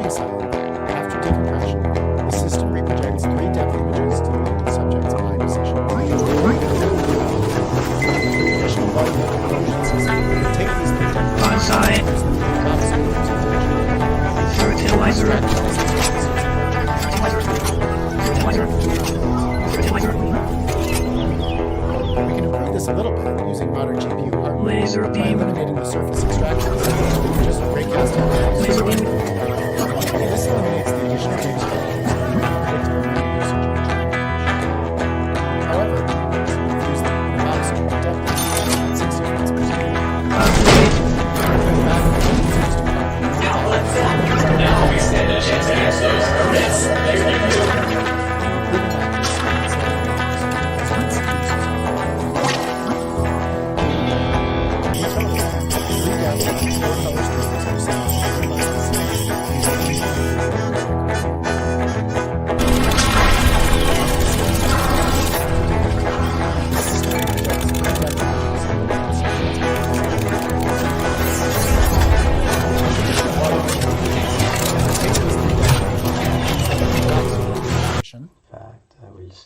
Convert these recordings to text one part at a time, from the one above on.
receiving side, after decompression, the system reprojects 3 depth images to the local subject's eye position. Additional volumetric fusion system would take these projected Bonsai. Fertilizer. We can improve this a little bit using modern GPU hardware Laser by beam. eliminating the surface extraction. Just raycasting the Laser beam. This eliminates the additional data structures and unpredictable memory usage. However, use them in a box with depth at 60 frames per second.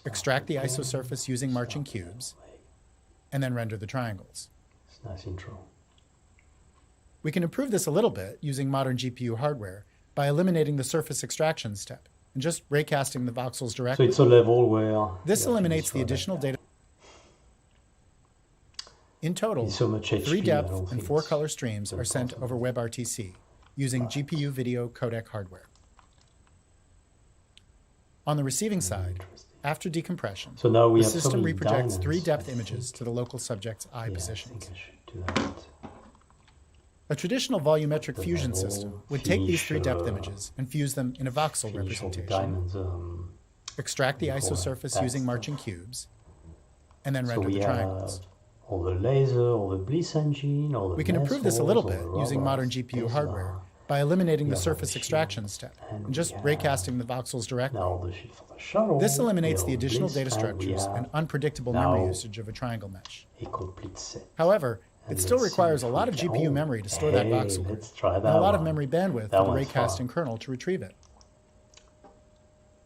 Extract the isosurface using marching cubes, and then render the triangles. It's a nice intro. We can improve this a little bit using modern GPU hardware by eliminating the surface extraction step and just raycasting the voxels So directly. it's a level where This eliminates the additional data. In total, so much HP, 3 I depth don't and think 4 it's color streams are sent possible. over WebRTC using GPU video codec hardware. On the receiving side, after decompression, So now we the have so system many reprojects diamonds, 3 depth I images think. to the local subject's eye Yeah, I positions. think I should do that. A traditional volumetric fusion level, system would take these 3 depth finish, images and fuse them in a voxel Finish all the representation, diamonds. extract the we call isosurface that using stuff. marching cubes, and then So render we the have triangles. all the laser, all the bliss engine, all the We can improve this a mesols, little all bit the using modern robots, GPU Tesla, hardware by eliminating the Yeah, surface machine. extraction step And and just we have raycasting the voxels directly. Now the shit for the shuttle. This eliminates we the have additional bliss, data and we structures have and unpredictable now memory usage of a triangle mesh. a complete set. However, it And still let's see requires a if lot we of can- GPU oh, memory to store that hey, voxel grid, let's try and that a lot of one. memory bandwidth That for the one's raycasting fun. kernel to retrieve it.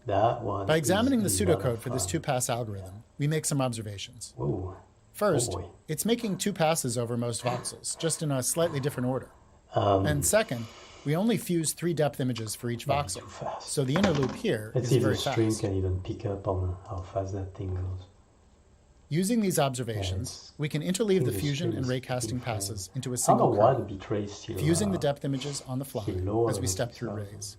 That one. By examining the is a lot of pseucode for this fun. 2-pass algorithm, we make some observations. Whoa. First, boy. it's making 2 passes over most voxels, just in a slightly different order. Um, And second, we only fuse 3 depth images for each Maybe voxel, too fast. so the inner loop here Let's is see if very the stream fast. can even pick up on how fast that thing goes. Using these observations, we can interleave the the fusion and stream is raycasting picking passes into a I don't single know why the kernel, bitrate is still fusing the depth images on the fly lower as we than step through 2000. rays.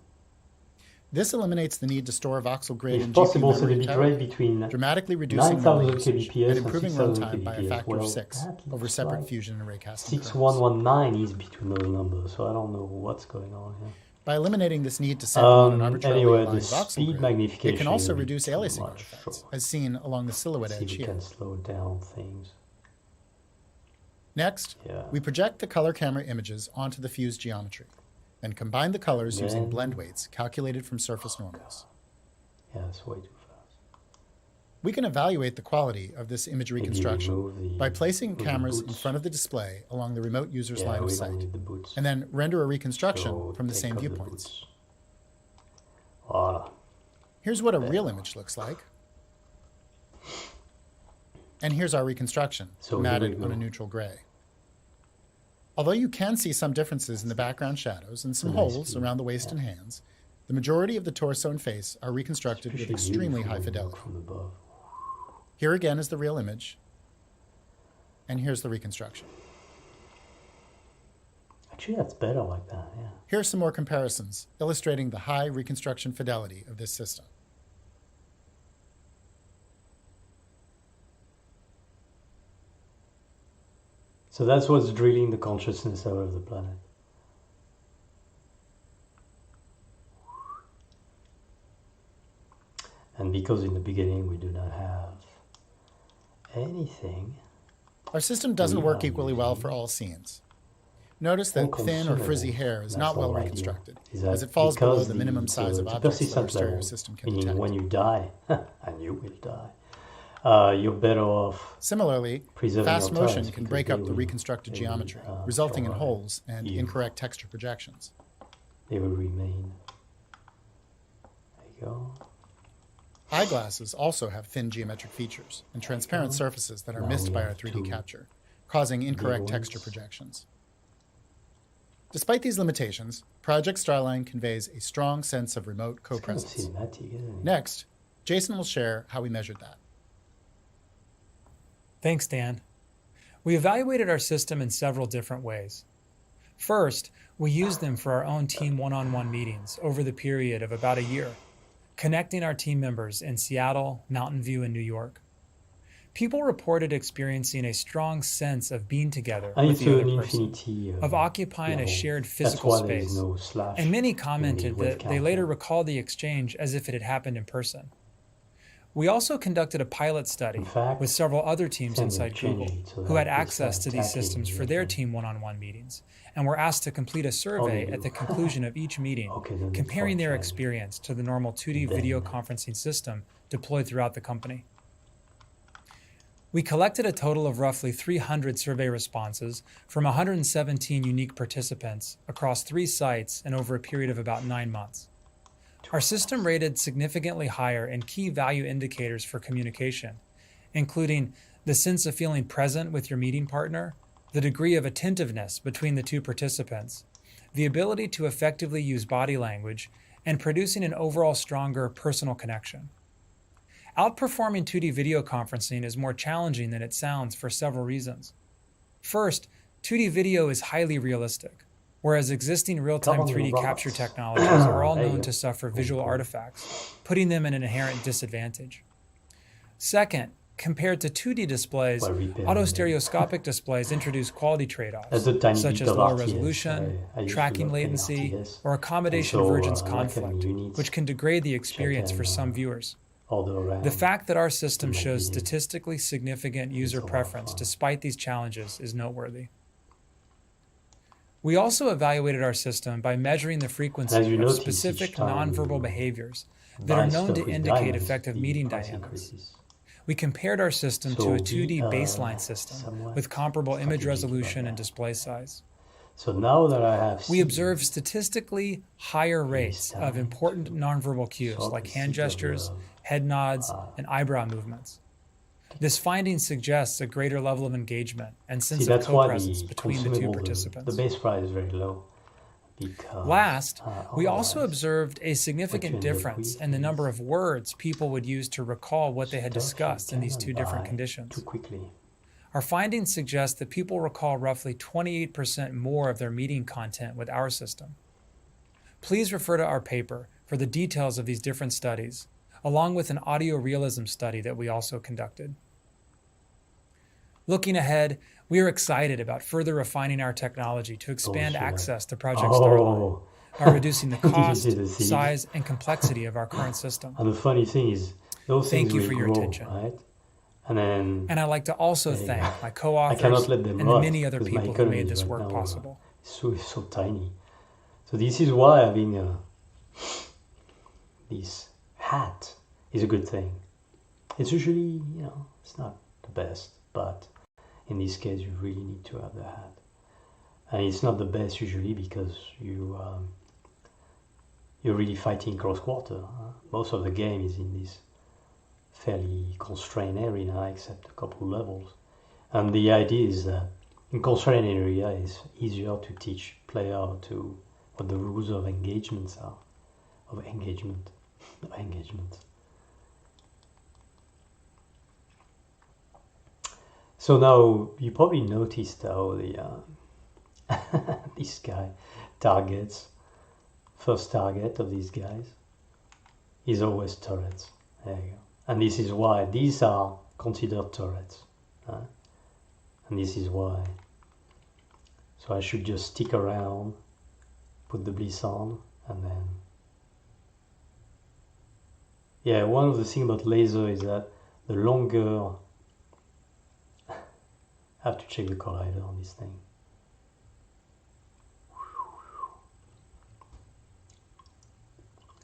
This eliminates the need to store a voxel grid If in possible, GPU so the memory bitrate entirely, between dramatically reducing memory 9000 usage kbps and and improving 6000 runtime by a kbps. factor of Well, 6 that over looks separate like fusion and raycasting kernels. 6119 is between those numbers, so I don't know what's going on here. By eliminating this need to sample on an arbitrarily Anyway, aligned the voxel speed grid, magnification it can also will be reduce too aliasing much, artifacts, so as seen along the silhouette see if edge we here. can slow down things. Next, Yeah. we project the color camera images onto the fused geometry, and combine the colors using Then- blend weights calculated from surface normals. Yeah, it's way too fast. We can evaluate the quality of this image Maybe reconstruction remove the- by placing the cameras in boots. front of the display along the remote user's Yeah, line of we don't sight, need the boots. and then render a reconstruction So from the take same off the viewpoints. boots. Voila. Here's what a real image looks like. And here's our reconstruction, So here matted we on a go. neutral gray. Although you can see some differences in the background shadows and some A nice holes view, around the waist and hands, the majority of the torso and face are reconstructed with Especially extremely beautiful high when you fidelity. look from above. Here again is the real image, and here's the reconstruction. Actually, that's better like that, yeah. Here are some more comparisons, illustrating the high reconstruction fidelity of this system. So that's what's drilling the consciousness out of the planet. And because in the beginning we do not have anything, Our system doesn't We work are equally well using for all scenes. Notice that all thin or frizzy consumables. hair is That's not the well whole idea, reconstructed, is that as it falls below because the minimum size of the objects that our persistent stereo level, system can meaning detect. when you die, and you will die, you're better off Similarly, preserving fast your motion tiles can because break they up the will- reconstructed they will, geometry, resulting in provide holes and you- incorrect texture projections. they will remain go. Eyeglasses also have thin geometric features and transparent surfaces that are missed by our 3D capture, causing incorrect texture projections. Despite these limitations, Project Starline conveys a strong sense of remote co-presence. It's kind of cinematic, isn't it? Next, Jason will share how we measured that. Thanks, Dan. We evaluated our system in several different ways. First, we used them for our own team one-on-one meetings over the period of about a year, connecting our team members in Seattle, Mountain View, and New York. People reported experiencing a strong sense of being together And with it's the an other person, infinity of occupying a level. shared That's physical why there is space. no slash And many in the commented that they webcam. later recalled the exchange as if it had happened in person. We also conducted a pilot study In fact, with several other teams then inside they changed Google it so who that had they access start to these attacking systems for the their other. team one-on-one meetings and were asked to complete a survey they at the do. conclusion of each meeting, Okay, then it's comparing their fine. experience to the normal 2D video conferencing system deployed throughout the company. We collected a total of roughly 300 survey responses from 117 unique participants across 3 sites and over a period of about 9 months. Our system rated significantly higher in key value indicators for communication, including the sense of feeling present with your meeting partner, the degree of attentiveness between the 2 participants, the ability to effectively use body language, and producing an overall stronger personal connection. Outperforming 2D video conferencing is more challenging than it sounds for several reasons. First, 2D video is highly realistic, whereas existing real-time Come on, 3D robots. capture technologies are all There you known go. to suffer visual artifacts, putting them in an inherent disadvantage. Second, compared to 2D displays, Well, repairing autostereoscopic displays introduce quality That's trade-offs, a tiny such bit as of lower RTS. resolution, I used to tracking love playing latency, RTS. or accommodation And so, divergence like having conflict, units which can degrade the experience for and, some viewers. all the around. The fact that our system might shows be- statistically significant user a lot of preference fun. despite these challenges is noteworthy. We also evaluated our system by measuring the frequency As you of notice, specific each time nonverbal you behaviors that are buy known stuff to with indicate diamonds, effective the meeting price dynamics. increases. We compared our system So to a be, 2D baseline system somewhat with comparable image strategic about resolution that. and display size. So now that I have We seen observed statistically higher rates of time important nonverbal cues sort like the hand seed of gestures, love, head nods, and eyebrow movements. This finding suggests a greater level of engagement and sense see, of that's why co-presence the between the 2 consumable, participants. the base price is very low. Because, Last, we also otherwise, observed a significant what you end up difference with in the number is of words people would use to recall what they had stuff you discussed in these cannot 2 different buy conditions. too quickly. Our findings suggest that people recall roughly 28% more of their meeting content with our system. Please refer to our paper for the details of these different studies, along with an audio realism study that we also conducted. Looking ahead, we are excited about further refining our technology to expand sure. access to Project Starline by reducing the Did you cost, see the seeds? size, and complexity of our current system. And the funny thing is, those Thank things you will for your grow, attention. right? And then And I'd like to also There you thank go. my I co-authors cannot let them and the rot many other because my people who economy made is this right work now, possible. so tiny. So this is why having this hat is a good thing. It's usually, it's not the best, but in this case, you really need to have the hat. And it's not the best usually because you're really fighting close quarter. Most of the game is in this fairly constrained area, except a couple levels. And the idea is that in constrained area, it's easier to teach player to what the rules of engagements are, of engagement. So now you probably noticed how the this guy targets. First target of these guys is always turrets. There you go. And this is why these are considered turrets. And this is why. So I should just stick around, put the bliss on, and then. Yeah, one of the things about laser is that the longer. I have to check the collider on this thing.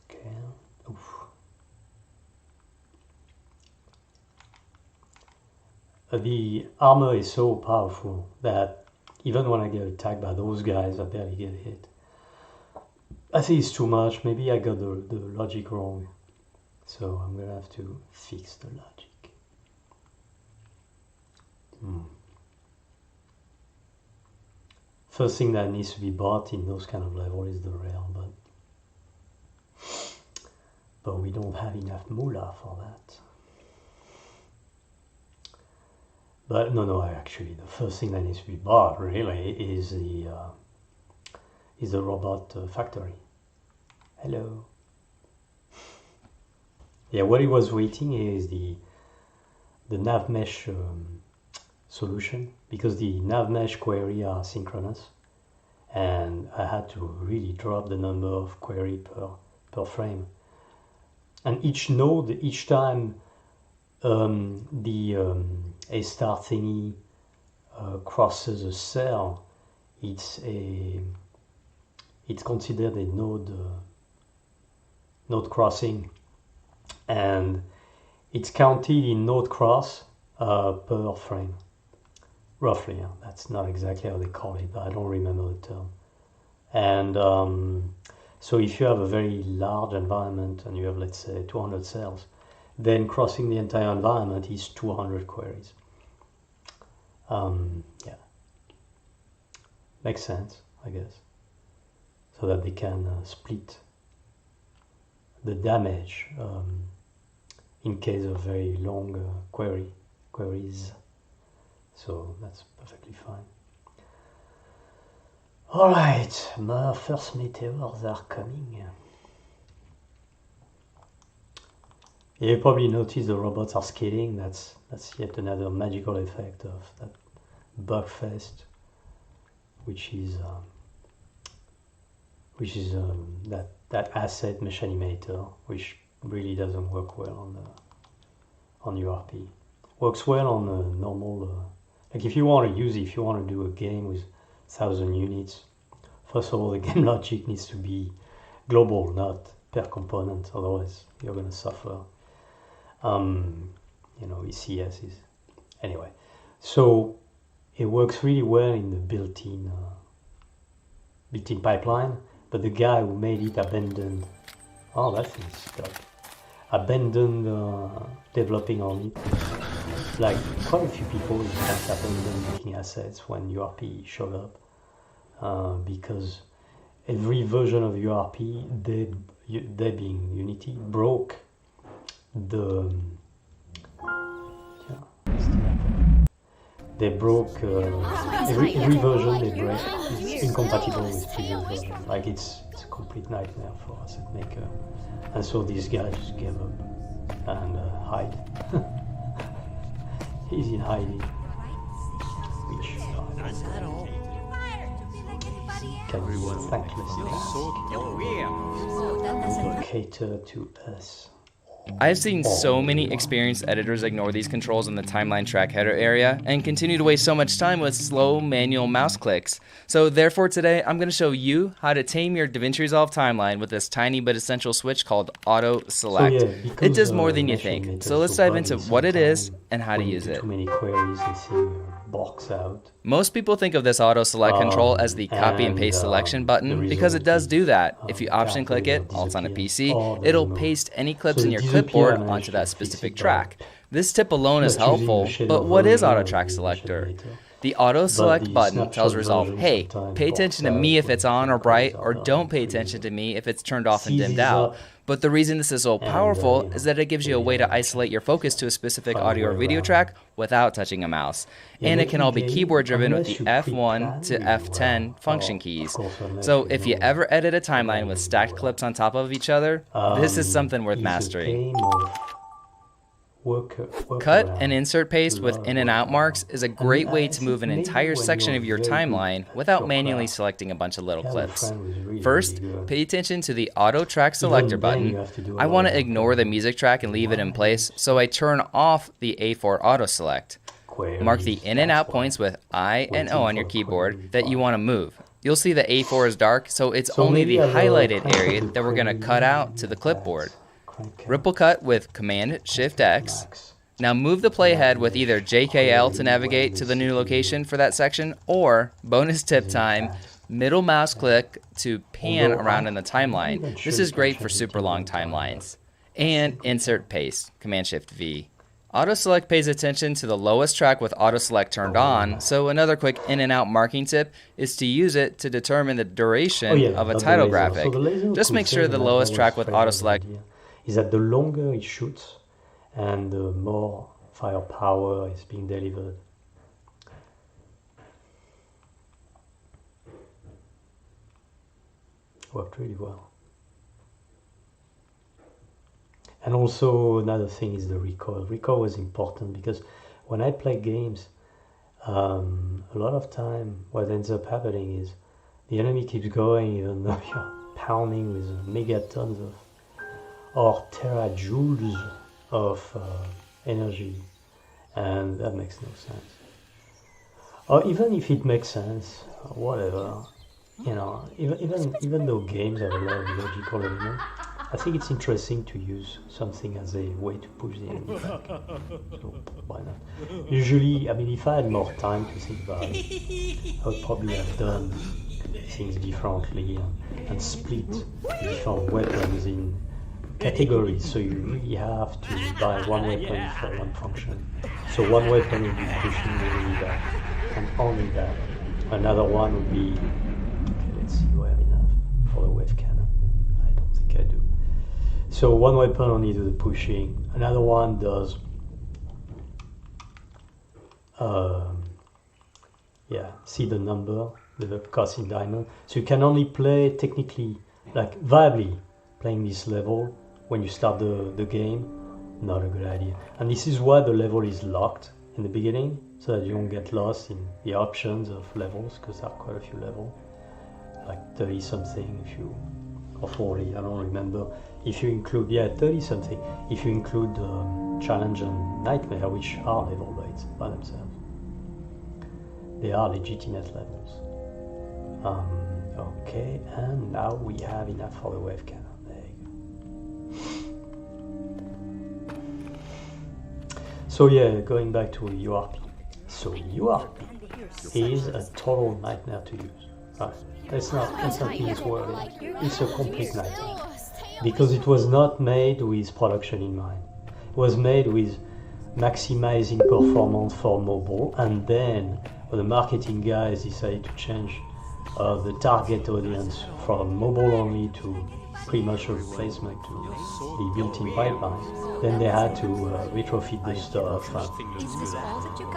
Okay. Oof. The armor is so powerful that even when I get attacked by those guys, I barely get hit. I think it's too much. Maybe I got the logic wrong. So I'm gonna have to fix the logic. First thing that needs to be bought in those kind of level is the rail, but we don't have enough moolah for that. But no, actually, the first thing that needs to be bought really is the robot factory. Hello. Yeah, what it was waiting is the nav mesh solution, because the nav mesh query are synchronous, and I had to really drop the number of query per frame. And each node, each time the A star thingy crosses a cell, it's considered a node crossing, and it's counted in node cross per frame, roughly. Yeah. That's not exactly how they call it, but I don't remember the term. And so if you have a very large environment and you have, let's say, 200 cells, then crossing the entire environment is 200 queries. Yeah, makes sense, I guess, so that they can split the damage in case of very long queries. So that's perfectly fine. All right, my first meteors are coming. You probably noticed the robots are scaling. That's yet another magical effect of that Bugfest, which is that asset mesh animator, which really doesn't work well on URP. Works well on a normal, like if you want to use it, if you want to do a game with 1,000 units, first of all, the game logic needs to be global, not per component, otherwise you're going to suffer. ECS is, anyway. So it works really well in the built-in pipeline, but the guy who made it abandoned. Oh, that thing's stuck. Abandoned developing on it. Like quite a few people in fact abandoned making assets when URP showed up, because every version of URP, they being Unity, broke the they broke every version they break is incompatible with previous version. Like it's a complete nightmare for asset maker, and so this guy just gave up and hide. He's in hiding, which can be thankless cater to us. I've seen so many experienced editors ignore these controls in the timeline track header area and continue to waste so much time with slow manual mouse clicks. So therefore today I'm going to show you how to tame your DaVinci Resolve timeline with this tiny but essential switch called Auto Select. It does more than you think. So let's dive into what it is and how to use it. Too many queries, they see box out. Most people think of this Auto Select control as the copy and paste selection button because it does do that. If you option click it, Alt on a PC, it'll paste any clips in your clipboard onto that specific track. This tip alone is helpful, but what is Auto Track Selector? The Auto Select button tells Resolve, hey, pay attention to me if it's on or bright, or don't pay attention to me if it's turned off and dimmed out. But the reason this is so powerful is that it gives you a way to isolate your focus to a specific audio or video track without touching a mouse. And it can all be keyboard driven with the F1 to F10 function keys. So if you ever edit a timeline with stacked clips on top of each other, this is something worth mastering. Cut and insert paste with in and out marks is a great way to move an entire section of your timeline without manually selecting a bunch of little clips. First, pay attention to the Auto Track Selector button. I want to ignore the music track and leave it in place, so I turn off the A4 Auto Select. Mark the in and out points with I and O on your keyboard that you want to move. You'll see the A4 is dark, so it's only the highlighted area that we're going to cut out to the clipboard. Ripple cut with Command-Shift-X. Now move the playhead with either JKL to navigate to the new location for that section, or bonus tip time, middle mouse click to pan around in the timeline. This is great for super long timelines. And insert paste, Command-Shift-V. Auto-select pays attention to the lowest track with auto-select turned on, so another quick in and out marking tip is to use it to determine the duration of a title graphic. Just make sure the lowest track with auto-select is that the longer it shoots and the more firepower is being delivered. Worked really well. And also another thing is the recoil. Recoil was important because when I play games, a lot of time what ends up happening is the enemy keeps going even though you're pounding with megatons of or terajoules of energy, and that makes no sense. Or even if it makes sense, whatever, you know, even though games have a lot of logical elements, I think it's interesting to use something as a way to push the enemy back. So why not? Usually, I mean, if I had more time to think about it, I would probably have done things differently and split different weapons in categories. So you really have to buy one weapon for one function. So one weapon will be pushing the enemy back, and only that. Another one would be, okay, let's see, do I have enough for the wave cannon? I don't think I do. So one weapon only does the pushing, another one does see the number, the cost in diamond. So you can only play technically, like viably, playing this level when you start the game. Not a good idea. And this is why the level is locked in the beginning, so that you don't get lost in the options of levels, because there are quite a few levels, like 30 something if you, or 40, I don't remember. If you include, 30 something, if you include challenge and nightmare, which are level by themselves. They are legitimate levels. Okay, and now we have enough for the wave cannon. There you go. So yeah, going back to URP. So URP is a total nightmare to use. Right? Let's not use word. It's a complete nightmare. Because it was not made with production in mind. It was made with maximizing performance for mobile, and then the marketing guys decided to change the target audience from mobile only to pretty much a replacement to the built-in pipeline. Then they had to retrofit the stuff.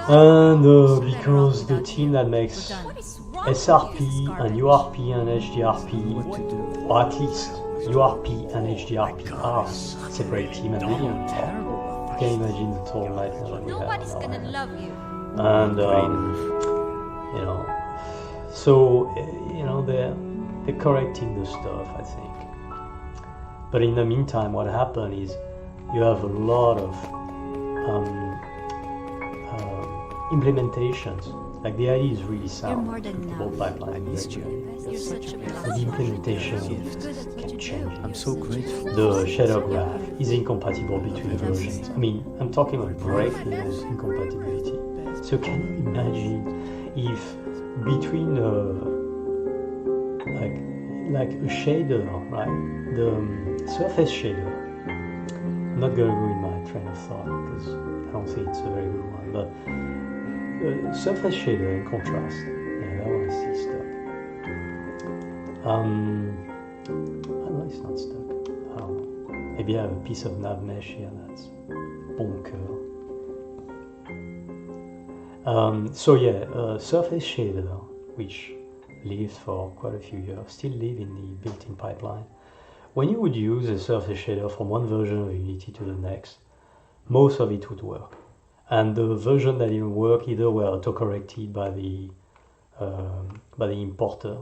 And because the team that makes SRP and URP and HDRP, or at least URP and HDRP are separate team, and they didn't talk. You can imagine the total nightmare that we have now. And you know, so you know they're correcting the stuff, I think. But in the meantime, what happened is you have a lot of implementations. Like the idea is really sound, computable pipeline. The implementation can change. I'm so grateful. The shader graph is incompatible between versions. I mean, I'm talking about break-loose incompatibility. So can you imagine if between like a shader, right? The surface shader. I'm not gonna go in my train of thought because I don't think it's a very good one, but. Surface shader in contrast, that one is still stuck. Oh no, it's not stuck. I don't know. Maybe I have a piece of nav mesh here that's bonker. Surface shader, which lived for quite a few years, still live in the built-in pipeline. When you would use a surface shader from one version of Unity to the next, most of it would work. And the version that didn't work either were auto-corrected by the importer,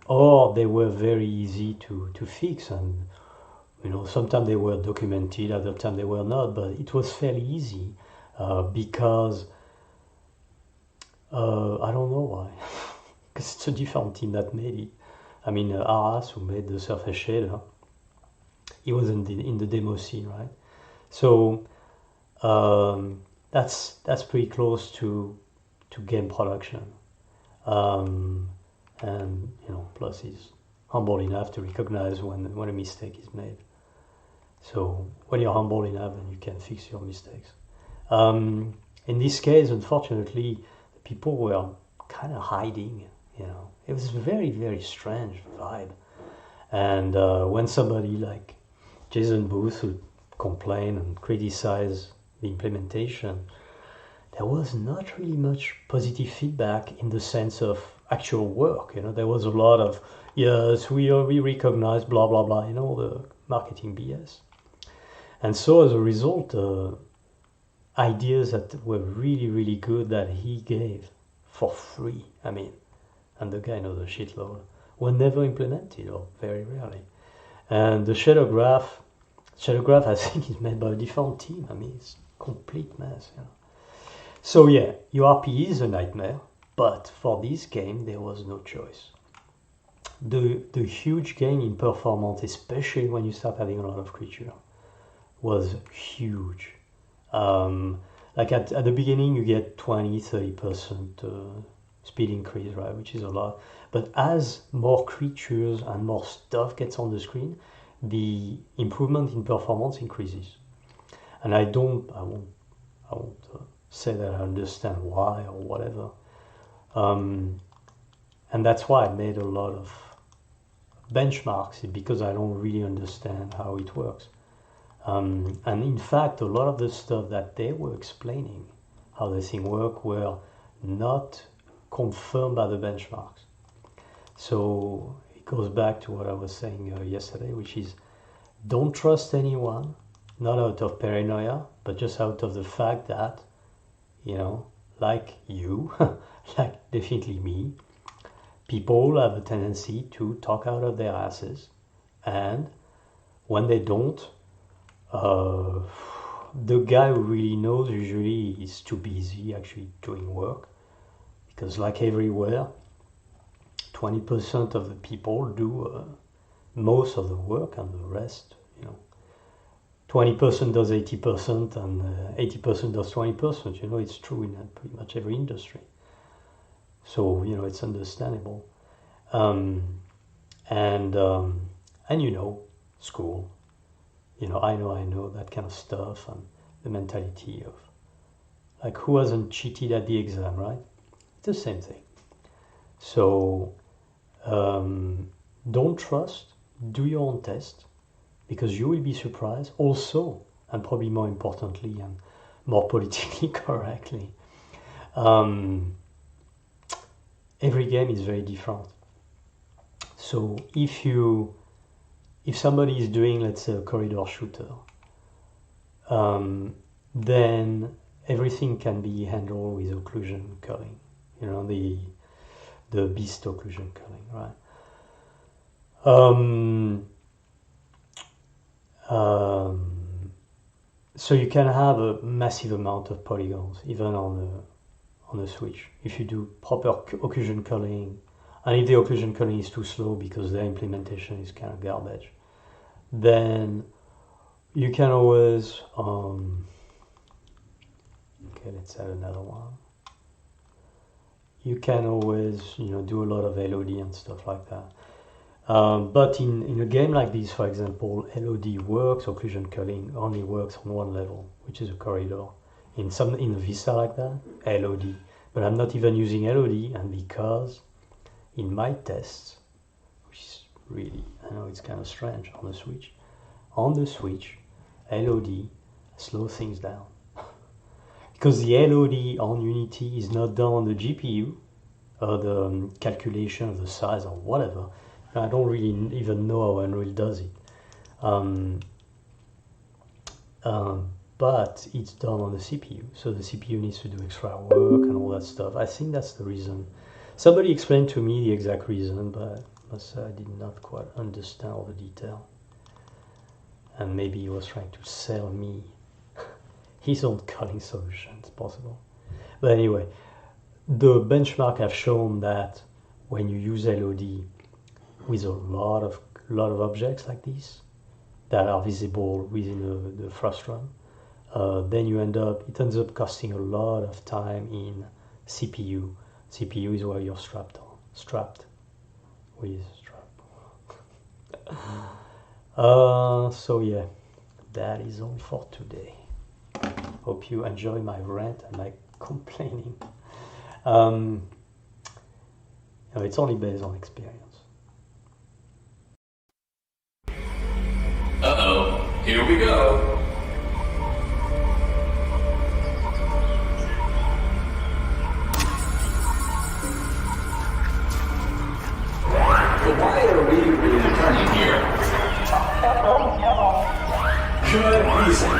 or they were very easy to fix. And you know, sometimes they were documented, other times they were not. But it was fairly easy because I don't know why, because it's a different team that made it. I mean, Arras, who made the surface shader, he was in the demo scene, right? So. That's pretty close to game production, and you know, plus he's humble enough to recognize when a mistake is made. So when you're humble enough, then you can fix your mistakes. In this case, unfortunately, people were kind of hiding. It was a very, very strange vibe. And when somebody like Jason Booth would complain and criticize the implementation, there was not really much positive feedback in the sense of actual work. There was a lot of, yes, we recognize, blah, blah, blah, the marketing BS. And so as a result, ideas that were really, really good that he gave for free, and the guy knows a shitload, were never implemented, or very rarely. And the shadow graph, I think, is made by a different team. It's a complete mess. So yeah, URP is a nightmare, but for this game, there was no choice. The huge gain in performance, especially when you start having a lot of creature, was huge. Like at the beginning, you get 20-30% speed increase, right, which is a lot. But as more creatures and more stuff gets on the screen, the improvement in performance increases. And I won't say that I understand why or whatever. And that's why I made a lot of benchmarks, because I don't really understand how it works. And in fact, a lot of the stuff that they were explaining, how this thing work, were not confirmed by the benchmarks. So it goes back to what I was saying yesterday, which is don't trust anyone, not out of paranoia, but just out of the fact that, like you, like definitely me, people have a tendency to talk out of their asses, and when they don't, the guy who really knows usually is too busy actually doing work, because like everywhere, 20% of the people do most of the work, and the rest, 20% does 80% and 80% does 20%. It's true in pretty much every industry. So, it's understandable. And school. I know that kind of stuff, and the mentality of, like, who hasn't cheated at the exam, right? It's the same thing. So, don't trust, do your own test, because you will be surprised. Also, and probably more importantly and more politically correctly, every game is very different. So if somebody is doing, let's say, a corridor shooter, then everything can be handled with occlusion culling, the beast occlusion culling, right? So you can have a massive amount of polygons even on the Switch if you do proper occlusion culling, and if the occlusion culling is too slow because their implementation is kind of garbage, then you can always okay, let's add another one. You can always do a lot of LOD and stuff like that. But in a game like this, for example, LOD works, occlusion culling only works on one level, which is a corridor. In a Vista like that, LOD. But I'm not even using LOD, and because in my tests, which is really, I know it's kind of strange on the Switch, LOD slows things down. Because the LOD on Unity is not done on the GPU, or the calculation of the size or whatever. I don't really even know how Unreal does it. But it's done on the CPU, so the CPU needs to do extra work and all that stuff. I think that's the reason. Somebody explained to me the exact reason, but I must say I did not quite understand all the detail. And maybe he was trying to sell me his own culling solution. It's possible. But anyway, the benchmark have shown that when you use LOD with a lot of objects like this that are visible within the first run, then it ends up costing a lot of time in CPU. CPU is where you're strapped with strap. So yeah, that is all for today. Hope you enjoy my rant and my complaining. It's only based on experience. Uh-oh, here we go. But why are we really returning here? Good reason.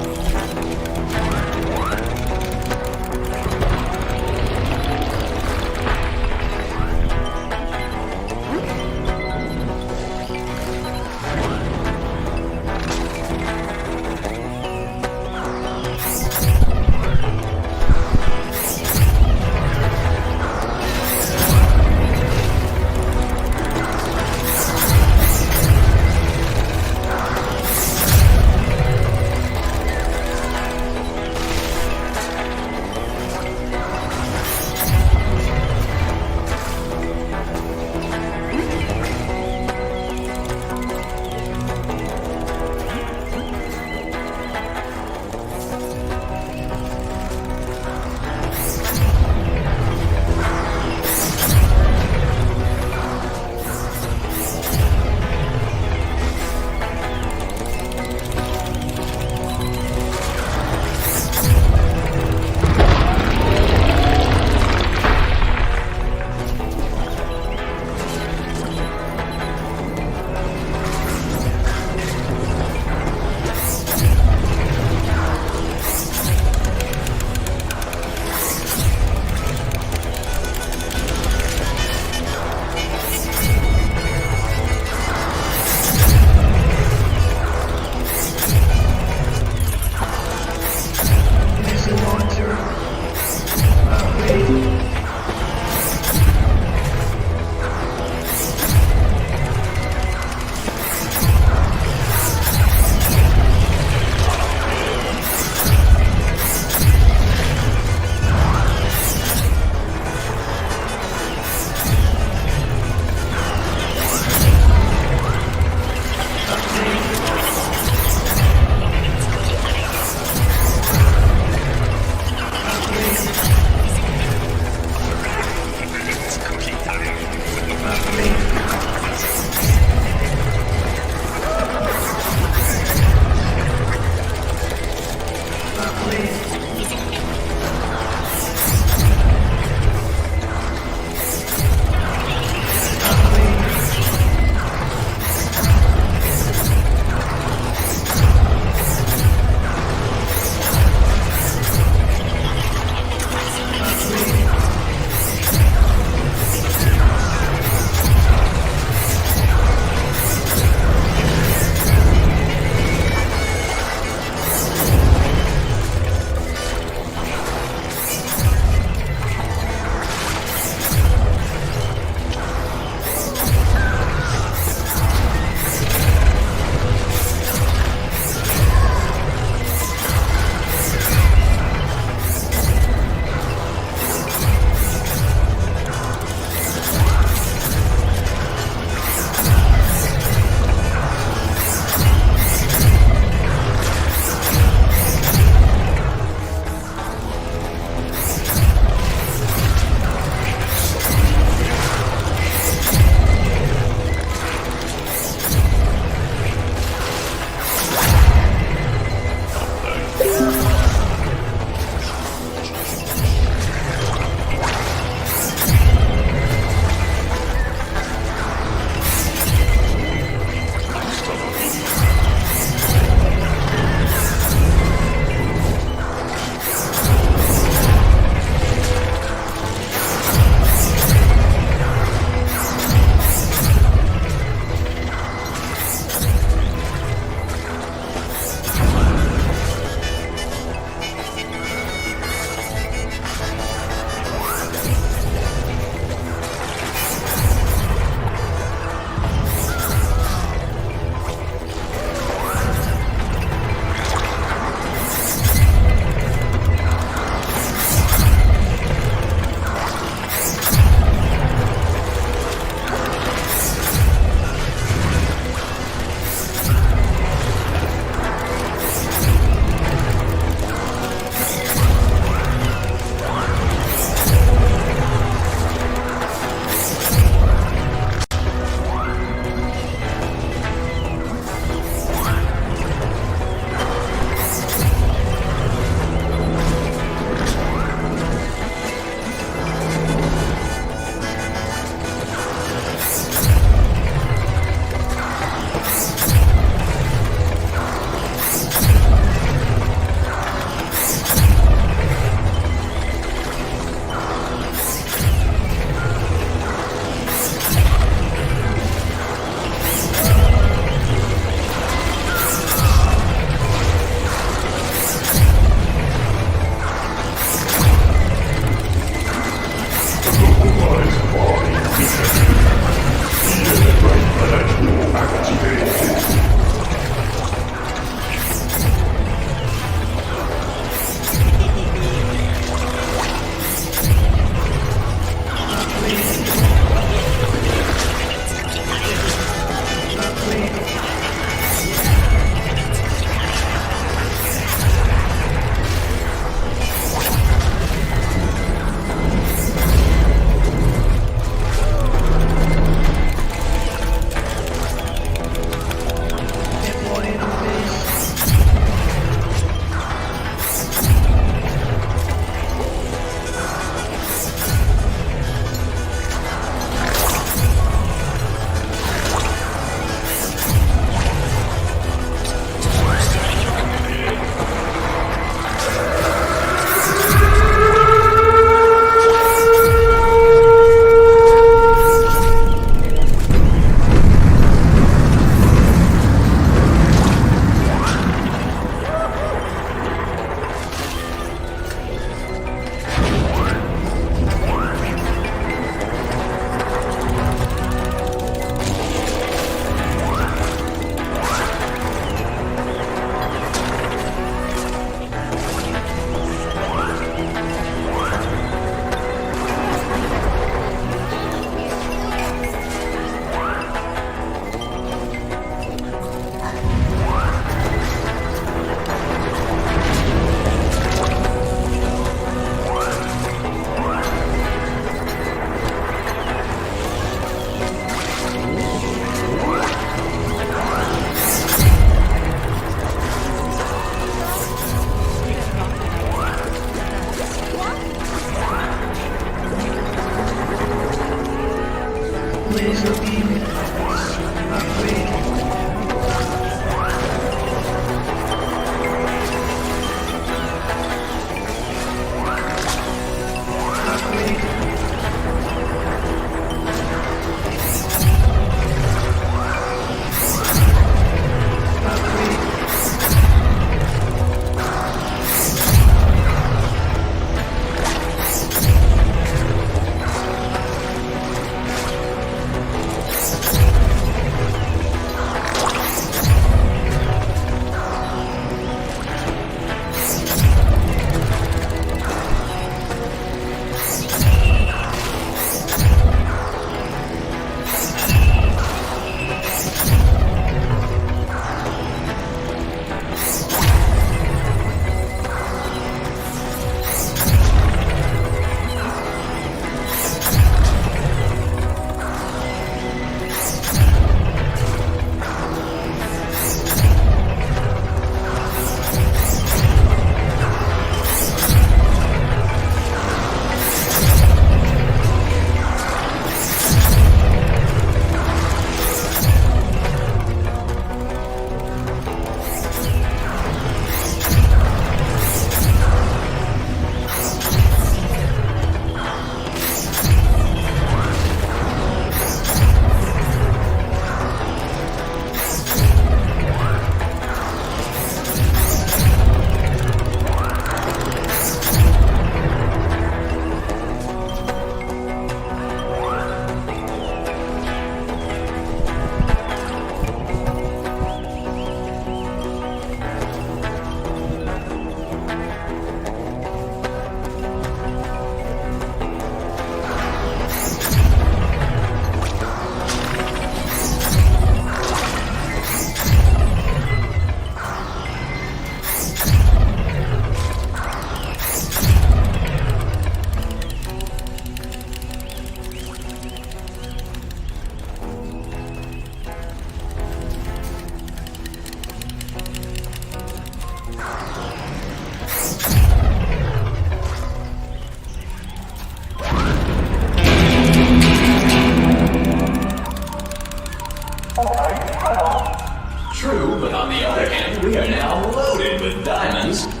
diamonds.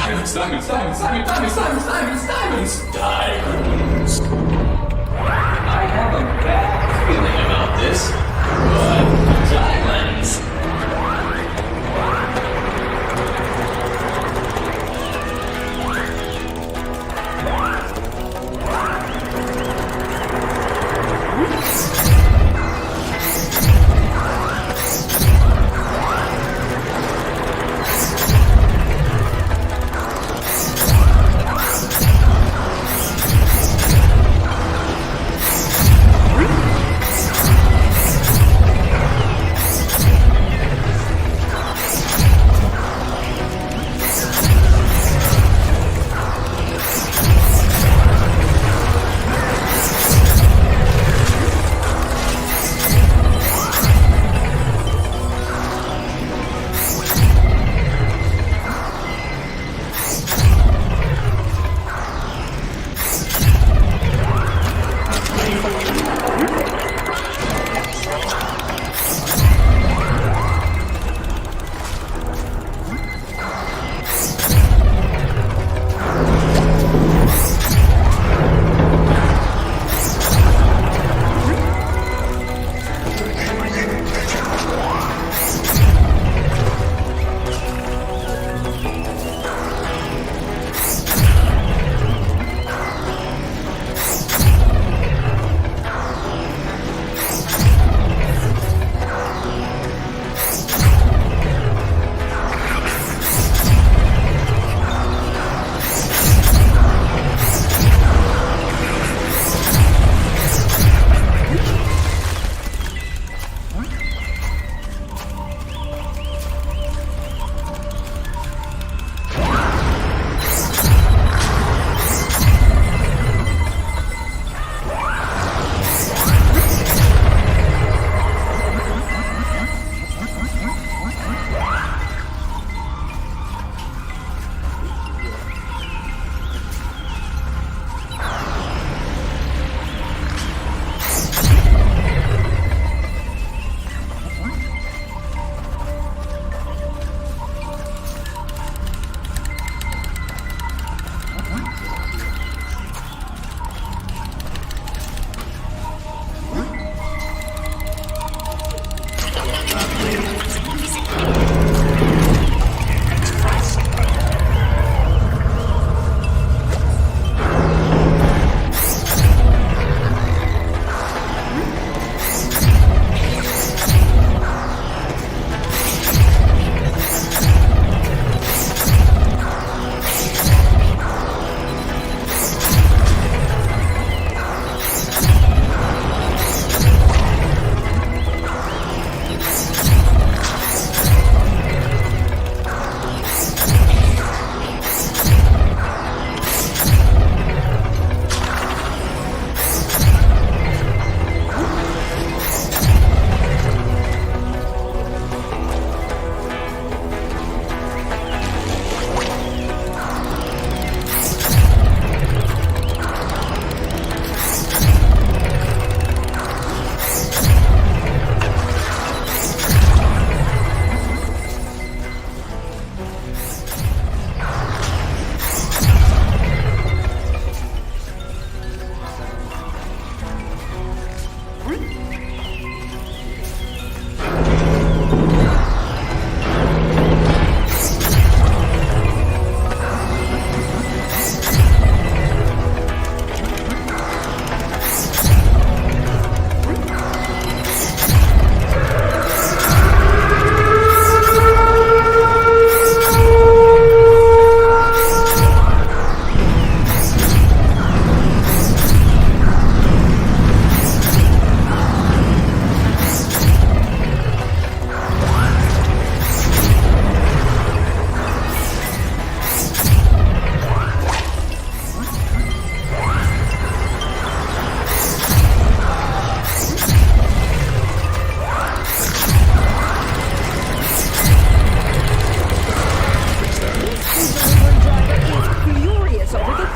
Diamonds, diamonds, diamonds, diamonds, diamonds, diamonds, diamonds, diamonds. I have a bad feeling about this, but diamonds.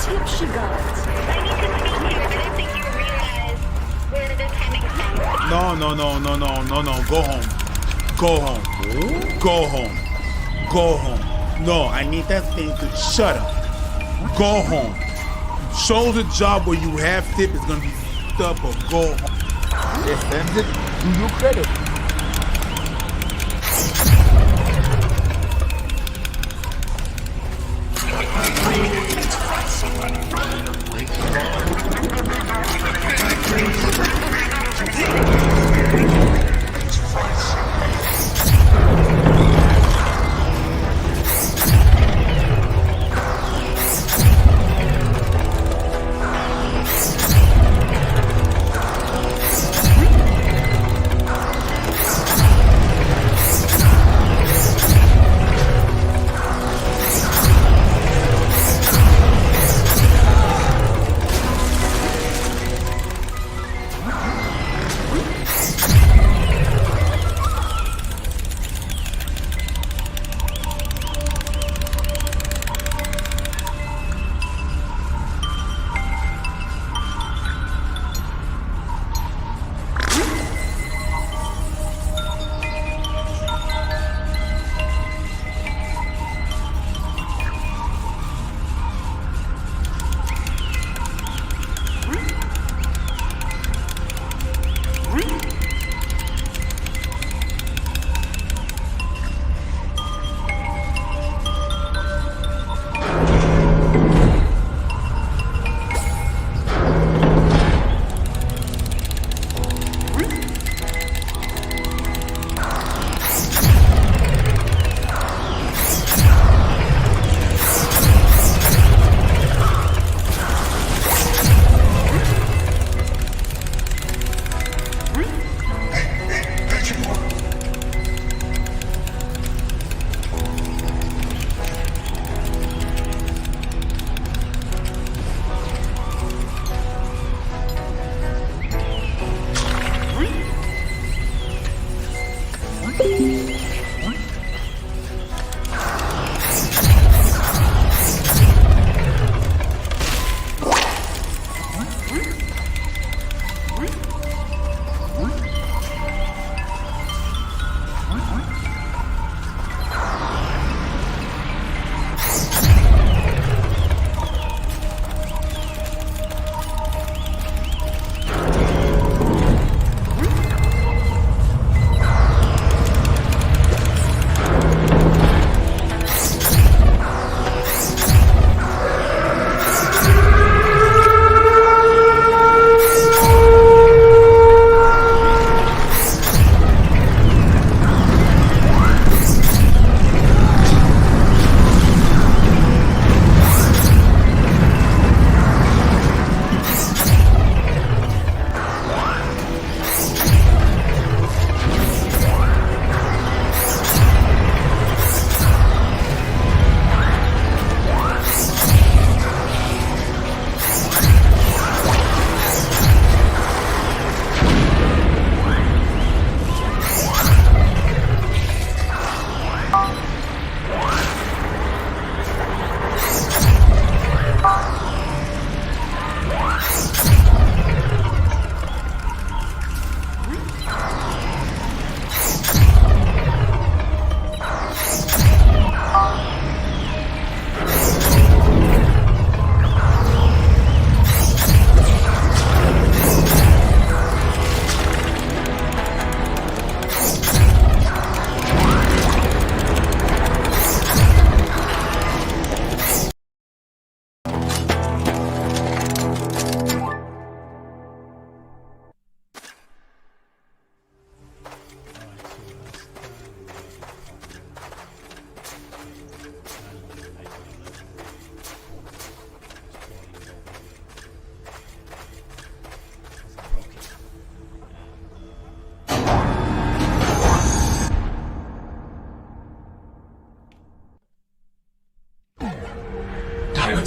tip she got. I need to speak to you. I don't think you realize where this coming from. No. Go home. Go home. Go home. Go home. No, I need that thing to shut up. Go home. Show the job where you have tip is gonna be f***ed up, or go home. Defend it to your credit.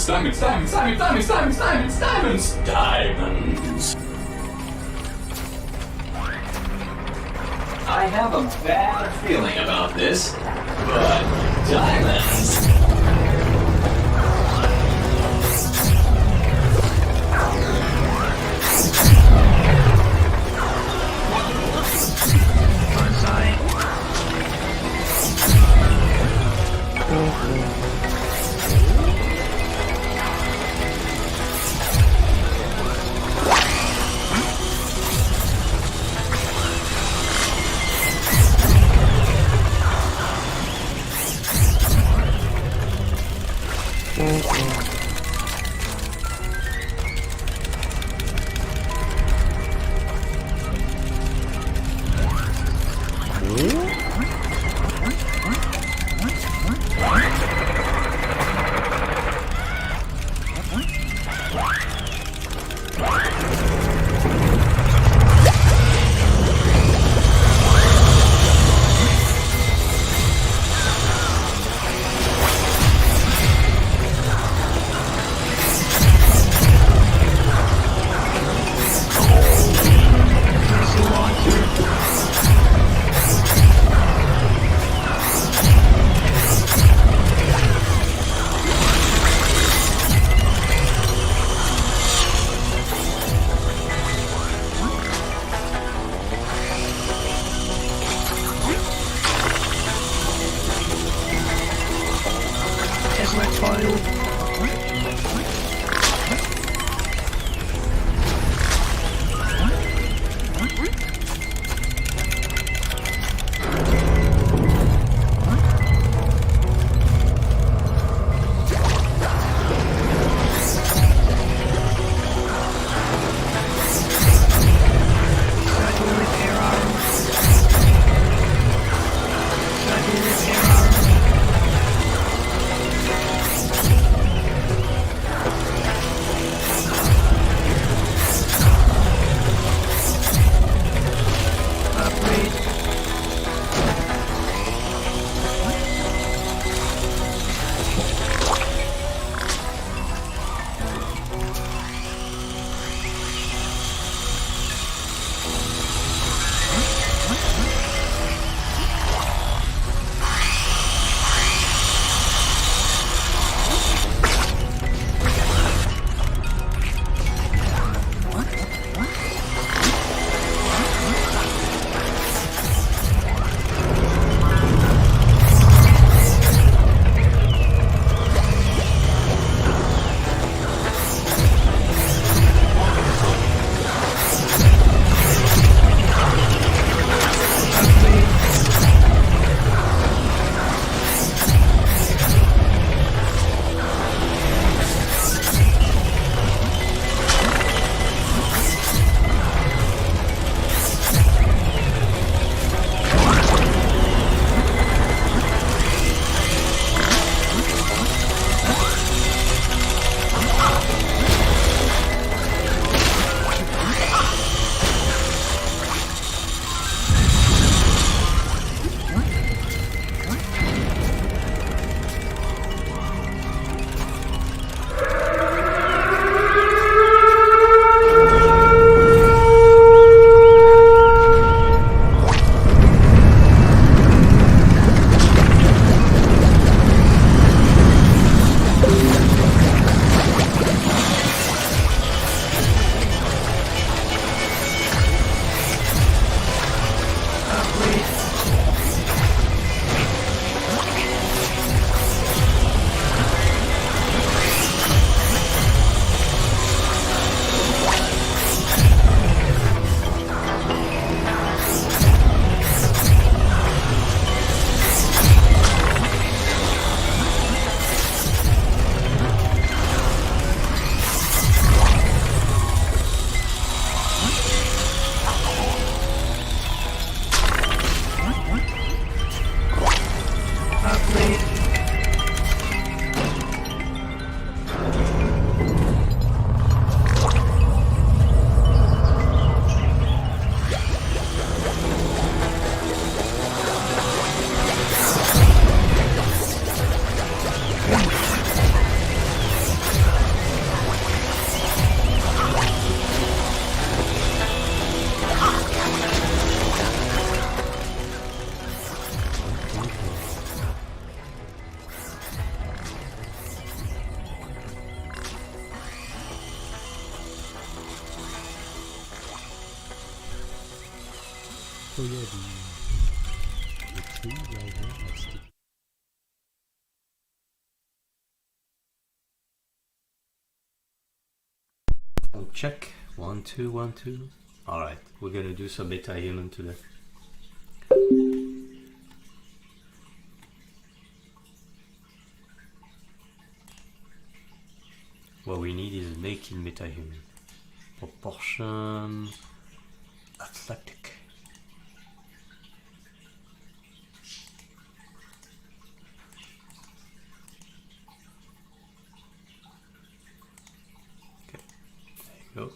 Diamonds, diamonds, diamonds, diamonds, diamonds, diamonds, diamonds, diamonds. I have a bad feeling about this, but diamonds. Oh yeah, the tree right here. That's the check. 1, 2, 1, 2. Alright, we're gonna do some meta-human today. What we need is naked meta-human. Proportion athletic. Okay, there you go.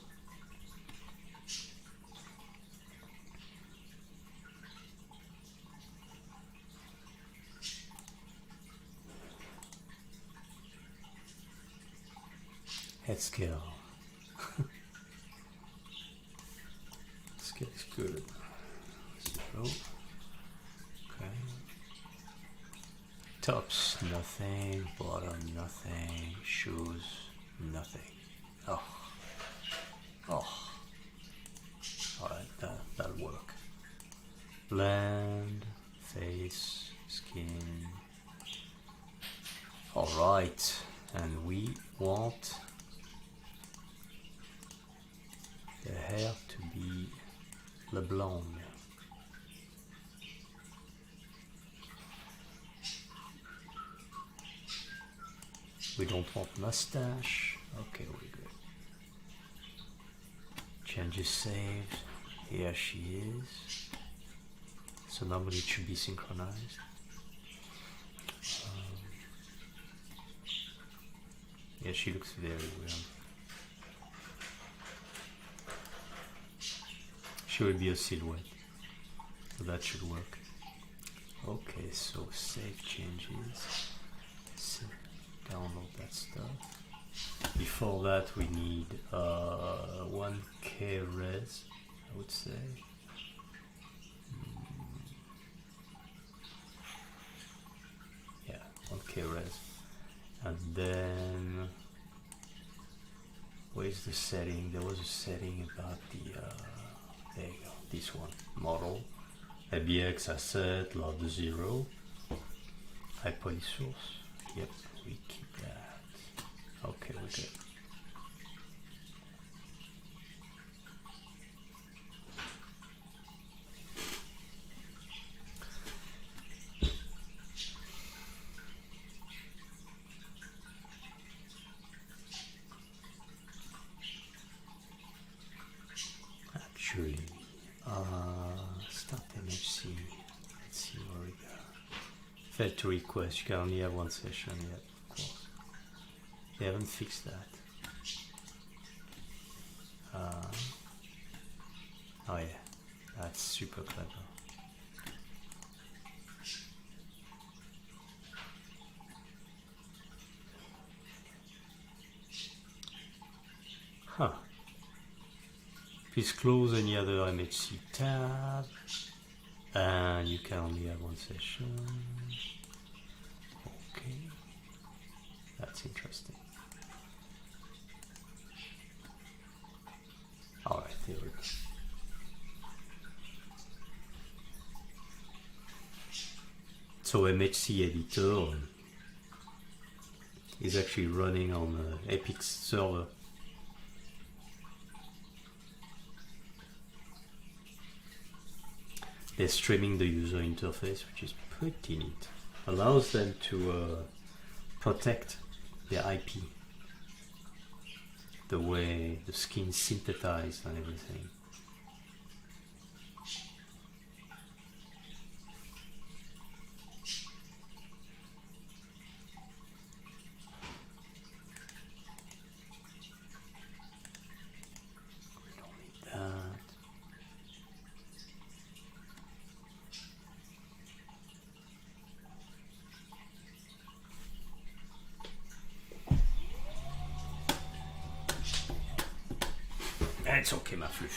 Head scale. Scale is good. 0. Okay. Tops, nothing. Bottom, nothing. Shoes, nothing. Oh. Oh. Alright, that'll work. Land, face, skin. Alright, and we want the hair to be le blonde. We don't want mustache. Okay, we're good. Changes saved. Here she is. So normally it should be synchronized. Yeah, she looks very weird. She will be a silhouette, so that should work. Okay, so save changes. Download that stuff. Before that, we need 1K res, I would say. Yeah, 1K res. And then, where's the setting? There was a setting about the, there you go, this one, model, ABX asset, load 0, high poly source. Yep, we keep that. Okay, we're good. Actually, start MHC. Let's see where we go. Failed to request. You can only have one session yet, of course. They haven't fixed that. Oh yeah, that's super clever. Huh. Please close any other MHC tab, and you can only have one session. Okay, that's interesting. All right, there we go. So MHC editor is actually running on Epic server. They're streaming the user interface, which is pretty neat. Allows them to protect their IP, the way the skin is synthesized and everything. We don't need that. It's okay, ma flûte.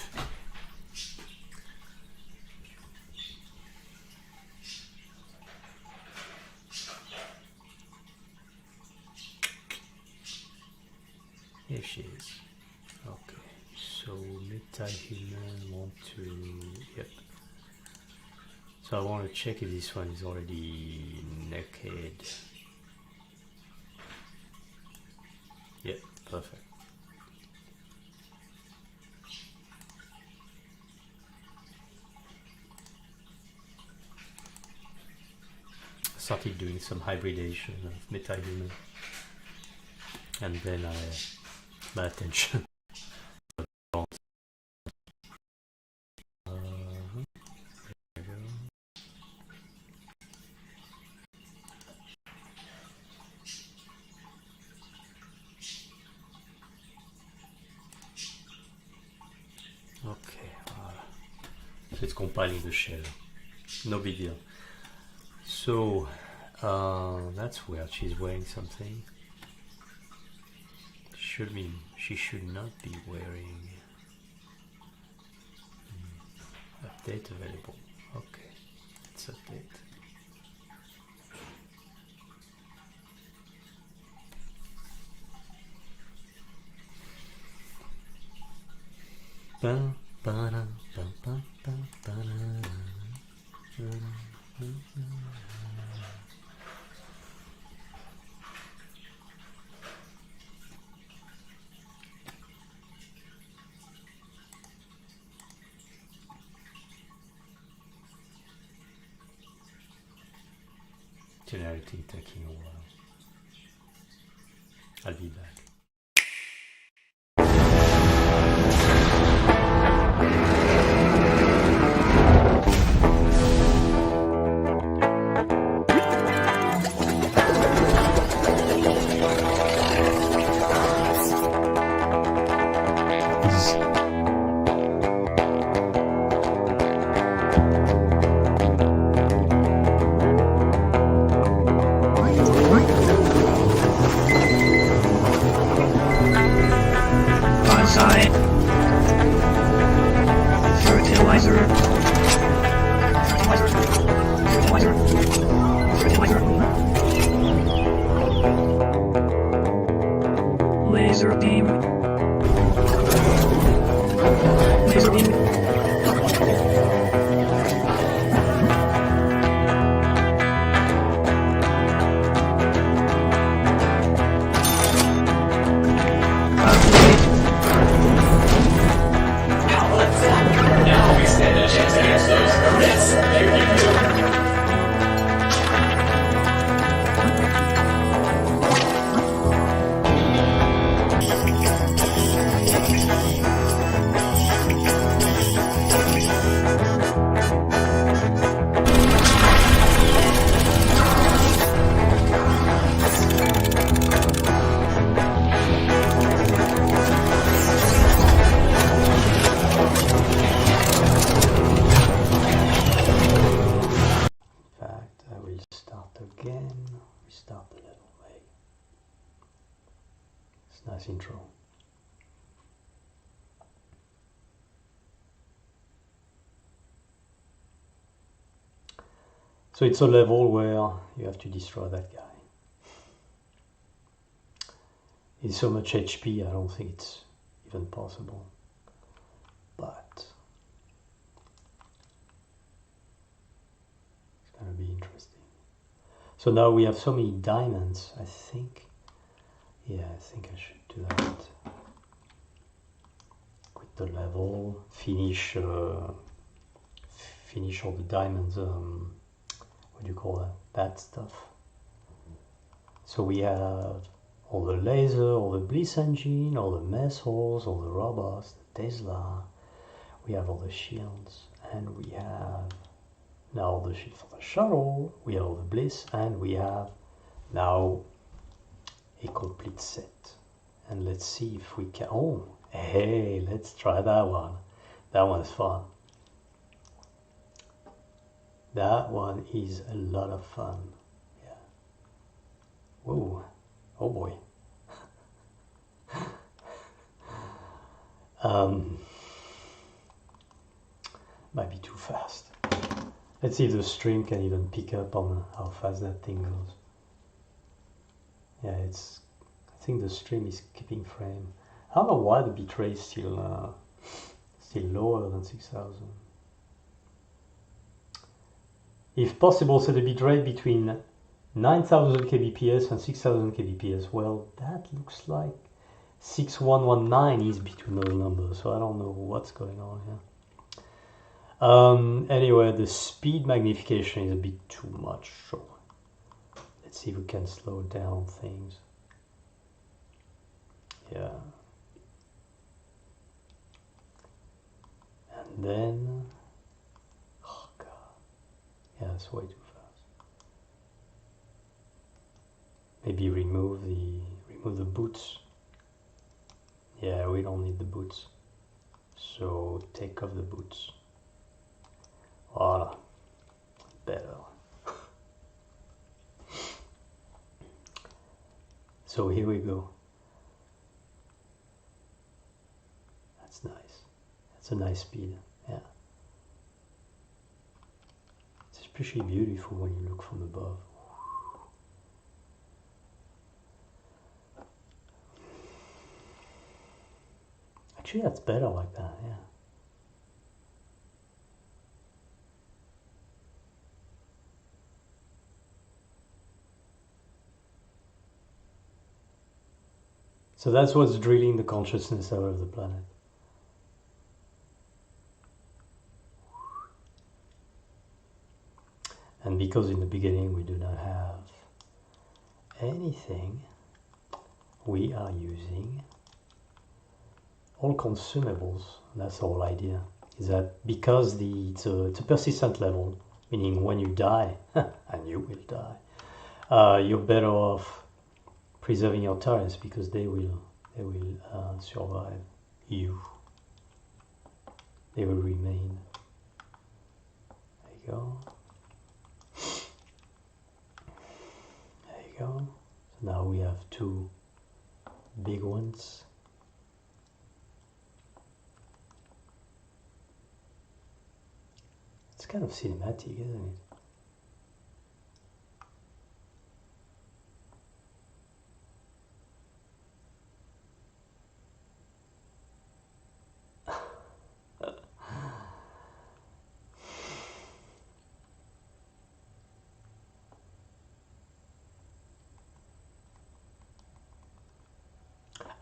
Here she is. Okay, so meta-human want to, yep, So I want to check if this one is already naked. Yeah, perfect. Started doing some hybridation of metahuman, and then my attention. Okay, so it's compiling the shell. No big deal. So that's weird. She's wearing something. She should not be wearing. Update available. Okay, let's update. Bum, ba-dum, bum, bum, bum, ba-dum, generating taking a while. I'll be back. Bonsai. Fertilizer. Fertilizer. Fertilizer. Laser beam. Laser beam. Now we stand a chance against those threats they're giving you. Restart the level, mate. It's a nice intro. So it's a level where you have to destroy that guy. He's so much HP, I don't think it's even possible. But it's gonna be interesting. So now we have so many diamonds, I think. Yeah, I think I should do that. Quit the level, finish all the diamonds, what do you call that? That stuff. So we have all the laser, all the bliss engine, all the mess halls, all the robots, the Tesla. We have all the shields, and we have now the shield for the shuttle, we have all the bliss, and we have now a complete set. And let's see if we can, oh, hey, let's try that one. That one's fun. That one is a lot of fun. Yeah. Whoa, oh boy. Might be too fast. Let's see if the stream can even pick up on how fast that thing goes. Yeah, I think the stream is keeping frame. I don't know why the bitrate is still lower than 6000. if possible, set the bit rate between 9000 kbps and 6000 kbps. Well, that looks like 6119 is between those numbers, so I don't know what's going on here. Anyway, the speed magnification is a bit too much, so let's see if we can slow down things. Yeah. And then, oh god, yeah, it's way too fast. Maybe remove the boots. Yeah, we don't need the boots. So take off the boots. Voila, better. So here we go. That's nice. That's a nice speed, yeah. It's especially beautiful when you look from above. Actually, that's better like that, yeah. So that's what's drilling the consciousness out of the planet. And because in the beginning we do not have anything, we are using all consumables. That's the whole idea. Is that because it's a persistent level, meaning when you die, and you will die, you're better off preserving your turrets because they will survive you. They will remain. There you go. There you go. So now we have two big ones. It's kind of cinematic, isn't it?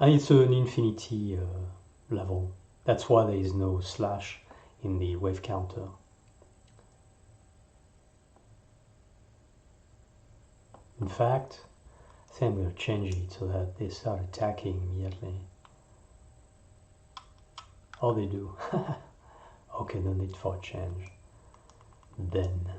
And it's an infinity level. That's why there is no slash in the wave counter. In fact, I think I'm going to change it so that they start attacking immediately. Oh, they do. Okay, no need for a change. Then.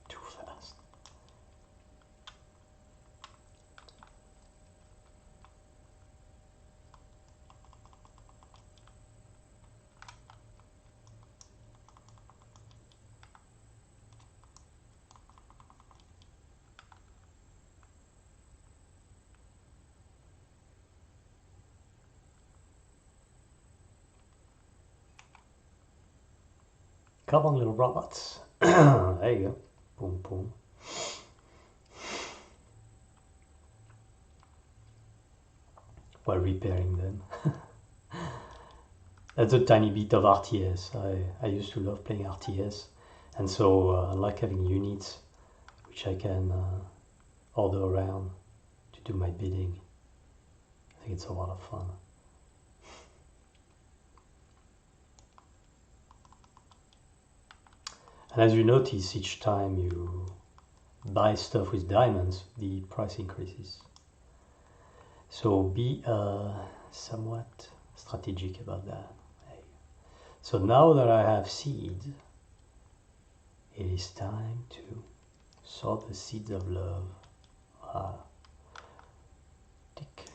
Too fast. Come on, little robots. There you go. Boom, boom. While repairing them. That's a tiny bit of RTS. I used to love playing RTS. And so I like having units which I can order around to do my bidding. I think it's a lot of fun. And as you notice, each time you buy stuff with diamonds, the price increases. So be somewhat strategic about that. So now that I have seeds, it is time to sow the seeds of love. Tick.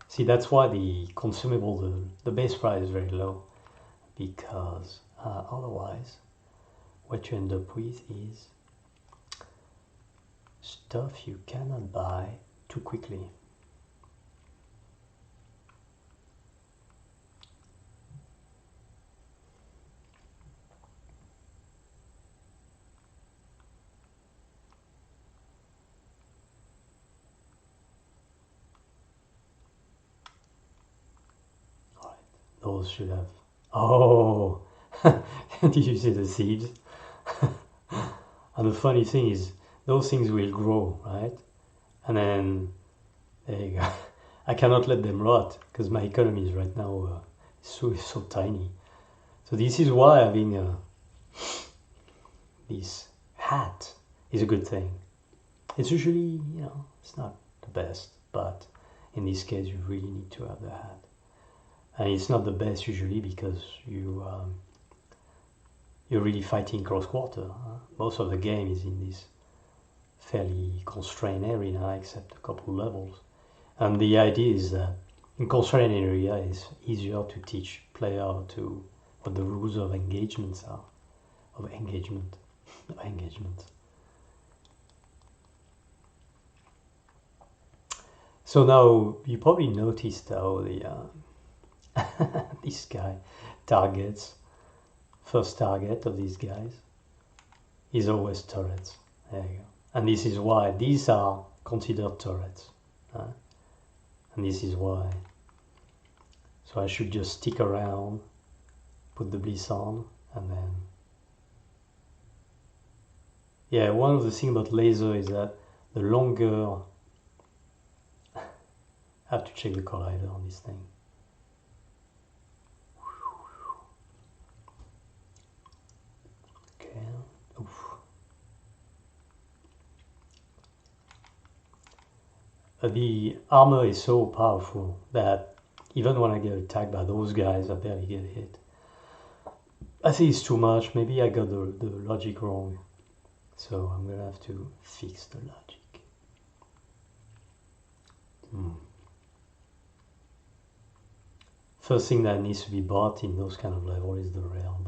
See, that's why the consumable, the base price is very low, because otherwise what you end up with is stuff you cannot buy too quickly. those should have. Oh, did you see the seeds? And the funny thing is, those things will grow, right? And then there you go. I cannot let them rot because my economy is right now so tiny. So this is why having this hat is a good thing. It's usually, it's not the best, but in this case you really need to have the hat. And it's not the best usually because you're really fighting close quarter. Most of the game is in this fairly constrained area except a couple levels. And the idea is that in constrained area it's easier to teach player to what the rules of engagements are. Of engagement. So now you probably noticed how the this guy targets. First target of these guys is always turrets. There you go. And this is why these are considered turrets. And this is why. So I should just stick around, put the bliss on, and then. Yeah, one of the things about laser is that the longer. I have to check the collider on this thing. Okay. Oof. The armor is so powerful that even when I get attacked by those guys, I barely get hit. I think it's too much. Maybe I got the logic wrong. So I'm gonna have to fix the logic. First thing that needs to be bought in those kind of level is the rail,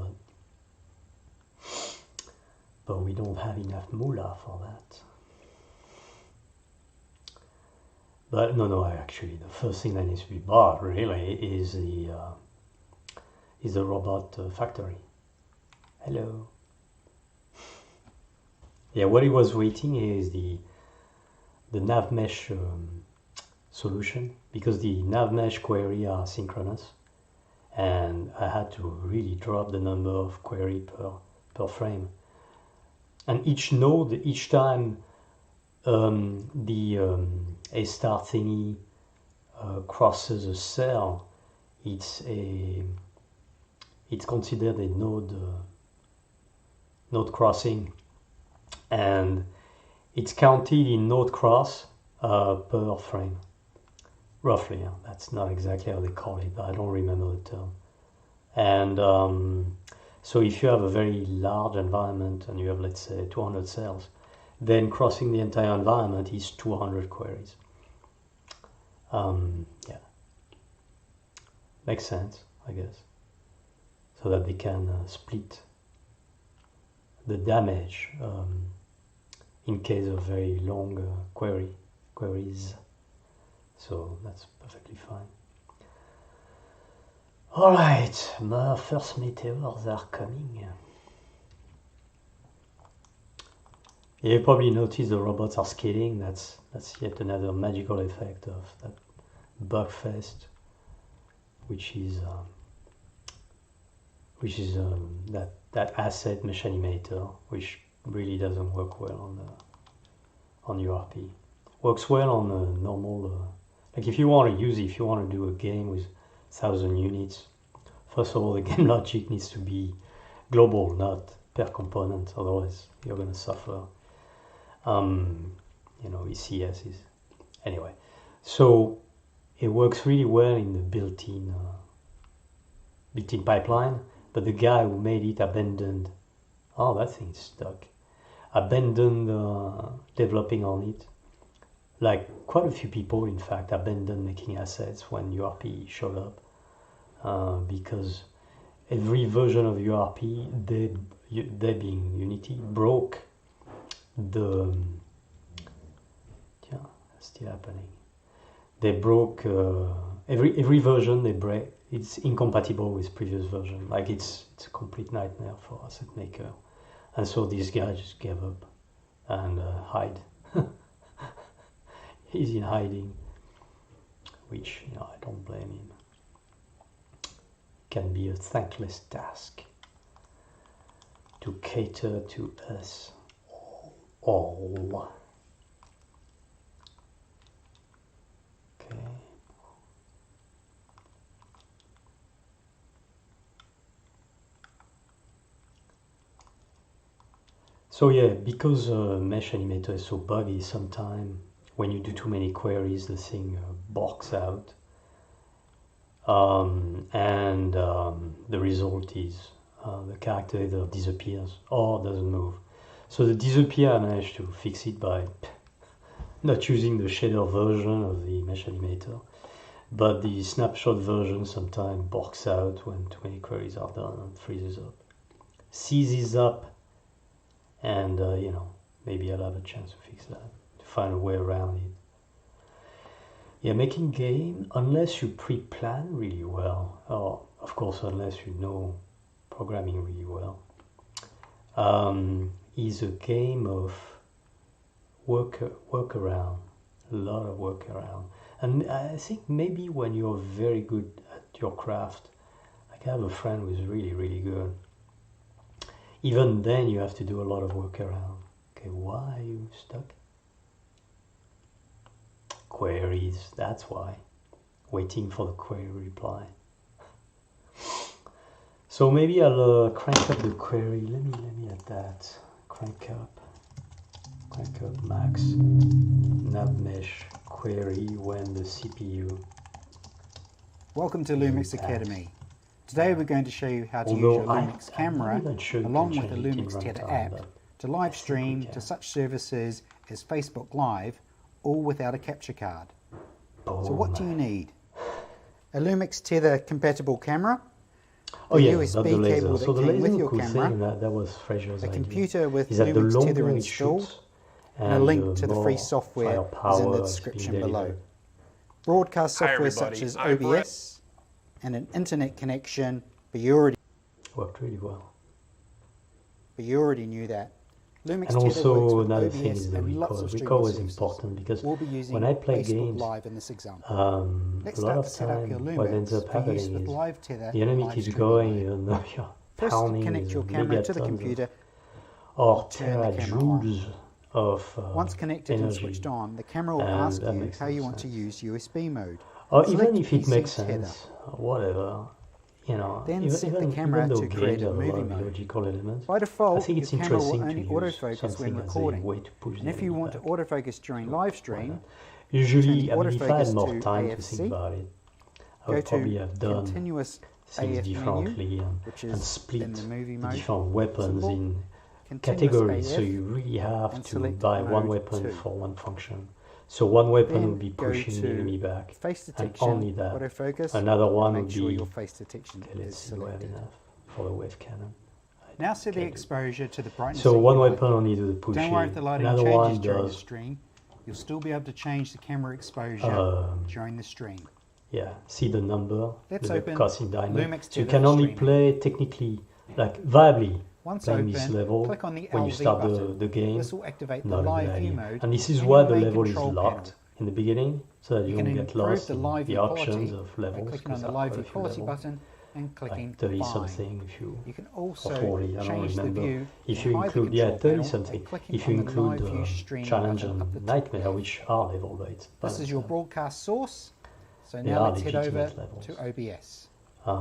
but we don't have enough moolah for that. But no, actually, the first thing that needs to be bought really is the robot factory. Hello. Yeah, what he was waiting is the nav mesh solution, because the nav mesh query are synchronous, and I had to really drop the number of query per frame. And each node, each time the A star thingy crosses a cell, it's considered a node crossing, and it's counted in node cross per frame, roughly. That's not exactly how they call it, but I don't remember the term. And so if you have a very large environment and you have, let's say, 200 cells, then crossing the entire environment is 200 queries. Yeah, makes sense, I guess, so that they can split the damage in case of very long queries. So that's perfectly fine. Alright, my first meteors are coming. You probably noticed the robots are scaling. That's yet another magical effect of that bugfest, which is that asset mesh animator, which really doesn't work well on URP. Works well on a normal, like if you want to use it, if you want to do a game with 1,000 units, first of all the game logic needs to be global, not per component, otherwise you're going to suffer. ECS is anyway. So it works really well in the built-in pipeline, but the guy who made it abandoned. Oh, that thing's stuck. Abandoned developing on it. Like quite a few people, in fact, abandoned making assets when URP showed up, because every version of URP, they being Unity, broke the. Yeah, that's still happening. They broke every version. They break. It's incompatible with previous version. Like it's a complete nightmare for asset maker, and so this guy just gave up and hide. He's in hiding, which I don't blame him. can be a thankless task to cater to us all. Okay. So yeah, because Mesh Animator is so buggy, sometimes when you do too many queries, the thing barks out. The result is the character either disappears or doesn't move. So the disappear, I managed to fix it by not using the shader version of the Mesh Animator, but the snapshot version sometimes barks out when too many queries are done and freezes up. Seizes up, and you know, maybe I'll have a chance to fix that, to find a way around it. Yeah, making game, unless you pre-plan really well, or of course unless you know programming really well, is a game of workaround, a lot of workaround. And I think maybe when you're very good at your craft, like I have a friend who's really, really good, even then you have to do a lot of workaround. Okay, why are you stuck? Queries, that's why. Waiting for the query reply. So maybe I'll crank up the query. Let me add that. Crank up max nav mesh query when the CPU. Welcome to Lumix Academy. Today we're going to show you how to use your Lumix camera along with the Lumix Tether app to live stream to such services as Facebook Live, all without a capture card. So what do you need? A Lumix Tether compatible camera, a USB cable that came with your camera, that was Fraser's a idea, computer with is that the Lumix longer Tether it installed, shoots, and a link to the free more software is in firepower the is description being below. delivered. Broadcast software such as OBS and an internet connection, but you Worked really well. knew that. Lumix And Tether also works with another OBS thing is the and lots record. of streaming Record was services. important because We'll be using when I play Facebook games, Live in this example. a Let's lot start of to set up your time what ends Lumix up for use happening with is live tether the enemy and keeps live going streaming. even though you're First, pounding connect with your camera to the megatons computer or turn the camera on. terajoules of Once connected and energy. switched on, the camera will And ask that you makes how no you want to sense. use USB mode. Or Select even if it PC makes tether. sense, whatever, you know, Then set the camera even though to create games a have a lot movie of mode. logical elements, By default, I think it's your camera will interesting to only use autofocus something when as a recording. way to push And the if you image want to back. autofocus during live stream, Usually, turn I the mean, if I had autofocus more to time to AFC, think about it, I go would probably to have done continuous things AF differently menu, and, which and is split in the movie the mode. different weapons symbol, in continuous categories. So AF, you really have and to select buy one mode weapon 2. for one function. So one weapon Then would be go pushing the to enemy back, face and detection, only that. autofocus, Another one and would make sure be, your face detection okay, let's is see, we have selected. enough for the wave cannon. Now set the Okay. exposure to the brightness So that one you like. weapon only do the pushing, Don't worry if the lighting another changes one during the does, stream. You'll still be able to change the camera exposure during the stream. yeah, see the number, Let's the open casting diamond. Lumix So you Tether can only streaming. play technically, like viably, Once playing open, this level click on the when you LV start button. the game. This will activate the Not a good live view idea. mode. And this is in why your the main level is control locked panel. in the beginning, so that you You don't can get improve lost the in live the view options quality of by levels. clicking on because the there are live quite view a few quality levels, button and clicking like 30 Fine. something if you, You can or also 40, I don't change the remember. view If and you hide the include, yeah, control 30 panel something. by clicking If you on the include live view stream challenge button up and the top. nightmare, which are level based. This is your broadcast source. So They now are let's head over legitimate levels. to OBS.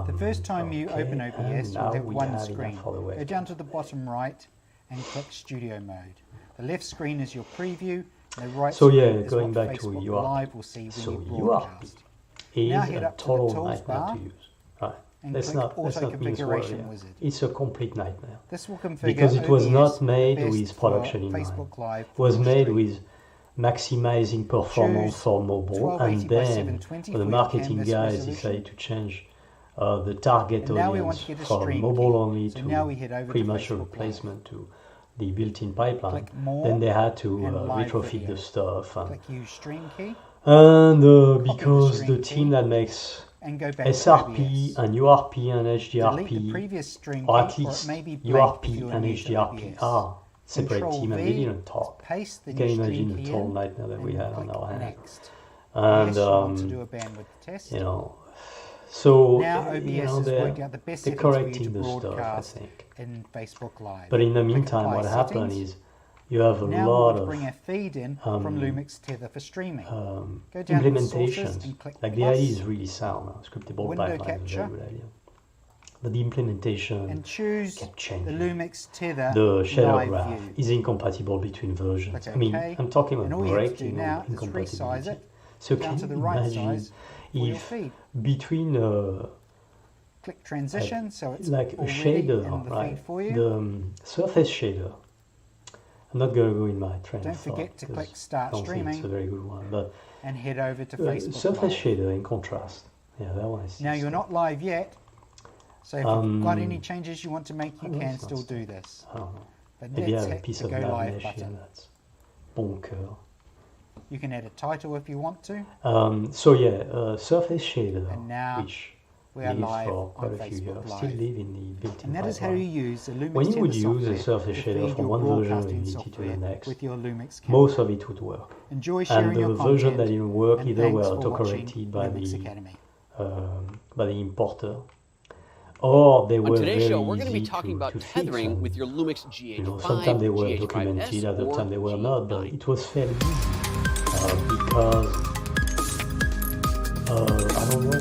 The first time you okay, open and OBS, you'll now have we one have screen. enough for the Go webcam. down to the bottom right and click Studio Mode. The left screen is your preview, and the right So screen yeah, is going what back to Facebook URP. Live will see when So you URP broadcast. is Now head a up to the total tools nightmare bar to use. Right. and Let's click not Auto mince Configuration words. Wizard. It's a complete nightmare. This will configure Because it was OBS not made best with for production in mind. Facebook Live It was for made stream. with maximizing performance Choose for mobile, and 1280 by then 720 the for your marketing canvas guys resolution. decided to change the target And now we want audience to get a from stream mobile key. only So to now we head over pretty to much a Facebook replacement to the built-in pipeline. Click More Then they had to and Live retrofit Video. the stuff, and, Click Use Stream Key because stream the key team that makes and go back SRP to OBS. and URP and Delete the HDRP, previous stream or at key, or it least may be blank if URP you are and new to HDRP OBS. are separate Control team, and V they didn't talk. Paste the You can new imagine stream the key total in, nightmare that we and had on click our hands. Next. And Yes, you want to do a bandwidth test. you know, So Now OBS you know, has worked out the best they're settings for you correcting to the stuff, I broadcast think. in Facebook Live. But in the Click meantime, Apply what happened Settings. is you have a Now we lot want to of bring a feed in from Lumix Tether for streaming. Go down to the sources implementations. and click Like the plus, idea is really sound. Scriptable window pipeline is a capture, very good idea. But the implementation and choose kept the changing. Lumix Tether The shader live graph view. is incompatible between versions. Click I mean, OK. I'm talking And about all you have to do breaking now is incompatibility. resize it So down can to the you right imagine size for your if feed. between Click transition so it's like a already shader, in the right? feed for you. The surface shader. I'm not going to go in my train Don't of thought forget to because click Start I don't think it's Streaming a very good one. But and head over to Facebook surface Live. shader in contrast. Yeah, that one is. Now you're not live yet, so if you've got any changes you want to make, you can still do this. I don't know. But Maybe I let's have a hit piece the of Go lab Live mesh here button. that's bonker. You can add a title if you want to, So yeah, surface shader, and now which we are lived live for quite on a few Facebook years, Live. still live in the built-in And that is how you pipeline. use the Lumix When you Tether would use a software surface to shader feed from your one version of broadcasting Unity to the software next, with your Lumix camera. most of it would work. Enjoy sharing And your the content, version that didn't work and either thanks were for watching autocorrected by Lumix Academy. the importer, or they were On today's very show, we're going to be easy talking about to fix, tethering and, with your Lumix GH5, you know, sometimes they were GH5S, documented, other or times they were not, but G9. it was fairly easy because I don't know.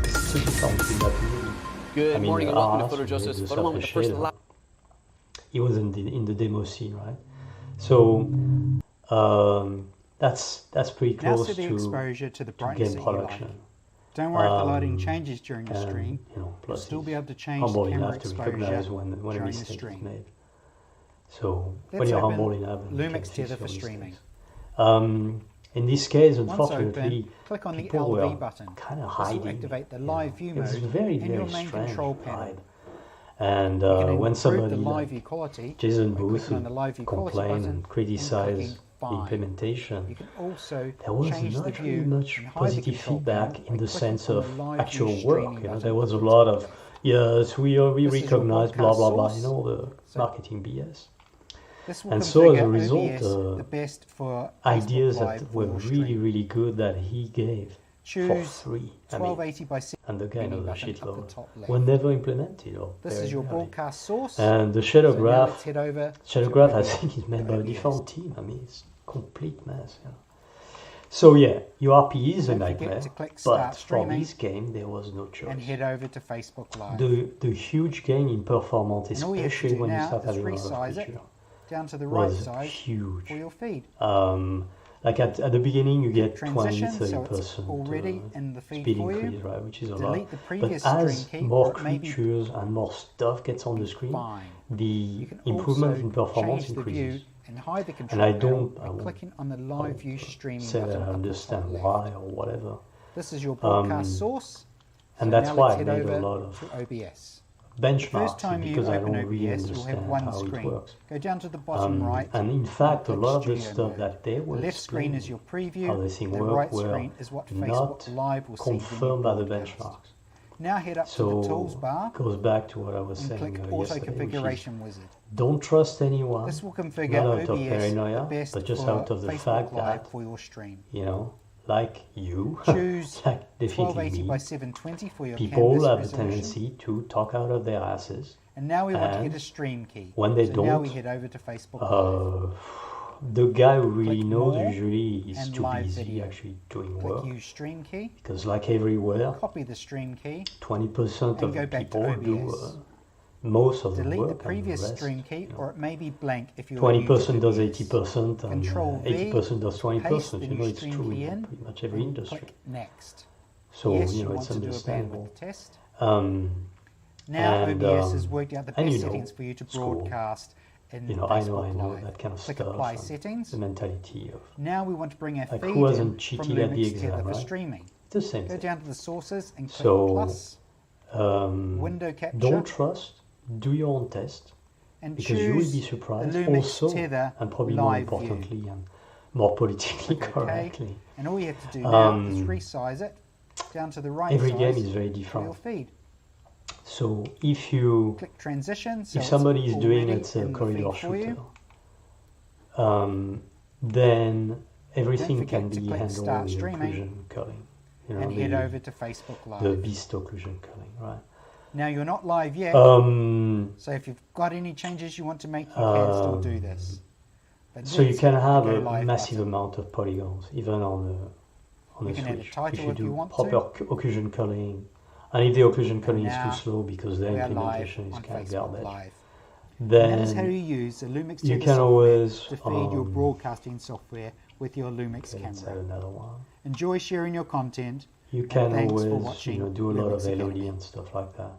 This is something that really. Good morning and welcome to asked Photo with Joseph's the Photo Moment, the surface first shader. live. He was in the demo scene, right? So that's pretty Now close set the to exposure to the brightness game that you like. production. Don't worry if the lighting changes during your And, stream. you know, You'll plus still be he's able to change the humble camera enough to recognize exposure when a during the mistake is stream. made. So when Let's you're open humble enough, you can Lumix fix Tether your for streaming. mistakes. In this case, Once unfortunately, open, click on the people were LV button. kind of This will hiding. activate the you know. live view It was mode very, in your very main strange control panel. vibe. And You can when improve somebody the live like view quality Jason by Booth clicking on the live view quality complained button and criticized clicking the Fine. implementation, You can also there was change the not view really much and hide the positive control feedback panel in by the clicking sense on of the live actual view work. streaming You know, button there was a at the lot top of left. yes, we This is your recognize blah broadcast blah blah. source. You know, the So marketing BS. This will And so as a configure result, OBS the best for ideas Facebook Live that for were your really stream. really good that he gave for Choose free. I mean, 1280 by 6 and the kind of the button up the shitload top left. were never implemented. Or This very is your rarely. broadcast source. And the shadow So now graph, let's head over shadow to graph, I OBS. think, is made by a OBS. different team. I mean, it's a complete mess. You know. So yeah, URP is a Don't forget nightmare, to click Start but for Streaming this game there was no choice. and head over to Facebook Live. The huge gain in performance, And all you have to especially do when you now start is having a lot resize of it feature, down to the right was size huge. for your feed. Like at the beginning you get 20, Transition, so it's 30% already in the feed speed for you. increase, right, which is a Delete lot. the But previous as string key, more or it may be creatures and more stuff gets on the screen, fine. the You can improvement also in performance change the view increases. and hide the control And I panel don't, by clicking on the I live won't view streaming say button that I up the understand top left. why or whatever. This is your broadcast source. And So that's now why let's I head made a over lot of to OBS. benchmarks, First time you because I open don't really OBS, you'll have understand one how it screen. works. Go down to the bottom right. And in fact, a click lot of the Studio stuff Mode. that they were The left screen is explaining your preview. how this thing The worked right were screen is what not Facebook Live will see when you confirmed by the broadcast. benchmarks. Now head up to So the tools bar it goes back to what I was and saying click Auto yesterday, which is Configuration Wizard. don't trust anyone, This will configure not out of OBS paranoia, the best but just for out of the Facebook fact Live that, for your stream. you know, like you, Choose like definitely 1280 me, by 720 for your people canvas have a resolution. tendency to talk out of their asses. And now we want to And get a stream key. when they so now we don't, head over to Facebook Live. The guy who really Click knows More usually is and too Live busy Video. actually doing Click work. Use Stream Key. Because like everywhere, Copy the stream key. 20% And of go the back to people do OBS. most of the Delete work. the previous and the rest, stream key, you know, or it may be blank if you're 20% does OBS. 80% and Control V, 80% does paste 20%. the You know, new it's stream true key in in, pretty much every and industry. click Next. So, yes, you you know, want it's to do a understandable. bandwidth test. And, Now OBS has worked out the and, best you know, settings for you to it's cool. broadcast in You know, I Facebook know Live. that kind of Click stuff. Apply and Settings. The mentality of Now we want to bring a like feed who hasn't in cheated from at the Lumix exam, Tether for right? streaming. It's the same Go thing. down to the sources and click So, plus, window capture, don't trust, do your own test, and because you will choose be surprised. the Lumix Also, Tether and probably more live view. importantly and more politically Click OK, correctly, and all you have to do now is Um, resize it down to the right every size game is very for your different. feed. So if you, Click transition, so if somebody is it's doing already let's say a in the corridor feed for you. shooter, then everything forget can to be click handled Start with Streaming. inclusion culling. and head over to Facebook the Live. beast occlusion culling, right? Now you're not live yet, so if you've got any changes you want to make, you can still do this. But so you can have go a live massive button. amount of polygons, even on the You can add a Switch. title If you if you do want proper occlusion culling, and if the occlusion culling is now too slow because the we are live implementation is on kind of Facebook garbage, Live. And that is how you then use the Lumix you Tether can software always to feed your broadcasting software with your Lumix let's add camera. another one. Enjoy sharing your content. You and can thanks for always watching do a lot of Lumix LOD Academy. and stuff like that.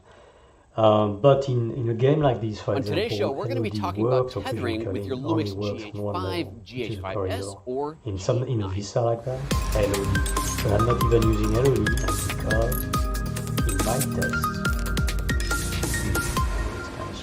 But in a game like this, for On example, today's show, we're going to be LOD talking about works, occlusion tethering with culling your only Lumix works in one GH5, mode, which is the GH5S, corridor. or In a G9. vista like that, LOD. But I'm not even using LOD because in my test.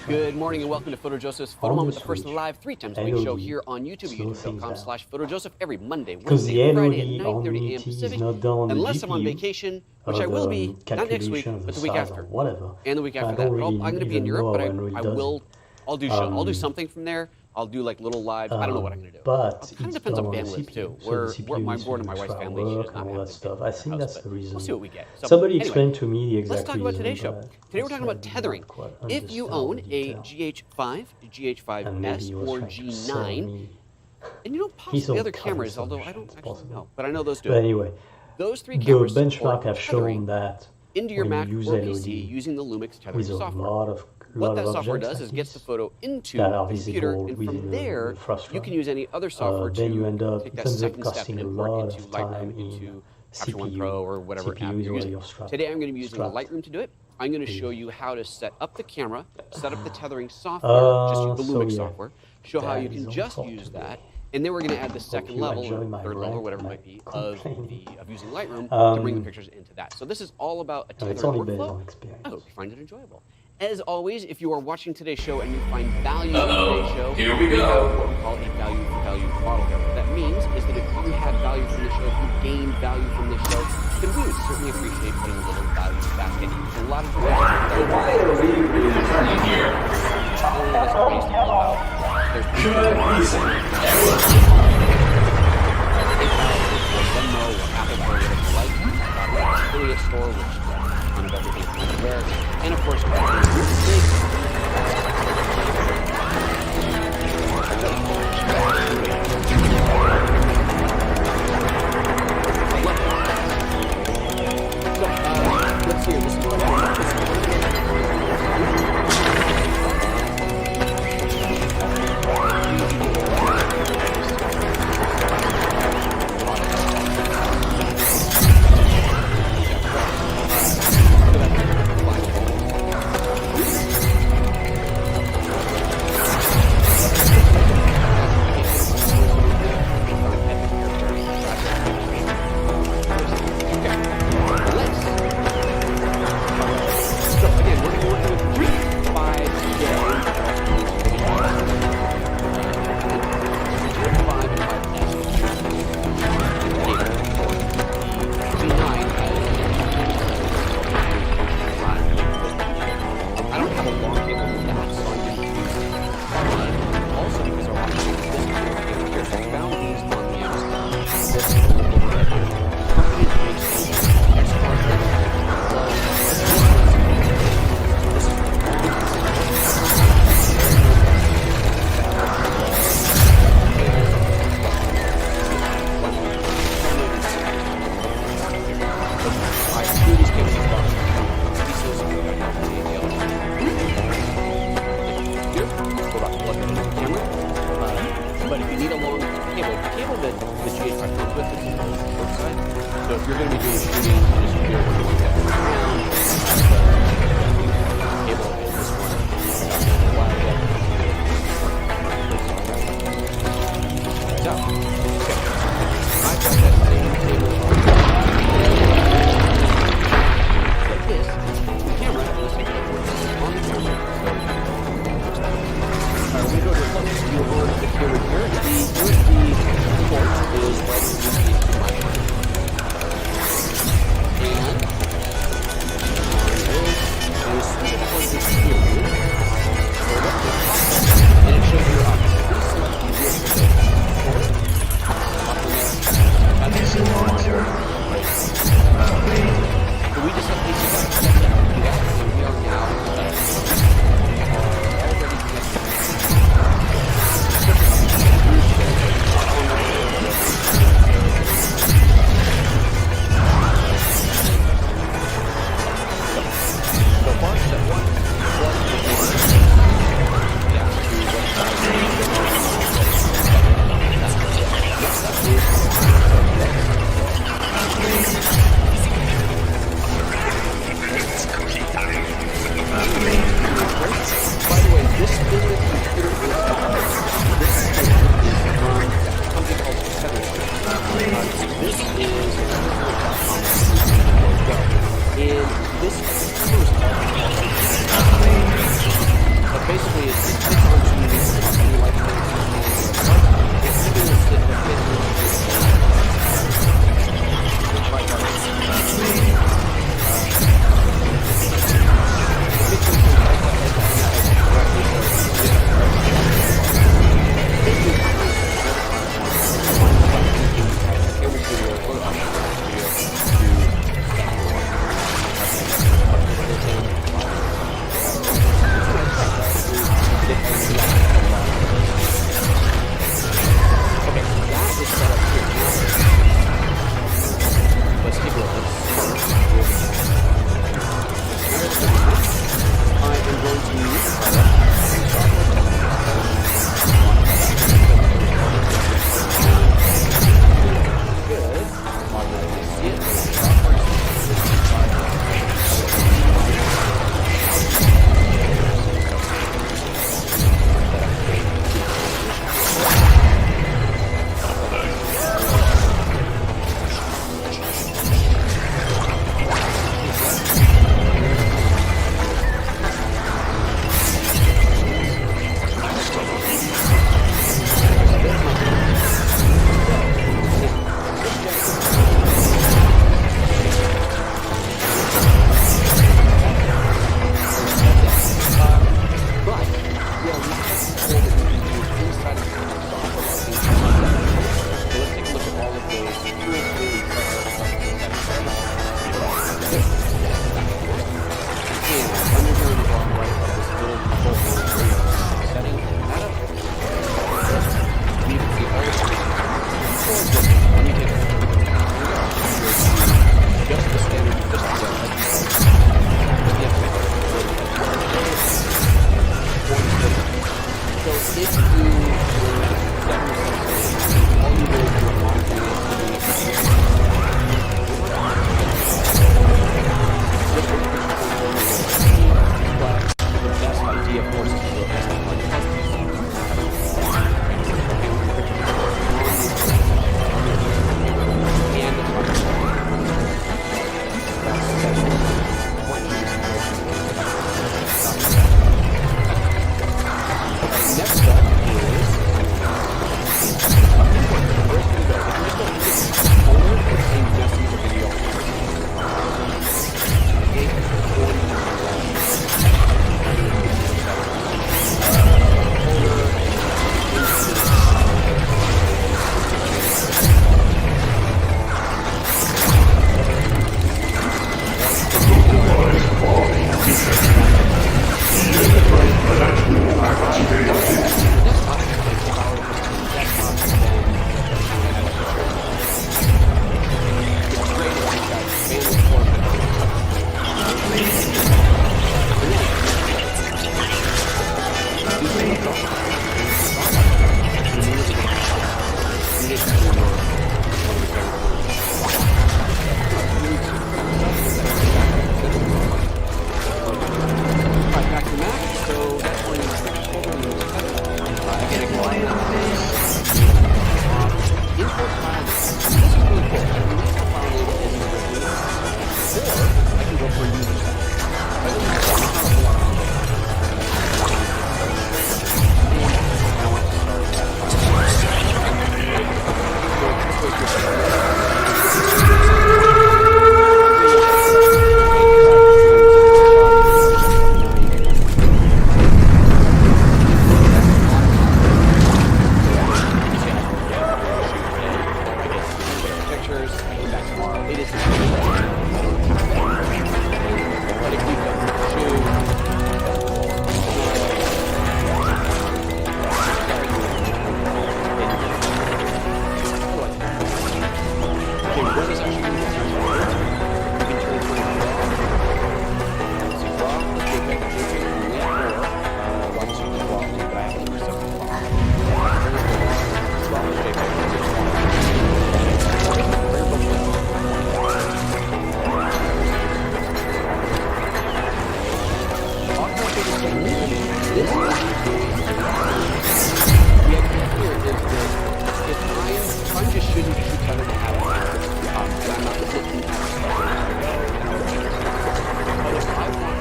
Good morning and welcome to Photo Joseph's Photo On Moment, the the first Switch, live 3 times a week show LOD here on YouTube, slows things down. youtube.com/PhotoJoseph every Monday, Because the Wednesday, Friday LOD at on 9:30 a.m. Unity is Pacific, not done on the unless I'm on GPU, vacation, which I will be, not next week, but the week after, whatever. and the week after I that. don't Well, really I'm going to be in even Europe, know but how Unreal I does will. it. I'll do something from there. I'll do like little lives. I don't know what I'm going to do. But It kind it's of depends on done the bandwidth CPU, too. so Where the CPU my needs board to and my do wife's extra family, she work does and not all have that the stuff. bandwidth I in think her that's house, the but reason. we'll see what we get. So, Somebody anyway, explained to me the exact let's talk about reason, today's show. but Today we're talking I about did tethering. not quite If you understand own the a detail. GH5, And GH5S, maybe he was or trying to sell G9, me and you know his possibly own other cover cameras, although I don't solutions, actually possibly. know, but I know those do. But anyway, Those 3 the cameras benchmark support have tethering shown that into your when Mac you use or LOD PC using the Lumix tethering with a software. lot of What that of software objects does like is gets the this photo into that are the computer, visible and within from the there, frustra. you can use any other software Then you end to up, take it that ends up second step costing a and import lot into of Lightroom, time into in Capture One CPU. Pro, or whatever app CPU is you're already using. obstruct- Today I'm going to be using obstruct. Lightroom to do it. I'm going to show you how to set up the camera, set up the tethering software, just use the so Lumix yeah, software, show how that you is can all just for use today. that, and then we're going to add the second you level, enjoy or my third level, rant, whatever it my might be, complaining. of using Lightroom to bring the pictures into that. So this is all about a And it's tethering only based workflow. on experience. I hope you find it enjoyable. As always, if you are watching today's show and you find value in today's show, here we go. have what we call a value for value model here. What that means is that if you have value from the show, if you gain value from the show, then we would certainly appreciate putting a little value back in. There's a lot of ways So why are we really returning here? Good reason. Venmo or Apple Pay, whatever you like. Affiliate store, which is kind of everything everywhere. And of course, let's see. This is But basically, it's fits onto company like it's giving us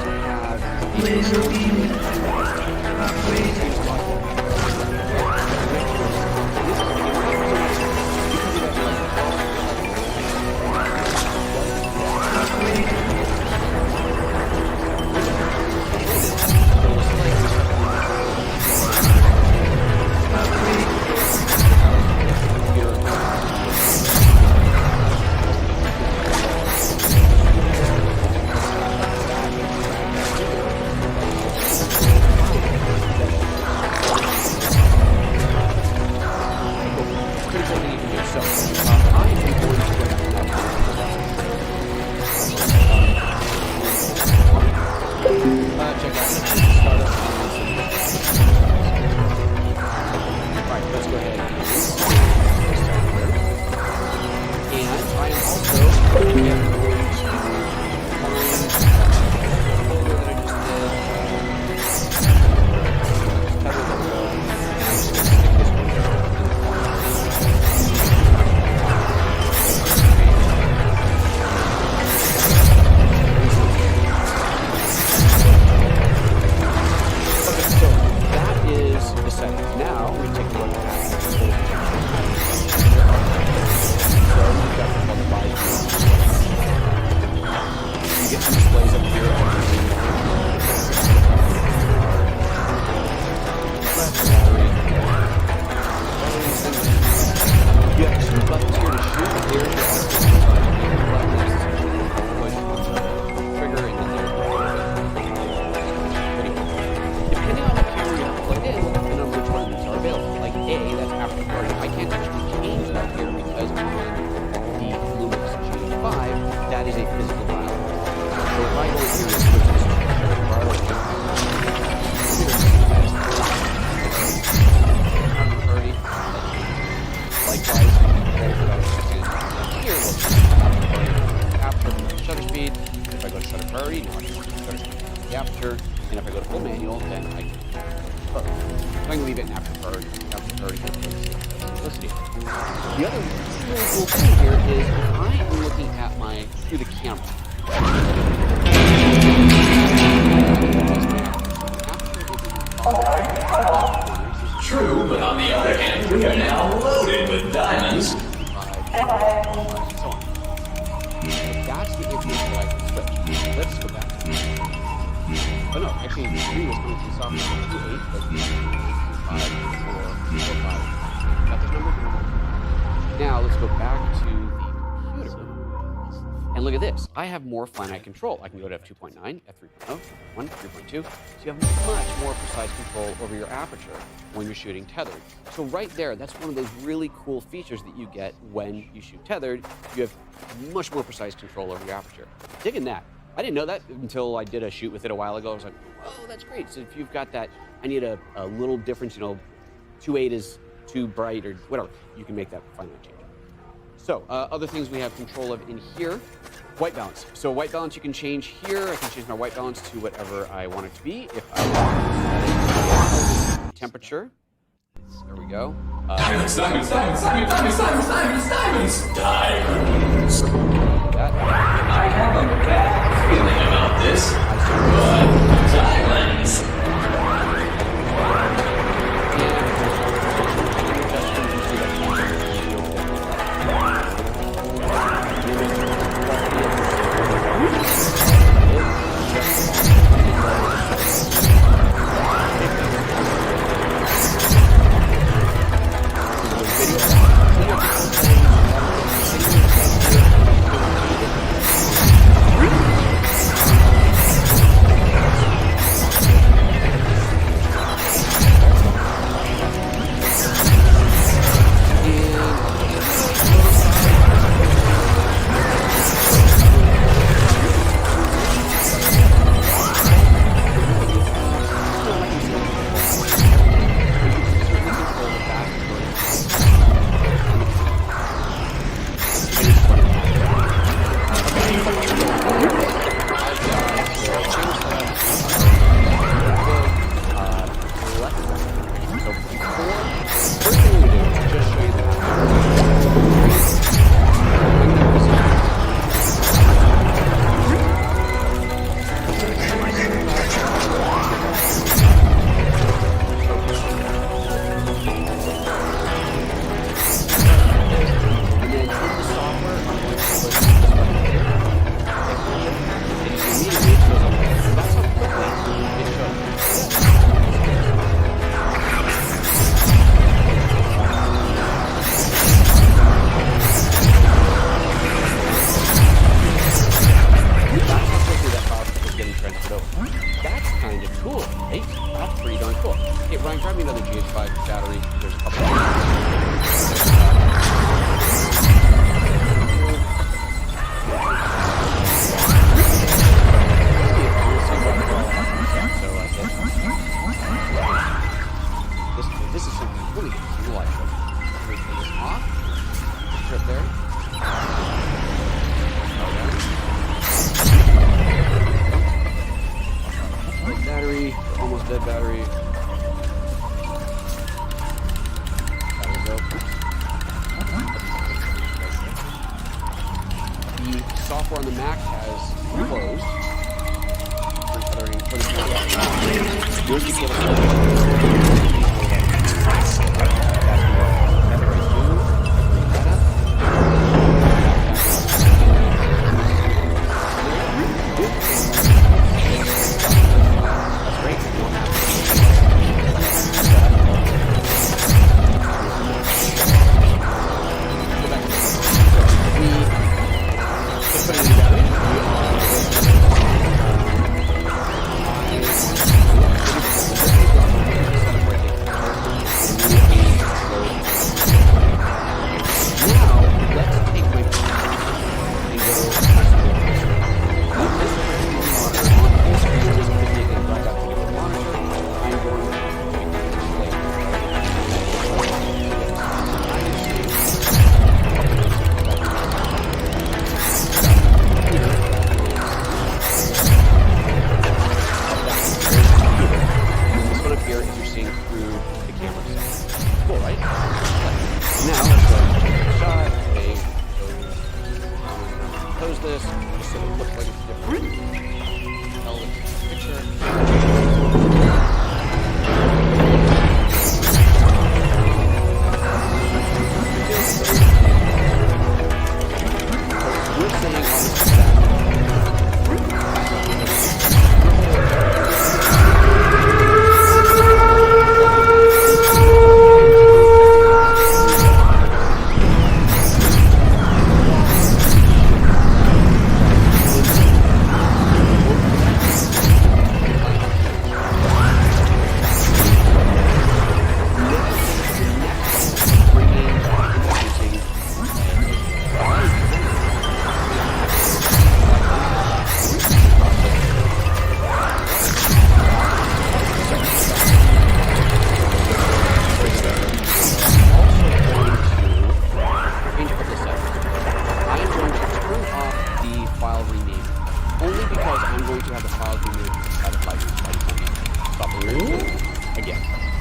the Laser beam upgrade. True, but on the other hand, we are now loaded with diamonds. That's the information that I can switch. Let's go back to oh no, actually the 3 was coming from software 2.8, but 5, 4, 5. Got this number? Now let's go back to the computer. And look at this. I have more finite control. I can go to f2.9, f3.0, f1, 3.2. So you have much more precise control over your aperture when you're shooting tethered. So right there, that's one of those really cool features that you get when you shoot tethered. You have much more precise control over your aperture. Digging that. I didn't know that until I did a shoot with it a while ago. I was like, oh, that's great. So if you've got that, I need a little difference, 2.8 is too bright or whatever, you can make that finite change. So other things we have control of in here, white balance. So white balance you can change here. I can change my white balance to whatever I want it to be. If I want temperature, there we go. Diamonds, diamonds, diamonds, diamonds, diamonds, diamonds, diamonds, diamonds. That. I have a bad feeling about this, but diamonds. That's kind of cool, right? That's pretty darn cool. Hey, Ryan, grab me another GH5 battery. There's a couple This is something really good. You like it. Let me turn this off. Put it there. Battery, almost dead battery. Battery go. The software on the Mac has closed.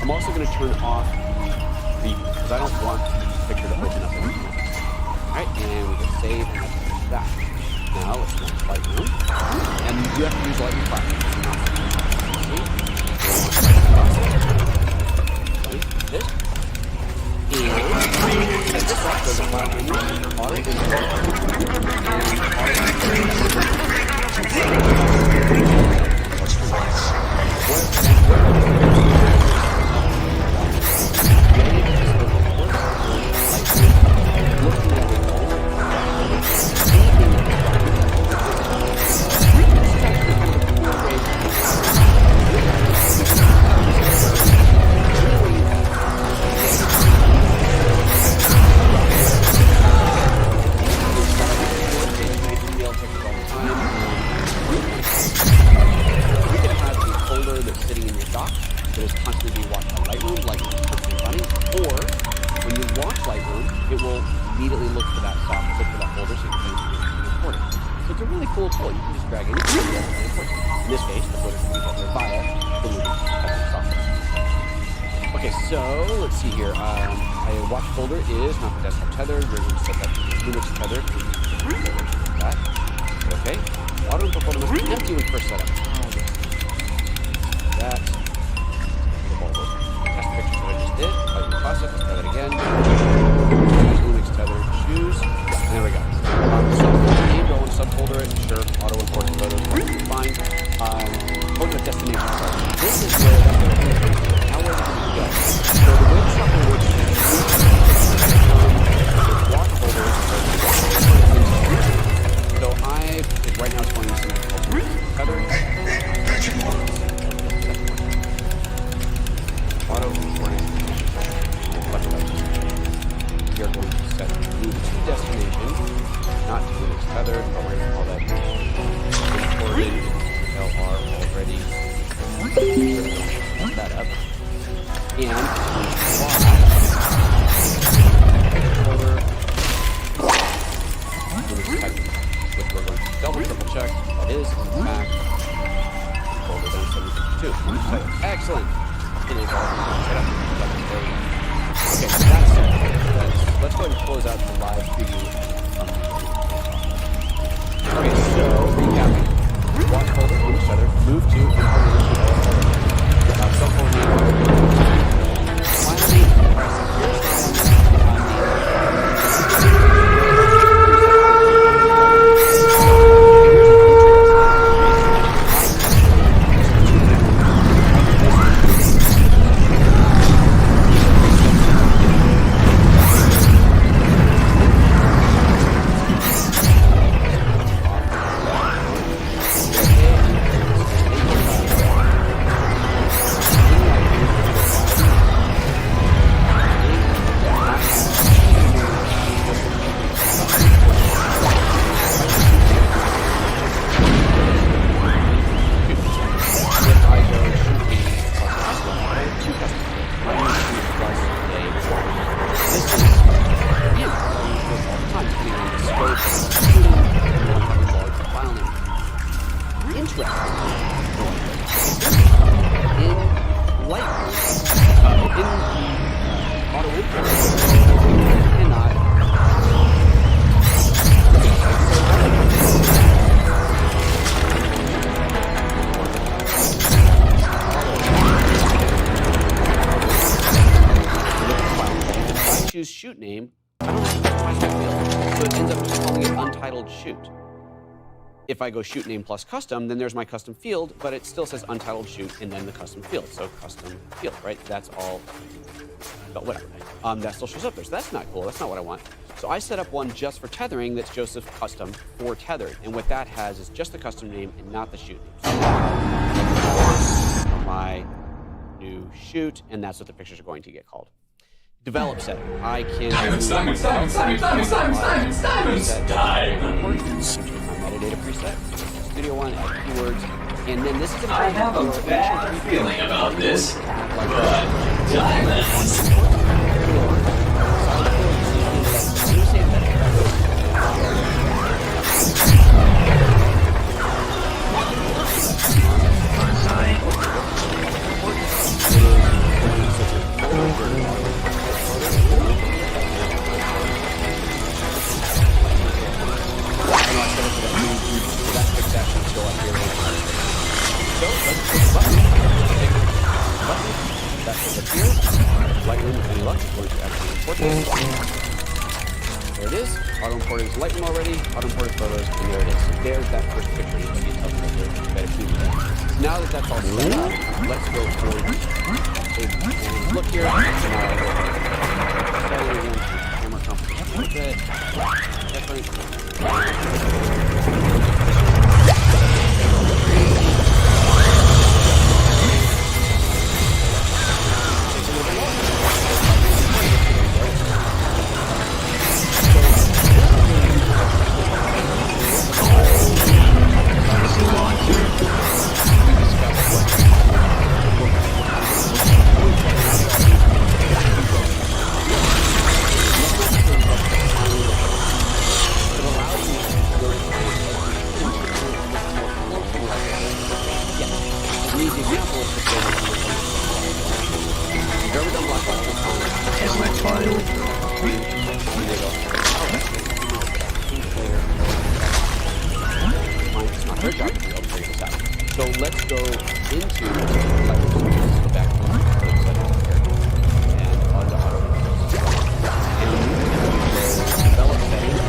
I'm also going to turn off the preview because I don't want the picture to open up anymore. Alright, and we can save and that's that. Now let's go to Lightroom. And you have to use Lightroom Classic. This. And this up goes to Lightroom. Folder is not the desktop tethered. We're going to set that to Linux tethered. That. Okay. Auto input folder must be empty when first set up. That. That's the pictures that I just did. Lightroom Classic. Let's try that again. Linux tethered. Choose. And there we go. Subfolder. Go and subfolder it. Sure. Auto import photos. Fine. Go to the destination. This is where that's going to be. Now where do we go? So the way the software works is so right now it's going to something called tethering. already set that up. And which we're going to double triple check. That is, in fact, folder down 752. Excellent. It is all set up. Okay, so that's set. Let's go ahead and close out the live preview. Okay, so recapping. Watch folder, image feather, move to, subfolder name. Finally, shoot name, I don't have to customize my field, so it ends up just calling it untitled shoot. If I go shoot name plus custom, then there's my custom field, but it still says untitled shoot and then the custom field. So custom field, right? That's all, but whatever. That still shows up there, so that's not cool. That's not what I want. So I set up one just for tethering that's Joseph custom for tethered. And what that has is just the custom name and not the shoot name. So my new shoot, and that's what the pictures are going to get called. Develop setting. I can Diamonds. Diamonds. Metadata preset. Studio One, add keywords, and then this is a I have a bad feeling about this, but diamonds. There it is. Auto imported Lightroom already. Auto imported photos, and there it is. So there's that first picture. You can tell that better too. Now that that's all set up, let's go for a look here. Now camera composition a bit. Different. So let's go into go back to and onto auto. And develop settings.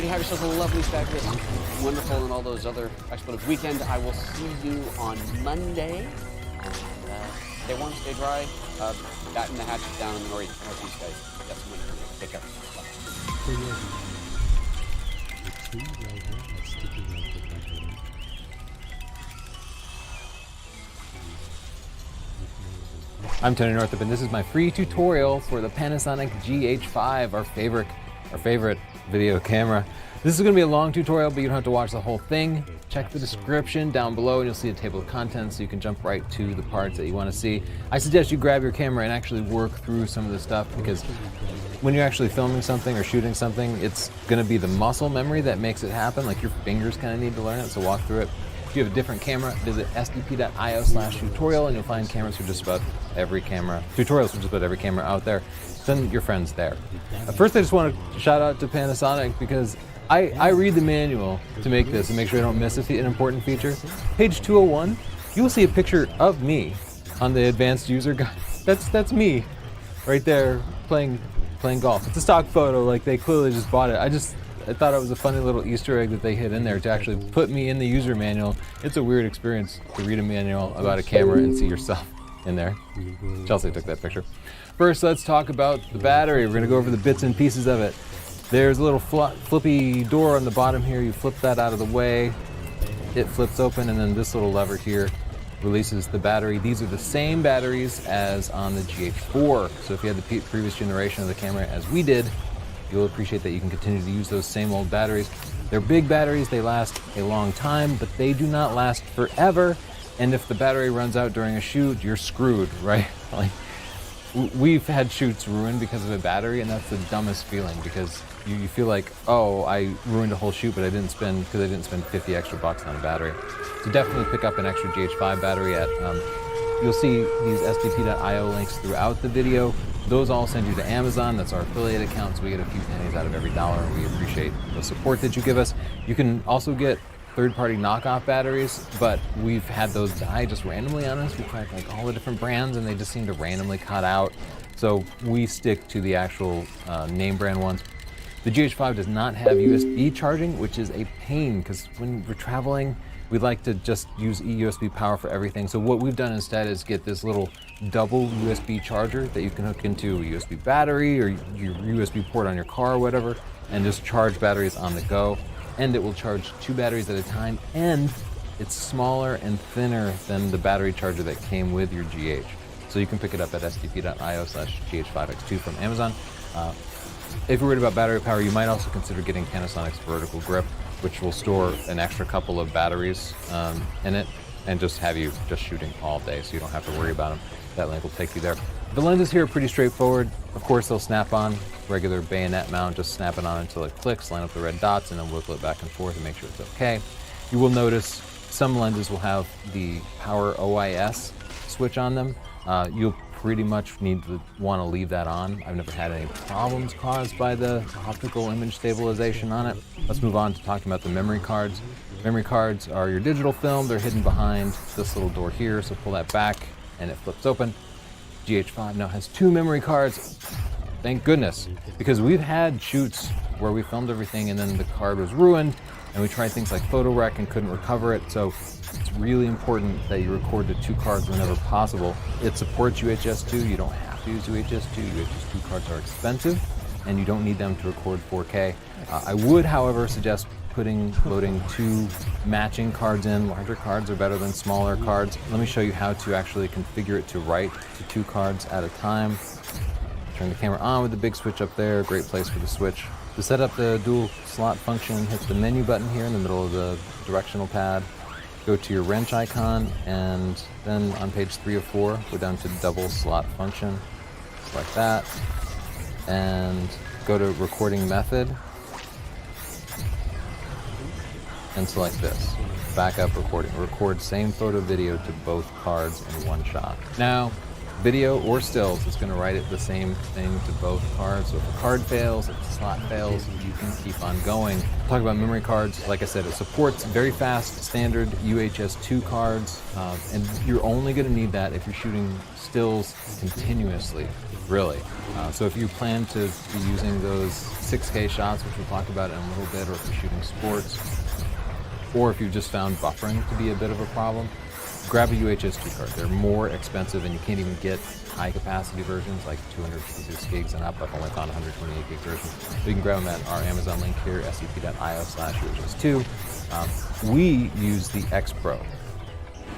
everybody have yourselves a lovely, fabulous, wonderful, and all those other expletive weekend. I will see you on Monday. And, stay warm, stay dry. Batten the hatches down in the northeast, guys. Got some wind coming. Take care. Bye. The tree right here that's sticking out the battery. I'm Tony Northup, and this is my free tutorial for the Panasonic GH5, our favorite video camera. This is going to be a long tutorial, but you don't have to watch the whole thing. Check the description down below and you'll see a table of contents so you can jump right to the parts that you want to see. I suggest you grab your camera and actually work through some of the stuff, because when you're actually filming something or shooting something, it's going to be the muscle memory that makes it happen. Like, your fingers kind of need to learn it, so walk through it. If you have a different camera, visit sdp.io/tutorial and you'll find cameras for just about every camera, tutorials for just about every camera out there. Send your friends there. First, I just want to shout out to Panasonic, because I read the manual to make this and make sure I don't miss an important feature. Page 201, you will see a picture of me on the advanced user guide. That's me right there playing golf. It's a stock photo, like they clearly just bought it. I thought it was a funny little Easter egg that they hid in there to actually put me in the user manual. It's a weird experience to read a manual about a camera and see yourself in there. Chelsea took that picture. First, let's talk about the battery. We're gonna go over the bits and pieces of it. There's a little flippy door on the bottom here. You flip that out of the way. It flips open, and then this little lever here releases the battery. These are the same batteries as on the GH4. So if you had the previous generation of the camera as we did, you'll appreciate that you can continue to use those same old batteries. They're big batteries, they last a long time, but they do not last forever. And if the battery runs out during a shoot, you're screwed, right? Like, we've had shoots ruined because of a battery, and that's the dumbest feeling, because you feel like, oh, I ruined a whole shoot, but I didn't spend 50 extra bucks on a battery. So definitely pick up an extra GH5 battery at, you'll see these sdp.io links throughout the video. Those all send you to Amazon. That's our affiliate account, so we get a few pennies out of every dollar, and we appreciate the support that you give us. You can also get third-party knockoff batteries, but we've had those die just randomly on us. We tried like all the different brands, and they just seem to randomly cut out. So we stick to the actual name brand ones. The GH5 does not have USB charging, which is a pain, because when we're traveling, we like to just use eUSB power for everything. So what we've done instead is get this little double USB charger that you can hook into a USB battery or your USB port on your car or whatever, and just charge batteries on the go. And it will charge 2 batteries at a time, and it's smaller and thinner than the battery charger that came with your GH. So you can pick it up at sdp.io/GH5X2 from Amazon. If you're worried about battery power, you might also consider getting Panasonic's vertical grip, which will store an extra couple of batteries in it and just have you just shooting all day, so you don't have to worry about them. That link will take you there. The lenses here are pretty straightforward. Of course, they'll snap on, regular bayonet mount, just snap it on until it clicks, line up the red dots, and then wiggle it back and forth and make sure it's okay. You will notice some lenses will have the power OIS switch on them. You'll pretty much want to leave that on. I've never had any problems caused by the optical image stabilization on it. Let's move on to talking about the memory cards. Memory cards are your digital film. They're hidden behind this little door here, so pull that back and it flips open. GH5 now has 2 memory cards. Thank goodness, because we've had shoots where we filmed everything and then the card was ruined, and we tried things like photo rec and couldn't recover it. So it's really important that you record the 2 cards whenever possible. It supports UHS 2. You don't have to use UHS 2. UHS 2 cards are expensive, and you don't need them to record 4K. I would, however, suggest loading 2 matching cards in. Larger cards are better than smaller cards. Let me show you how to actually configure it to write to 2 cards at a time. Turn the camera on with the big switch up there. Great place for the switch. To set up the dual slot function, hit the menu button here in the middle of the directional pad. Go to your wrench icon, and then on page 3 of 4, go down to double slot function, like that, and go to recording method, and select this, backup recording. Record same photo video to both cards in one shot. Now, video or stills, it's going to write it the same thing to both cards. So if a card fails, if the slot fails, you can keep on going. Talk about memory cards. Like I said, it supports very fast standard UHS-2 cards, and you're only going to need that if you're shooting stills continuously, really. So if you plan to be using those 6K shots, which we'll talk about in a little bit, or if you're shooting sports, or if you've just found buffering to be a bit of a problem, grab a UHS-2 card. They're more expensive and you can't even get high capacity versions like 256 gigs and up. I've only found 128 gig versions. So you can grab them at our Amazon link here, scp.io/UHS2. We use the X Pro,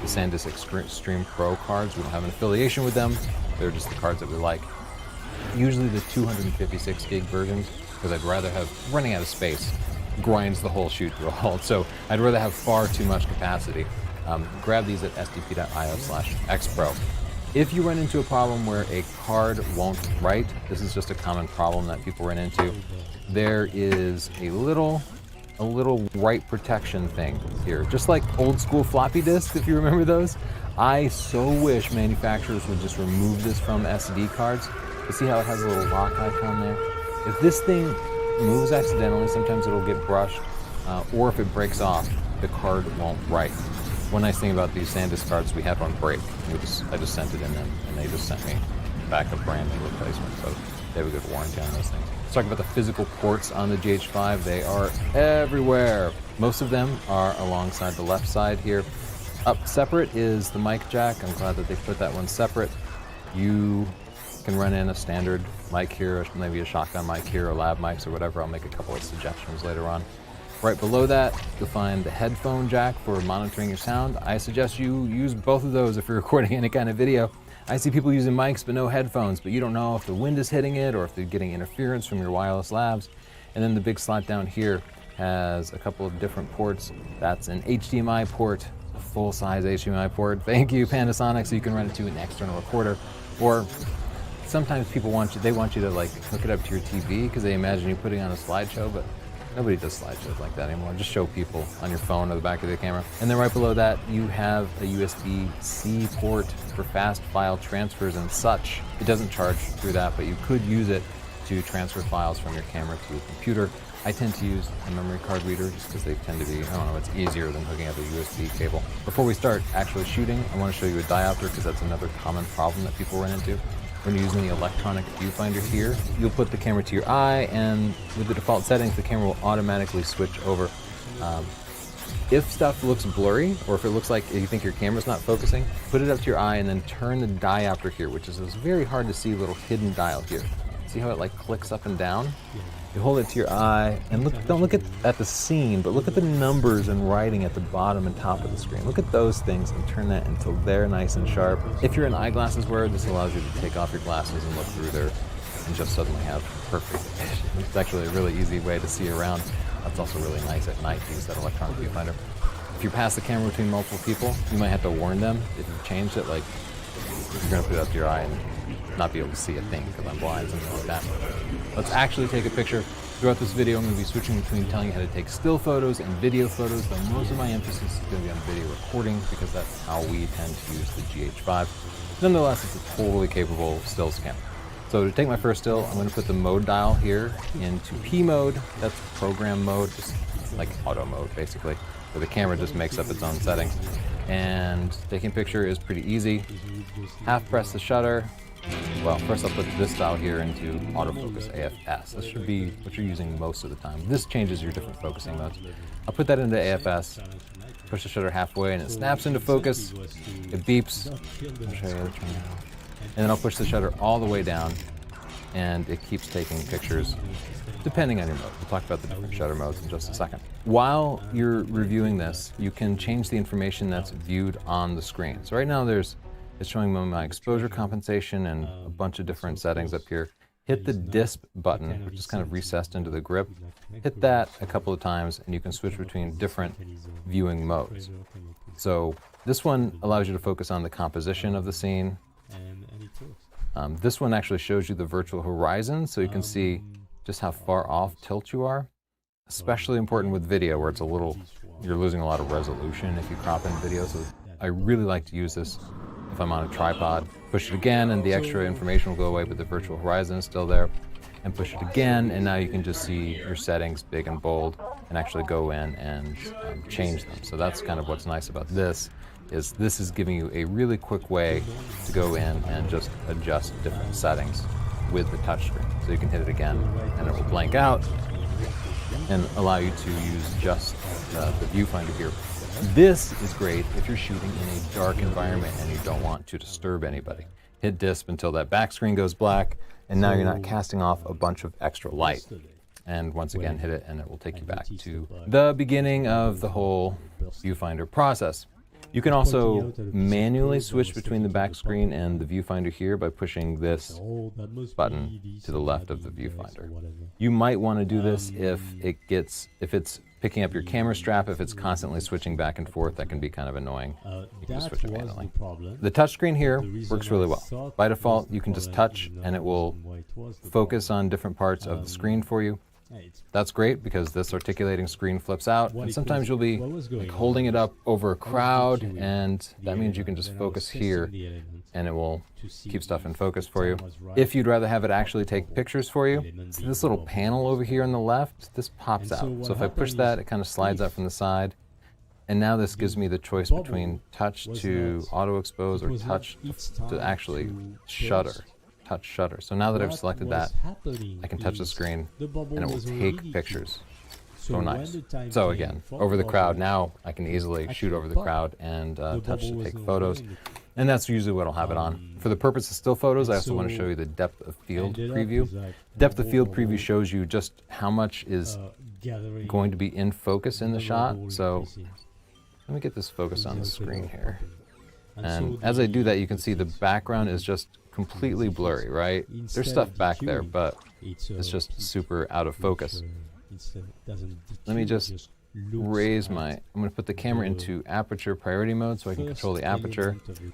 the SanDisk Extreme Pro cards. We don't have an affiliation with them. They're just the cards that we like. Usually the 256 gig versions, because I'd rather have, running out of space grinds the whole shoot to a halt. So I'd rather have far too much capacity. Grab these at sdp.io/xpro. If you run into a problem where a card won't write, this is just a common problem that people run into. There is a little write protection thing here, just like old school floppy disks, if you remember those. I so wish manufacturers would just remove this from SD cards. You see how it has a little lock icon there? If this thing moves accidentally, sometimes it'll get brushed, or if it breaks off, the card won't write. One nice thing about these SanDisk cards, we had one break. I just sent it in them, and they just sent me back a brand new replacement. So they have a good warranty on those things. Let's talk about the physical ports on the GH5. They are everywhere. Most of them are alongside the left side here. Up separate is the mic jack. I'm glad that they put that one separate. You can run in a standard mic here, maybe a shotgun mic here, or lab mics or whatever. I'll make a couple of suggestions later on. Right below that, you'll find the headphone jack for monitoring your sound. I suggest you use both of those if you're recording any kind of video. I see people using mics but no headphones, but you don't know if the wind is hitting it or if they're getting interference from your wireless labs. And then the big slot down here has a couple of different ports. That's an HDMI port, a full-size HDMI port. Thank you, Panasonic, so you can run it to an external recorder. Or sometimes people want you to like hook it up to your TV because they imagine you putting on a slideshow, but nobody does slideshows like that anymore. Just show people on your phone or the back of the camera. And then right below that, you have a USB-C port for fast file transfers and such. It doesn't charge through that, but you could use it to transfer files from your camera to a computer. I tend to use a memory card reader just because they tend to be, I don't know, it's easier than hooking up a USB cable. Before we start actually shooting, I want to show you a diopter because that's another common problem that people run into. When you're using the electronic viewfinder here, you'll put the camera to your eye, and with the default settings, the camera will automatically switch over. If stuff looks blurry, or if it looks like you think your camera's not focusing, put it up to your eye and then turn the diopter here, which is this very hard to see little hidden dial here. See how it like clicks up and down? You hold it to your eye, and don't look at the scene, but look at the numbers and writing at the bottom and top of the screen. Look at those things and turn that until they're nice and sharp. If you're an eyeglasses wearer, this allows you to take off your glasses and look through there and just suddenly have perfect vision. It's actually a really easy way to see around. That's also really nice at night to use that electronic viewfinder. If you pass the camera between multiple people, you might have to warn them if you've changed it, like you're gonna put it up to your eye and not be able to see a thing because I'm blind, something like that. Let's actually take a picture. Throughout this video, I'm going to be switching between telling you how to take still photos and video photos, though most of my emphasis is going to be on video recording because that's how we tend to use the GH5. Nonetheless, it's a totally capable stills camera. So to take my first still, I'm going to put the mode dial here into P mode. That's program mode, just like auto mode basically, where the camera just makes up its own settings. And taking a picture is pretty easy. Half press the shutter. Well, first I'll put this dial here into autofocus, AFS. This should be what you're using most of the time. This changes your different focusing modes. I'll put that into AFS, push the shutter halfway, and it snaps into focus. It beeps. I'll show you the other turn now. And then I'll push the shutter all the way down, and it keeps taking pictures depending on your mode. We'll talk about the different shutter modes in just a second. While you're reviewing this, you can change the information that's viewed on the screen. So right now it's showing me my exposure compensation and a bunch of different settings up here. Hit the disp button, which is kind of recessed into the grip. Hit that a couple of times and you can switch between different viewing modes. So this one allows you to focus on the composition of the scene. This one actually shows you the virtual horizon, so you can see just how far off tilt you are. Especially important with video where you're losing a lot of resolution if you crop in video. So I really like to use this if I'm on a tripod. Push it again and the extra information will go away, but the virtual horizon is still there. And push it again, and now you can just see your settings big and bold and actually go in and change them. So that's kind of what's nice about this is giving you a really quick way to go in and just adjust different settings with the touchscreen. So you can hit it again and it will blank out and allow you to use just the viewfinder here. This is great if you're shooting in a dark environment and you don't want to disturb anybody. Hit disp until that back screen goes black, and now you're not casting off a bunch of extra light. And once again, hit it and it will take you back to the beginning of the whole viewfinder process. You can also manually switch between the back screen and the viewfinder here by pushing this button to the left of the viewfinder. You might want to do this if it's picking up your camera strap, if it's constantly switching back and forth, that can be kind of annoying. You can just switch it manually. The touchscreen here works really well. By default, you can just touch and it will focus on different parts of the screen for you. That's great because this articulating screen flips out, and sometimes you'll be like holding it up over a crowd, and that means you can just focus here and it will keep stuff in focus for you. If you'd rather have it actually take pictures for you, see this little panel over here on the left, this pops out. So if I push that, it kind of slides out from the side. And now this gives me the choice between touch to auto expose or touch to actually shutter. Touch shutter. So now that I've selected that, I can touch the screen and it will take pictures. So nice. So again, over the crowd, now I can easily shoot over the crowd and touch to take photos. And that's usually what I'll have it on. For the purpose of still photos, I also want to show you the depth of field preview. Depth of field preview shows you just how much is going to be in focus in the shot. So let me get this focus on the screen here. And as I do that, you can see the background is just completely blurry, right? There's stuff back there, but it's just super out of focus. Let me just raise I'm going to put the camera into aperture priority mode so I can control the aperture. And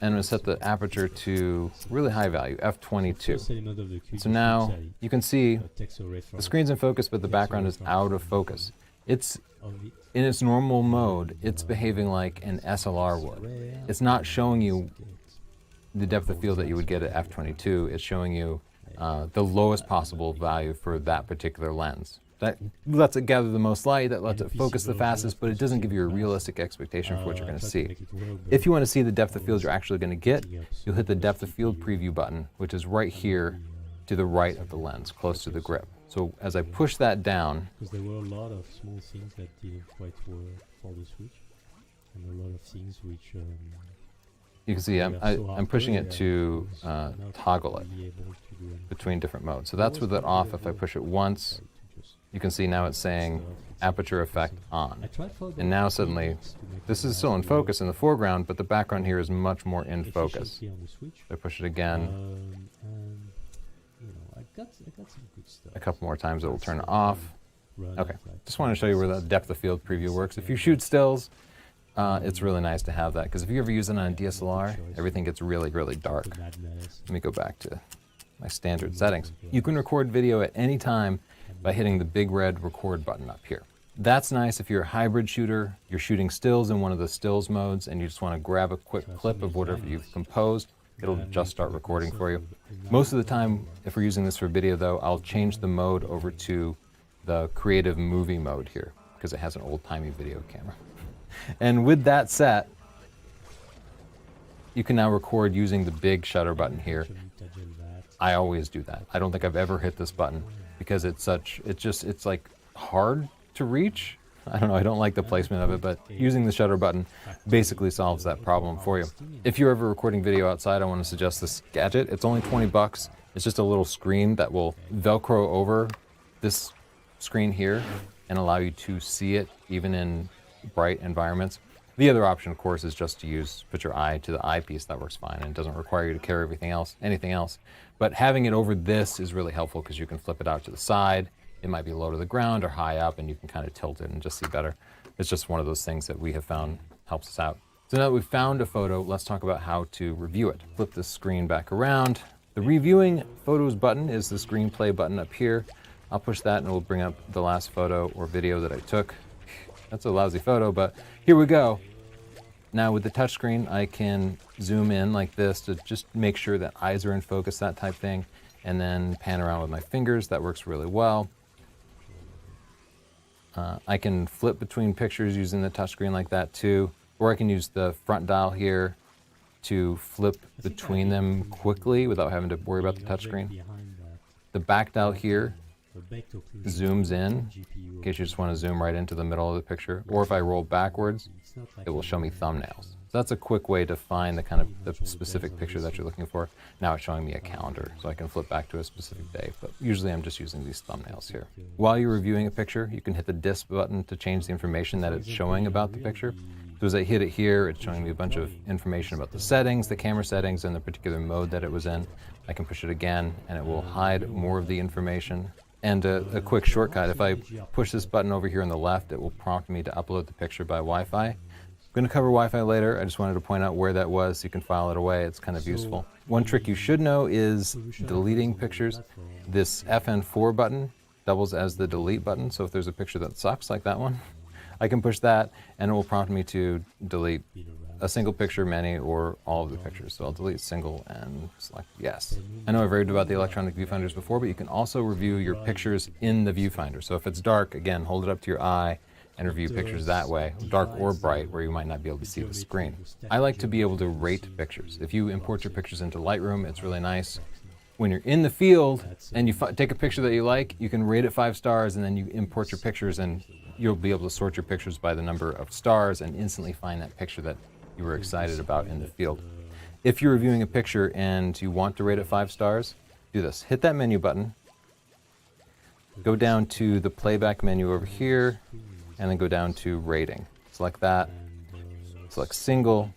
I'm going to set the aperture to really high value, f22. So now you can see the screen's in focus, but the background is out of focus. It's in its normal mode, it's behaving like an SLR would. It's not showing you the depth of field that you would get at f22. It's showing you the lowest possible value for that particular lens. That lets it gather the most light, that lets it focus the fastest, but it doesn't give you a realistic expectation for what you're going to see. If you want to see the depth of field you're actually going to get, you'll hit the depth of field preview button, which is right here to the right of the lens, close to the grip. So as I push that down, because there were a lot of small things that didn't quite work for the Switch, and a lot of things which you can see I'm pushing it to toggle it between different modes. So that's with it off. If I push it once, you can see now it's saying aperture effect on. And now suddenly, this is still in focus in the foreground, but the background here is much more in focus. If I push it again, a couple more times it will turn off. Okay, just want to show you where the depth of field preview works. If you shoot stills, it's really nice to have that, because if you ever use it on a DSLR, everything gets really, really dark. Let me go back to my standard settings. You can record video at any time by hitting the big red record button up here. That's nice if you're a hybrid shooter, you're shooting stills in one of the stills modes, and you just want to grab a quick clip of whatever you've composed. It'll just start recording for you. Most of the time, if we're using this for video though, I'll change the mode over to the creative movie mode here, because it has an old-timey video camera. And with that set, you can now record using the big shutter button here. I always do that. I don't think I've ever hit this button because it's like hard to reach. I don't know, I don't like the placement of it, but using the shutter button basically solves that problem for you. If you're ever recording video outside, I want to suggest this gadget. It's only 20 bucks. It's just a little screen that will Velcro over this screen here and allow you to see it even in bright environments. The other option, of course, is just to put your eye to the eyepiece. That works fine, and it doesn't require you to carry anything else. But having it over this is really helpful because you can flip it out to the side. It might be low to the ground or high up, and you can kind of tilt it and just see better. It's just one of those things that we have found helps us out. So now that we've found a photo, let's talk about how to review it. Flip this screen back around. The reviewing photos button is the screenplay button up here. I'll push that and it will bring up the last photo or video that I took. That's a lousy photo, but here we go. Now with the touchscreen, I can zoom in like this to just make sure that eyes are in focus, that type thing, and then pan around with my fingers. That works really well. I can flip between pictures using the touchscreen like that too, or I can use the front dial here to flip between them quickly without having to worry about the touchscreen. The back dial here zooms in case you just want to zoom right into the middle of the picture, or if I roll backwards, it will show me thumbnails. So that's a quick way to find the specific picture that you're looking for. Now it's showing me a calendar, so I can flip back to a specific day, but usually I'm just using these thumbnails here. While you're reviewing a picture, you can hit the disk button to change the information that it's showing about the picture. So as I hit it here, it's showing me a bunch of information about the settings, the camera settings, and the particular mode that it was in. I can push it again, and it will hide more of the information. And a quick shortcut, if I push this button over here on the left, it will prompt me to upload the picture by Wi-Fi. I'm going to cover Wi-Fi later. I just wanted to point out where that was so you can file it away. It's kind of useful. One trick you should know is deleting pictures. This FN4 button doubles as the delete button. So if there's a picture that sucks, like that one, I can push that and it will prompt me to delete a single picture, many, or all of the pictures. So I'll delete single and select yes. I know I've raved about the electronic viewfinders before, but you can also review your pictures in the viewfinder. So if it's dark, again, hold it up to your eye and review pictures that way, dark or bright, where you might not be able to see the screen. I like to be able to rate pictures. If you import your pictures into Lightroom, it's really nice. When you're in the field and you take a picture that you like, you can rate it 5 stars, and then you import your pictures and you'll be able to sort your pictures by the number of stars and instantly find that picture that you were excited about in the field. If you're reviewing a picture and you want to rate it 5 stars, do this. Hit that menu button, go down to the playback menu over here, and then go down to rating. Select that, select single,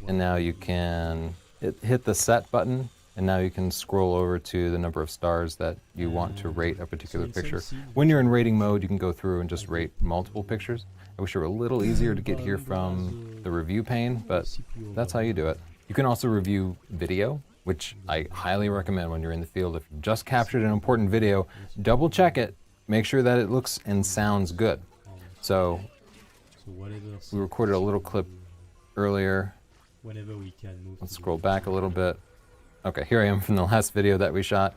and now you can hit the set button, and now you can scroll over to the number of stars that you want to rate a particular picture. When you're in rating mode, you can go through and just rate multiple pictures. I wish it were a little easier to get here from the review pane, but that's how you do it. You can also review video, which I highly recommend when you're in the field. If you just captured an important video, double check it, make sure that it looks and sounds good. So we recorded a little clip earlier. Let's scroll back a little bit. Okay, here I am from the last video that we shot.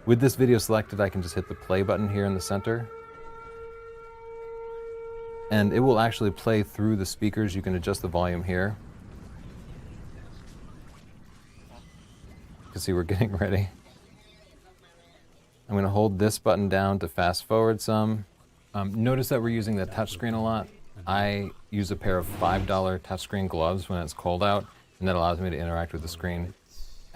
With this video selected, I can just hit the play button here in the center. And it will actually play through the speakers. You can adjust the volume here. You can see we're getting ready. I'm going to hold this button down to fast forward some. Notice that we're using the touchscreen a lot. I use a pair of $5 touchscreen gloves when it's cold out, and that allows me to interact with the screen.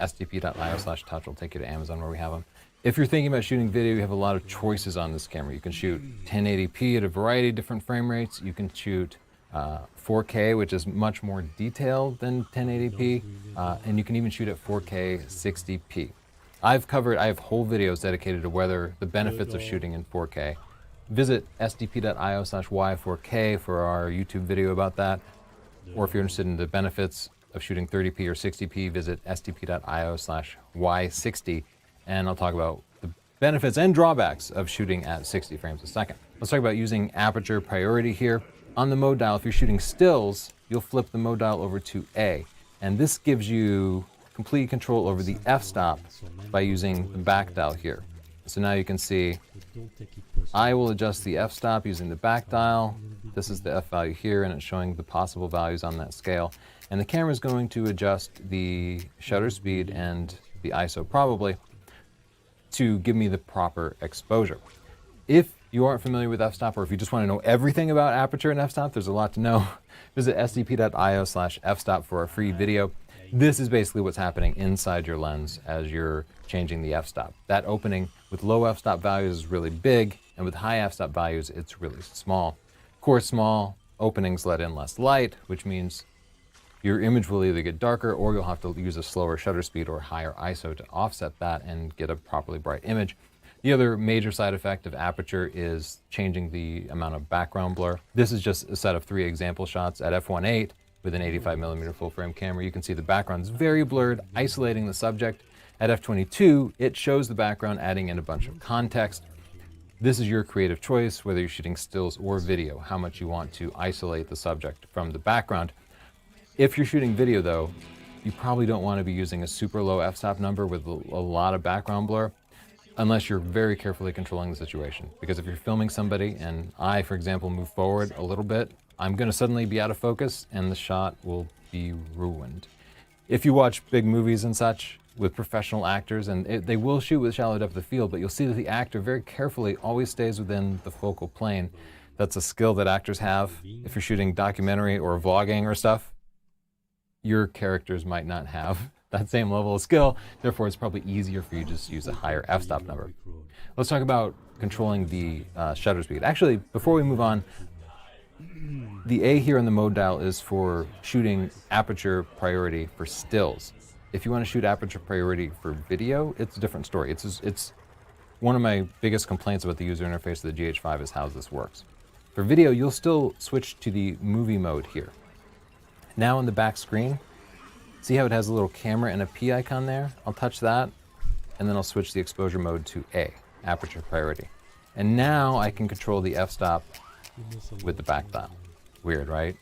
stp.io/touch will take you to Amazon where we have them. If you're thinking about shooting video, you have a lot of choices on this camera. You can shoot 1080p at a variety of different frame rates. You can shoot 4K, which is much more detailed than 1080p, and you can even shoot at 4K 60p. I have whole videos dedicated to the benefits of shooting in 4K. Visit stp.io/y4k for our YouTube video about that. Or if you're interested in the benefits of shooting 30p or 60p, visit stp.io/y60, and I'll talk about the benefits and drawbacks of shooting at 60 frames a second. Let's talk about using aperture priority here. On the mode dial, if you're shooting stills, you'll flip the mode dial over to A, and this gives you complete control over the f-stop by using the back dial here. So now you can see I will adjust the f-stop using the back dial. This is the f value here, and it's showing the possible values on that scale. And the camera is going to adjust the shutter speed and the ISO probably to give me the proper exposure. If you aren't familiar with f-stop, or if you just want to know everything about aperture and f-stop, there's a lot to know. Visit stp.io/f-stop for a free video. This is basically what's happening inside your lens as you're changing the f-stop. That opening with low f-stop values is really big, and with high f-stop values, it's really small. Of course, small openings let in less light, which means your image will either get darker, or you'll have to use a slower shutter speed or higher ISO to offset that and get a properly bright image. The other major side effect of aperture is changing the amount of background blur. This is just a set of 3 example shots at f1.8 with an 85mm full frame camera. You can see the background is very blurred, isolating the subject. At f22, it shows the background, adding in a bunch of context. This is your creative choice, whether you're shooting stills or video, how much you want to isolate the subject from the background. If you're shooting video though, you probably don't want to be using a super low f-stop number with a lot of background blur, unless you're very carefully controlling the situation. Because if you're filming somebody and I, for example, move forward a little bit, I'm going to suddenly be out of focus and the shot will be ruined. If you watch big movies and such with professional actors, and they will shoot with shallow depth of field, but you'll see that the actor very carefully always stays within the focal plane. That's a skill that actors have. If you're shooting documentary or vlogging or stuff, your characters might not have that same level of skill. Therefore, it's probably easier for you to just use a higher f-stop number. Let's talk about controlling the shutter speed. Actually, before we move on, the A here on the mode dial is for shooting aperture priority for stills. If you want to shoot aperture priority for video, it's a different story. It's one of my biggest complaints about the user interface of the GH5 is how this works. For video, you'll still switch to the movie mode here. Now on the back screen, see how it has a little camera and a P icon there? I'll touch that, and then I'll switch the exposure mode to A, aperture priority. And now I can control the f-stop with the back dial. Weird, right?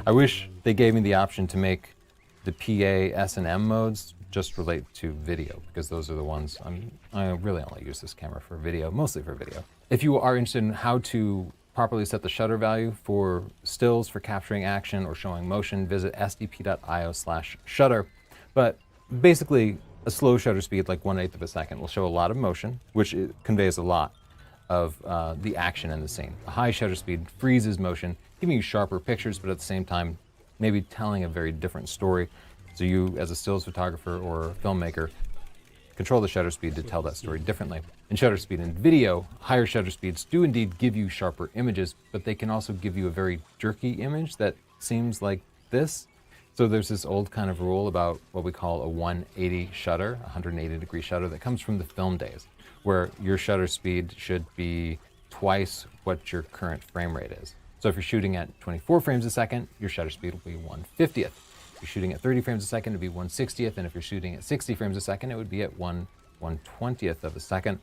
I wish they gave me the option to make the PA, S, and M modes just relate to video, because those are the ones I really only use this camera for video, mostly for video. If you are interested in how to properly set the shutter value for stills for capturing action or showing motion, visit sdp.io/shutter. But basically, a slow shutter speed, like 1/8 of a second, will show a lot of motion, which conveys a lot of the action in the scene. A high shutter speed freezes motion, giving you sharper pictures, but at the same time, maybe telling a very different story. So you, as a stills photographer or filmmaker, control the shutter speed to tell that story differently. In shutter speed in video, higher shutter speeds do indeed give you sharper images, but they can also give you a very jerky image that seems like this. So there's this old kind of rule about what we call a 180 shutter, 180 degree shutter, that comes from the film days, where your shutter speed should be twice what your current frame rate is. So if you're shooting at 24 frames a second, your shutter speed will be 1/50th. If you're shooting at 30 frames a second, it would be 1/60th, and if you're shooting at 60 frames a second, it would be at 1/120th of a second.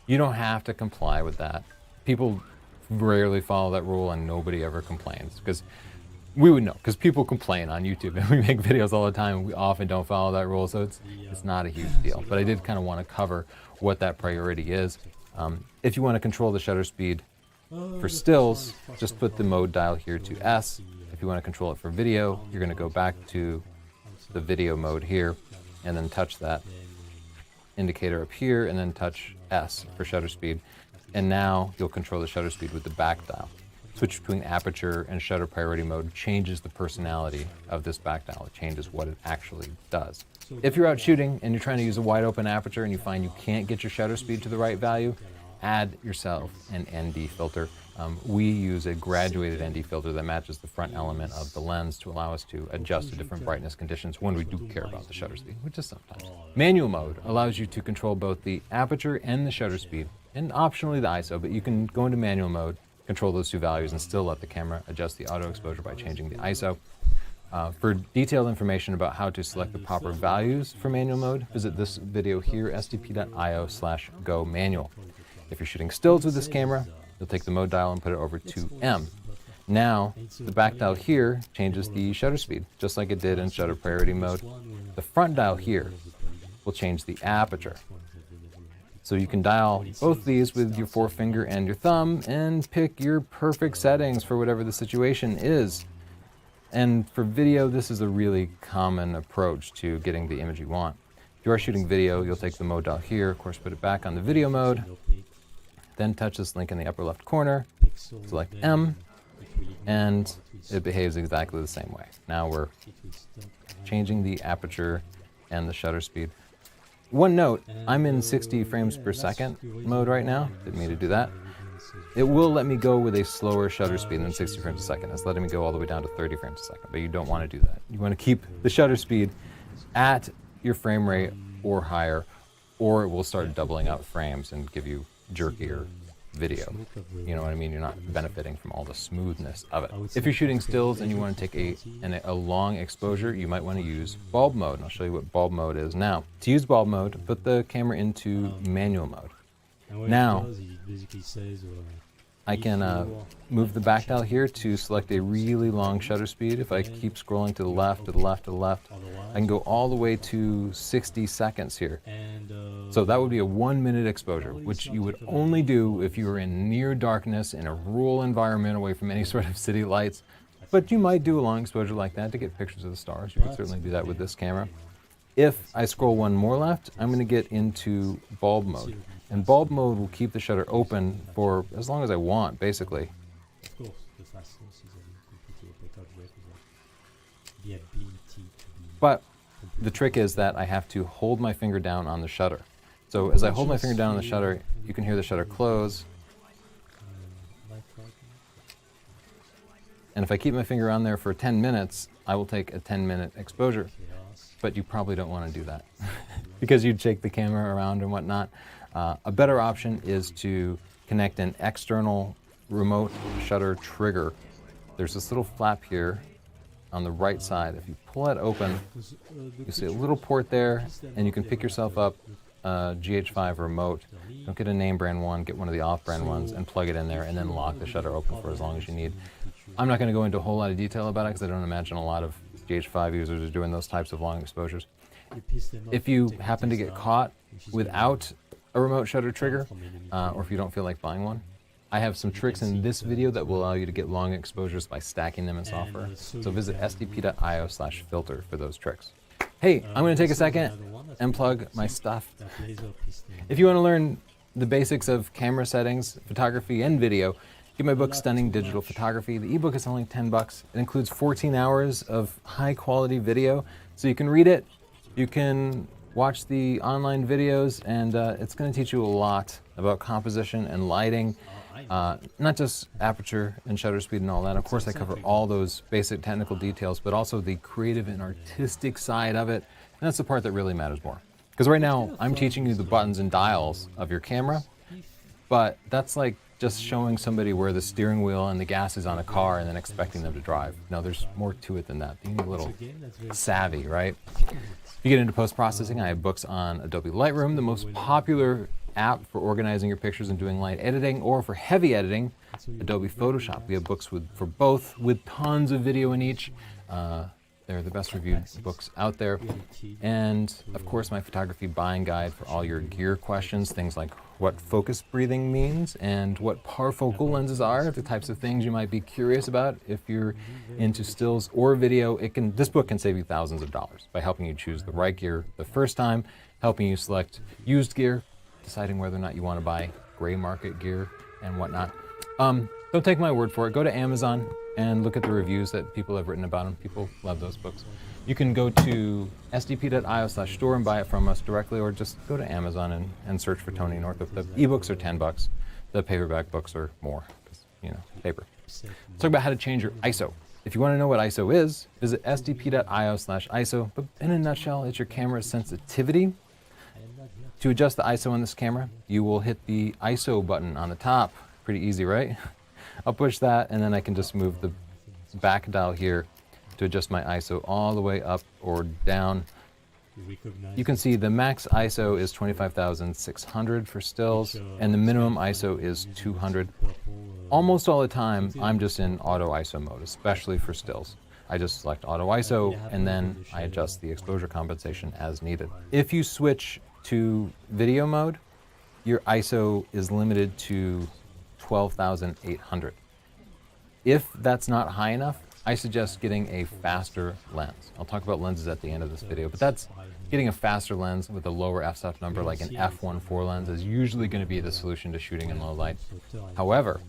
You don't have to comply with that. People rarely follow that rule, and nobody ever complains, because we would know, because people complain on YouTube, and we make videos all the time, and we often don't follow that rule, so it's not a huge deal. But I did kind of want to cover what that priority is. If you want to control the shutter speed for stills, just put the mode dial here to S. If you want to control it for video, you're going to go back to the video mode here, and then touch that indicator up here, and then touch S for shutter speed. And now you'll control the shutter speed with the back dial. Switch between aperture and shutter priority mode changes the personality of this back dial. It changes what it actually does. If you're out shooting and you're trying to use a wide open aperture and you find you can't get your shutter speed to the right value, add yourself an ND filter. We use a graduated ND filter that matches the front element of the lens to allow us to adjust to different brightness conditions when we do care about the shutter speed, which is sometimes. Manual mode allows you to control both the aperture and the shutter speed, and optionally the ISO, but you can go into manual mode, control those two values, and still let the camera adjust the auto exposure by changing the ISO. For detailed information about how to select the proper values for manual mode, visit this video here, sdp.io/go manual. If you're shooting stills with this camera, you'll take the mode dial and put it over to M. Now, the back dial here changes the shutter speed, just like it did in shutter priority mode. The front dial here will change the aperture. So you can dial both these with your forefinger and your thumb and pick your perfect settings for whatever the situation is. And for video, this is a really common approach to getting the image you want. If you are shooting video, you'll take the mode dial here, of course, put it back on the video mode, then touch this link in the upper left corner, select M, and it behaves exactly the same way. Now we're changing the aperture and the shutter speed. One note, I'm in 60 frames per second mode right now. Didn't mean to do that. It will let me go with a slower shutter speed than 60 frames a second. It's letting me go all the way down to 30 frames a second, but you don't want to do that. You want to keep the shutter speed at your frame rate or higher, or it will start doubling up frames and give you jerkier video. You know what I mean? You're not benefiting from all the smoothness of it. If you're shooting stills and you want to take a long exposure, you might want to use bulb mode. And I'll show you what bulb mode is now. To use bulb mode, put the camera into manual mode. Now, I can move the back dial here to select a really long shutter speed. If I keep scrolling to the left, to the left, to the left, I can go all the way to 60 seconds here. So that would be a 1 minute exposure, which you would only do if you were in near darkness in a rural environment away from any sort of city lights. But you might do a long exposure like that to get pictures of the stars. You could certainly do that with this camera. If I scroll one more left, I'm going to get into bulb mode. And bulb mode will keep the shutter open for as long as I want, basically. Of course, the fastness is a completely opaque object with the ability to be... But the trick is that I have to hold my finger down on the shutter. So as I hold my finger down on the shutter, you can hear the shutter close. And if I keep my finger on there for 10 minutes, I will take a 10-minute exposure. But you probably don't want to do that because you'd shake the camera around and whatnot. A better option is to connect an external remote shutter trigger. There's this little flap here on the right side. If you pull it open, you see a little port there, and you can pick yourself up a GH5 remote. Don't get a name brand one, get one of the off-brand ones and plug it in there and then lock the shutter open for as long as you need. I'm not going to go into a whole lot of detail about it because I don't imagine a lot of GH5 users are doing those types of long exposures. If you happen to get caught without a remote shutter trigger, or if you don't feel like buying one, I have some tricks in this video that will allow you to get long exposures by stacking them in software. So visit sdp.io/filter for those tricks. Hey, I'm going to take a second and plug my stuff. If you want to learn the basics of camera settings, photography, and video, get my book, Stunning Digital Photography. The ebook is only $10. It includes 14 hours of high-quality video, so you can read it, you can watch the online videos, and it's going to teach you a lot about composition and lighting, not just aperture and shutter speed and all that. Of course, I cover all those basic technical details, but also the creative and artistic side of it, and that's the part that really matters more. Because right now, I'm teaching you the buttons and dials of your camera, but that's like just showing somebody where the steering wheel and the gas is on a car and then expecting them to drive. No, there's more to it than that. You need a little savvy, right? If you get into post-processing, I have books on Adobe Lightroom, the most popular app for organizing your pictures and doing light editing, or for heavy editing, Adobe Photoshop. We have books for both with tons of video in each. They're the best reviewed books out there. And of course, my photography buying guide for all your gear questions, things like what focus breathing means and what parfocal lenses are, the types of things you might be curious about if you're into stills or video. This book can save you thousands of dollars by helping you choose the right gear the first time, helping you select used gear, deciding whether or not you want to buy gray market gear and whatnot. Don't take my word for it. Go to Amazon and look at the reviews that people have written about them. People love those books. You can go to sdp.io/store and buy it from us directly, or just go to Amazon and search for Tony Northup. The ebooks are $10. The paperback books are more, because, paper. Let's talk about how to change your ISO. If you want to know what ISO is, visit sdp.io/ISO. But in a nutshell, it's your camera's sensitivity. To adjust the ISO on this camera, you will hit the ISO button on the top. Pretty easy, right? I'll push that, and then I can just move the back dial here to adjust my ISO all the way up or down. You can see the max ISO is 25,600 for stills, and the minimum ISO is 200. Almost all the time, I'm just in auto ISO mode, especially for stills. I just select auto ISO, and then I adjust the exposure compensation as needed. If you switch to video mode, your ISO is limited to 12,800. If that's not high enough, I suggest getting a faster lens. I'll talk about lenses at the end of this video, but that's getting a faster lens with a lower f-stop number, like an f1.4 lens, is usually going to be the solution to shooting in low light. However,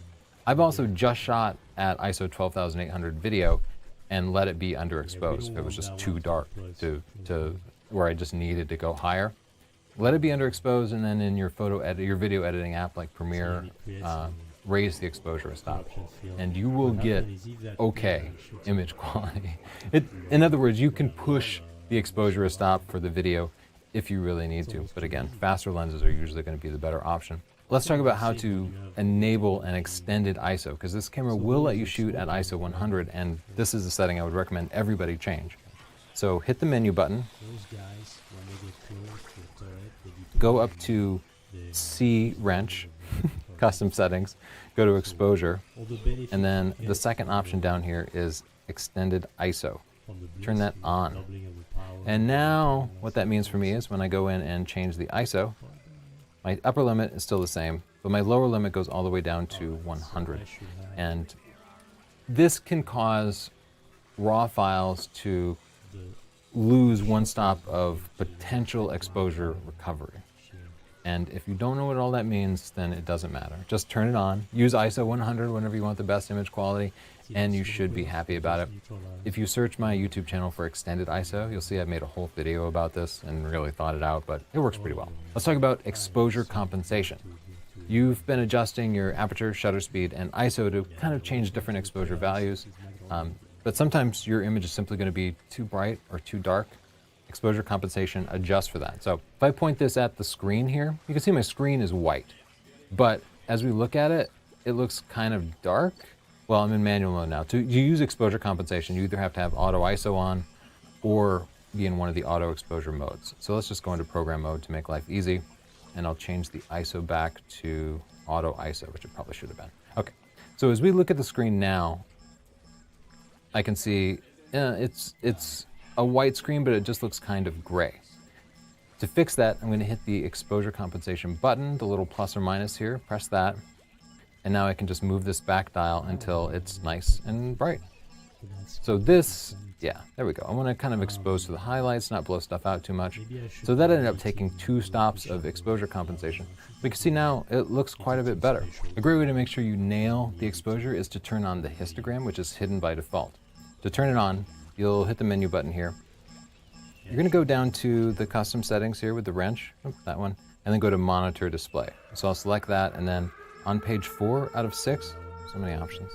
I've also just shot at ISO 12,800 video and let it be underexposed if it was just too dark to where I just needed to go higher. Let it be underexposed, and then in your video editing app like Premiere, raise the exposure a stop, and you will get okay image quality. In other words, you can push the exposure a stop for the video if you really need to. But again, faster lenses are usually going to be the better option. Let's talk about how to enable an extended ISO, because this camera will let you shoot at ISO 100, and this is the setting I would recommend everybody change. So hit the menu button, go up to C wrench, custom settings, go to exposure, and then the second option down here is extended ISO. Turn that on. And now what that means for me is when I go in and change the ISO, my upper limit is still the same, but my lower limit goes all the way down to 100. And this can cause raw files to lose one stop of potential exposure recovery. And if you don't know what all that means, then it doesn't matter. Just turn it on, use ISO 100 whenever you want the best image quality, and you should be happy about it. If you search my YouTube channel for extended ISO, you'll see I've made a whole video about this and really thought it out, but it works pretty well. Let's talk about exposure compensation. You've been adjusting your aperture, shutter speed, and ISO to kind of change different exposure values. But sometimes your image is simply going to be too bright or too dark. Exposure compensation adjusts for that. So if I point this at the screen here, you can see my screen is white. But as we look at it, it looks kind of dark. Well, I'm in manual mode now. To use exposure compensation, you either have to have auto ISO on or be in one of the auto exposure modes. So let's just go into program mode to make life easy. And I'll change the ISO back to auto ISO, which it probably should have been. Okay, so as we look at the screen now, I can see it's a white screen, but it just looks kind of gray. To fix that, I'm going to hit the exposure compensation button, the little plus or minus here, press that, and now I can just move this back dial until it's nice and bright. So this, yeah, there we go. I want to kind of expose to the highlights, not blow stuff out too much. So that ended up taking 2 stops of exposure compensation. We can see now it looks quite a bit better. A great way to make sure you nail the exposure is to turn on the histogram, which is hidden by default. To turn it on, you'll hit the menu button here. You're going to go down to the custom settings here with the wrench, that one, and then go to monitor display. So I'll select that, and then on page 4 out of 6, so many options,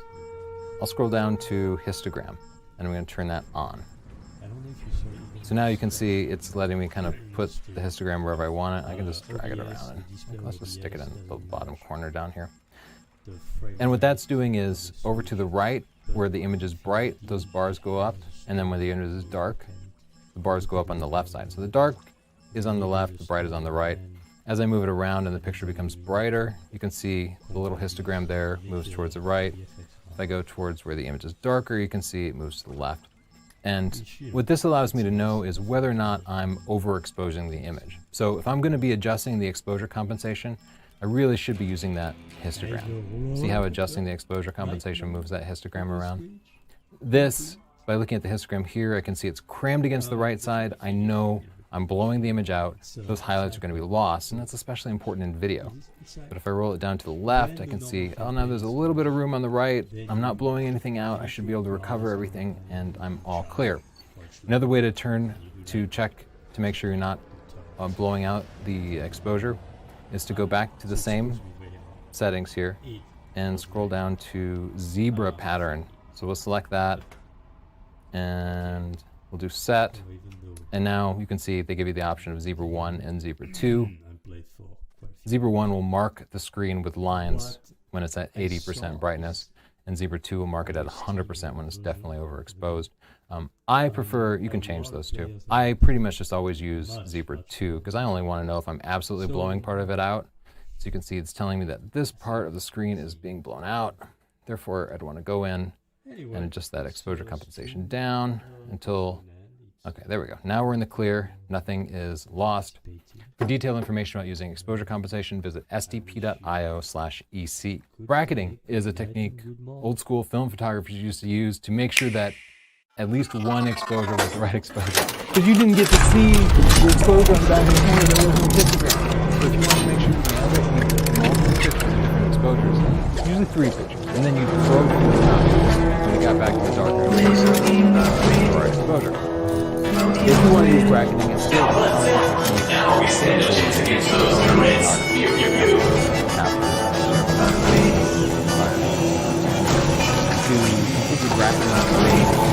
I'll scroll down to histogram, and I'm going to turn that on. So now you can see it's letting me kind of put the histogram wherever I want it. I can just drag it around, and let's just stick it in the bottom corner down here. And what that's doing is, over to the right, where the image is bright, those bars go up, and then when the image is dark, the bars go up on the left side. So the dark is on the left, the bright is on the right. As I move it around and the picture becomes brighter, you can see the little histogram there moves towards the right. If I go towards where the image is darker, you can see it moves to the left. And what this allows me to know is whether or not I'm overexposing the image. So if I'm going to be adjusting the exposure compensation, I really should be using that histogram. See how adjusting the exposure compensation moves that histogram around? This, by looking at the histogram here, I can see it's crammed against the right side. I know I'm blowing the image out. Those highlights are going to be lost, and that's especially important in video. But if I roll it down to the left, I can see, oh, now there's a little bit of room on the right. I'm not blowing anything out. I should be able to recover everything, and I'm all clear. Another way to check to make sure you're not blowing out the exposure is to go back to the same settings here and scroll down to zebra pattern. So we'll select that and we'll do set. And now you can see they give you the option of zebra 1 and zebra 2. Zebra 1 will mark the screen with lines when it's at 80% brightness, and zebra 2 will mark it at 100% when it's definitely overexposed. I prefer, you can change those two. I pretty much just always use zebra 2 because I only want to know if I'm absolutely blowing part of it out. So you can see it's telling me that this part of the screen is being blown out. Therefore, I'd want to go in and adjust that exposure compensation down until, okay, there we go. Now we're in the clear. Nothing is lost. For detailed information about using exposure compensation, visit sdp.io/EC. Bracketing is a technique old school film photographers used to use to make sure that at least one exposure was the right exposure. Because you didn't get to see the exposure on the back of the camera that wasn't histogram. So if you want to make sure you nail this, you need multiple pictures of different exposures, usually 3 pictures, and then you throw it to the top when you got back to the darker the right exposure. If you want to use bracketing, it's still now we stand a chance against those threats. To complete the bracketing,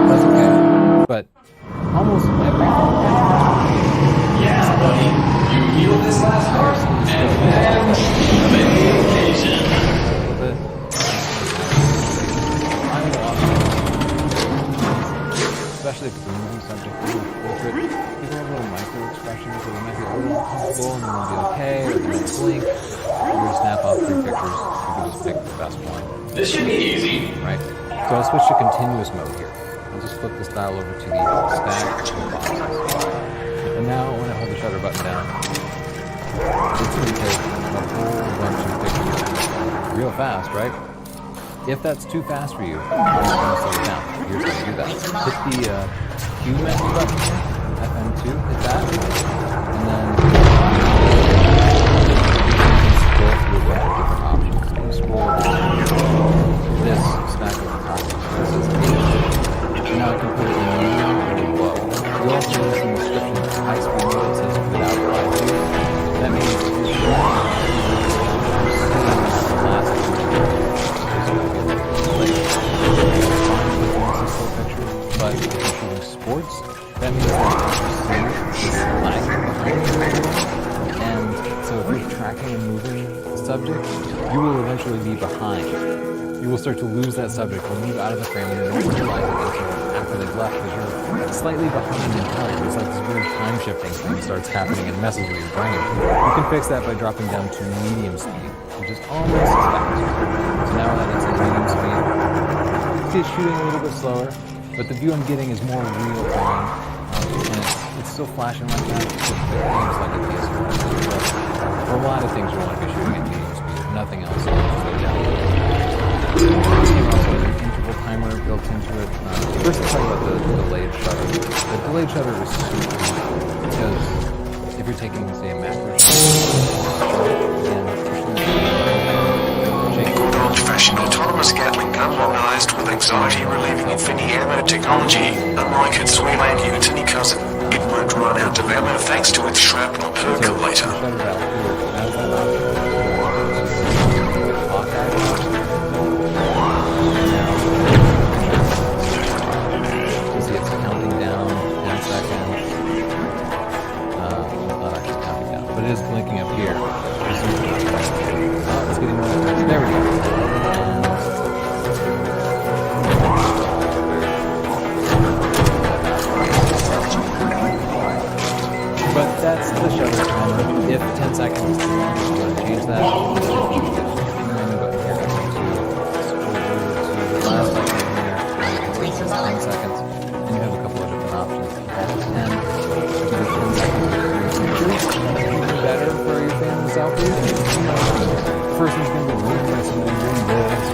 That's okay. But almost every Yeah, buddy. You healed this last part, and man, vacation. Especially if it's a moving subject, people portrait, people have little micro expressions, so they might be a little uncomfortable and then they'll be okay, or they might blink. You're gonna snap off 3 pictures, you can just pick the best one. This should be easy. Right? So I'll switch to continuous mode here. I'll just flip this dial over to the stack boxes. And now when I hold the shutter button down, it's going to take a whole bunch of pictures real fast, right? If that's too fast for you, I'm just going to slow it down. Here's how you do that. Hit the Q menu button here, FM2, hit that, and then you can scroll through a bunch of different options. You can scroll this stack at the top. This is and now I can put it in medium or low. You also notice in the description that high speed mode says without 5G. That means if you're but if you're shooting sports, that means that you're lagging behind. And so if you're tracking and moving the subject, you will eventually be behind. You will start to lose that subject or move out of the frame and you won't realize it until after they've left because you're slightly behind in time. It's like this weird time shifting thing starts happening and messes with your brain. You can fix that by dropping down to medium speed, which is almost as fast. So now that it's at medium speed, you see it's shooting a little bit slower, but the view I'm getting is more real time. And it's still flashing like that. It behaves like a DSLR. For a lot of things you want to be shooting at medium speed, nothing else. So down. This game also has an interval timer built into it. First, let's talk about the delayed shutter. The delayed shutter is super useful because if you're taking, say, a macro old-fashioned autonomous Gatling gun modernized with anxiety-relieving infinity ammo technology. Unlike its Sweeland Unitony cousin, it won't run out of ammo thanks to its shrapnel percolator. It is blinking up here. It's getting more. There we go. But that's the shutter timer. If 10 seconds is too long, you want to change that. But here, to the last second here, 10 seconds, and you have a couple of different options. 10, 10 seconds. Better for your family selfies. First one's going to be really nice and doing this.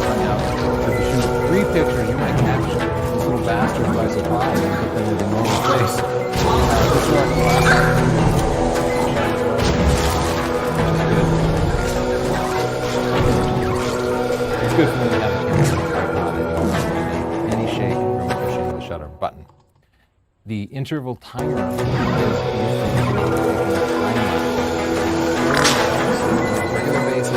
Find out. If you shoot 3 pictures, you might catch this little bastard by surprise and put them in a normal place. This is like the last It's good for me to have a camera in any shape from pushing the shutter button. The interval timer is useful for regular basis.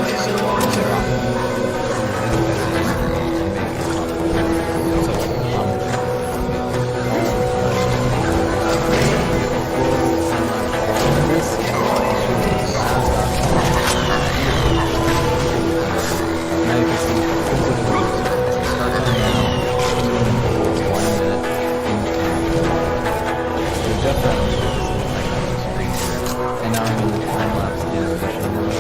And now I'm in the time-lapse animation mode.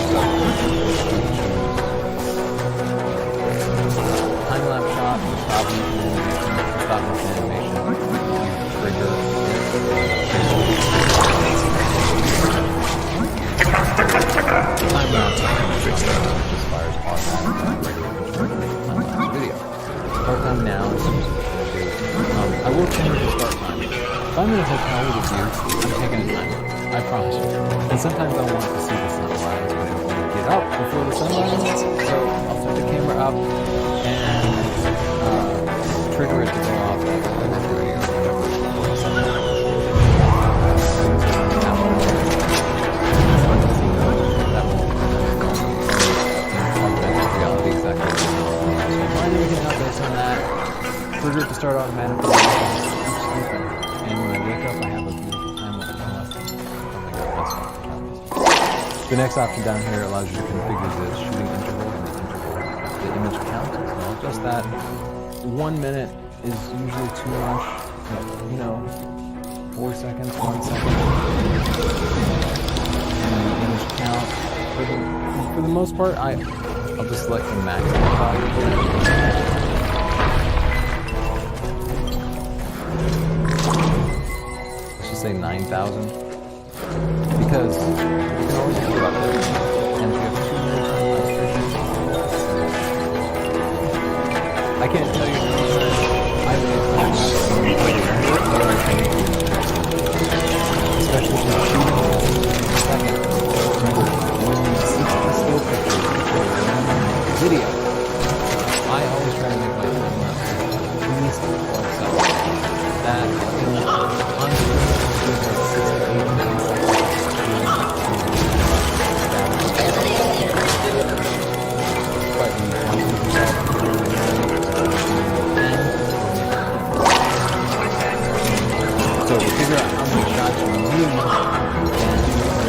Time-lapse shot, stop motion animation, trigger. Time-lapse just fires automatically time-lapse video. Start time now is I will change the start time. If I'm in a hotel with a view, I'm taking a timer. I I promise you. And sometimes I want to see the sunrise, but I don't want to get up before the sun rises. So I'll set the camera up and trigger it to go off at 11:30 or whatever before the sun rises. Reality exactly. So finally we can update on that. Trigger it to start automatically. Keep sleeping. And when I wake up, I have a beautiful time with it. The next option down here allows you to configure the shooting interval and the image count. So I'll adjust that. 1 minute is usually too much. 4 seconds, 1 second. And the image count. For the most part, I'll just select the maximum value. Let's just say 9,000. Because you can always put it up there. And if you have 2 minutes on restrictions, I can't tell you how many times I've been especially if you're shooting in a second. Remember, when you 60 still pictures video, I always try to make my time last at least 12 seconds. That on screen feels like 6 to 8 minutes. But when you want to do that, so we figure out how many shots you need, and 60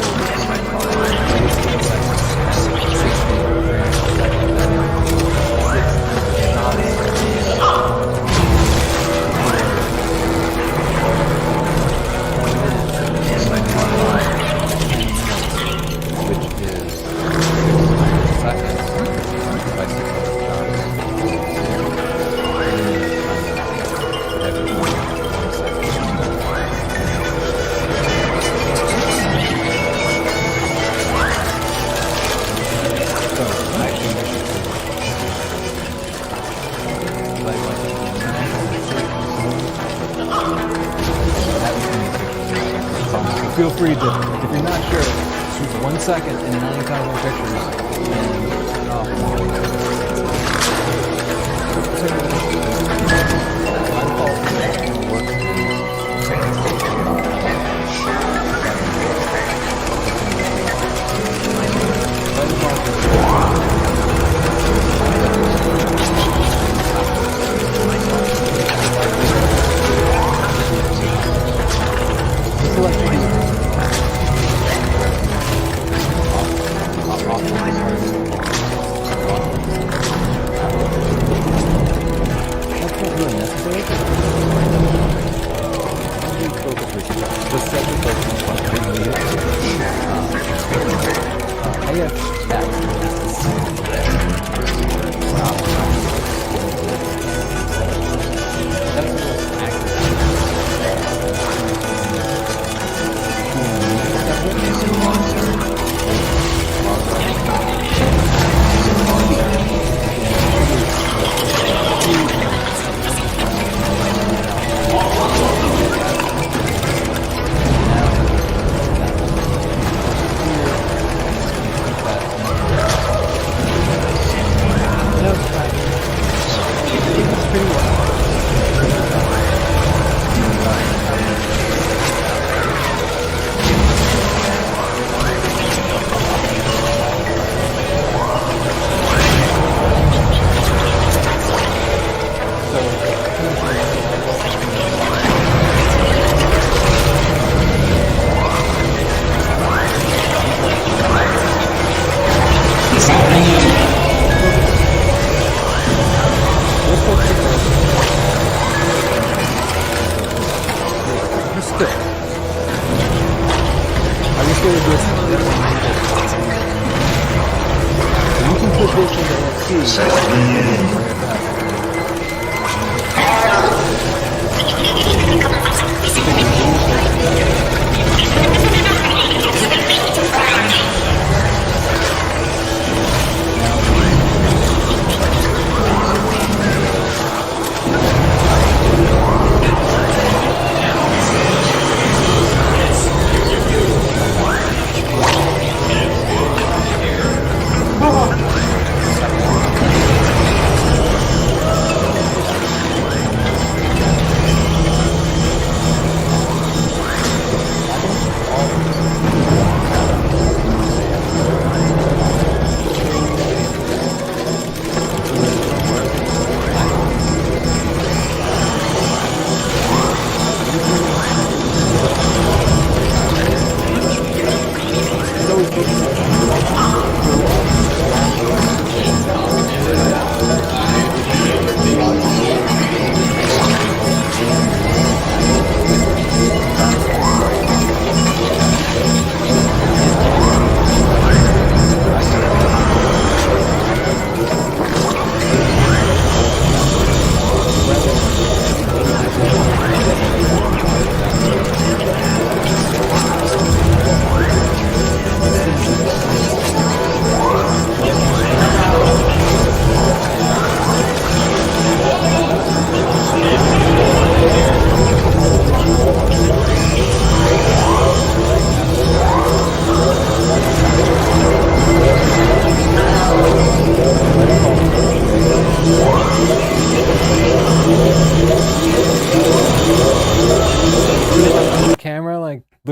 seconds, 60 frames per second, 600 shots. Which is 600 seconds by 600 shots. Feel free to, if you're not sure, shoot 1 second and 9,000 pictures and turn off.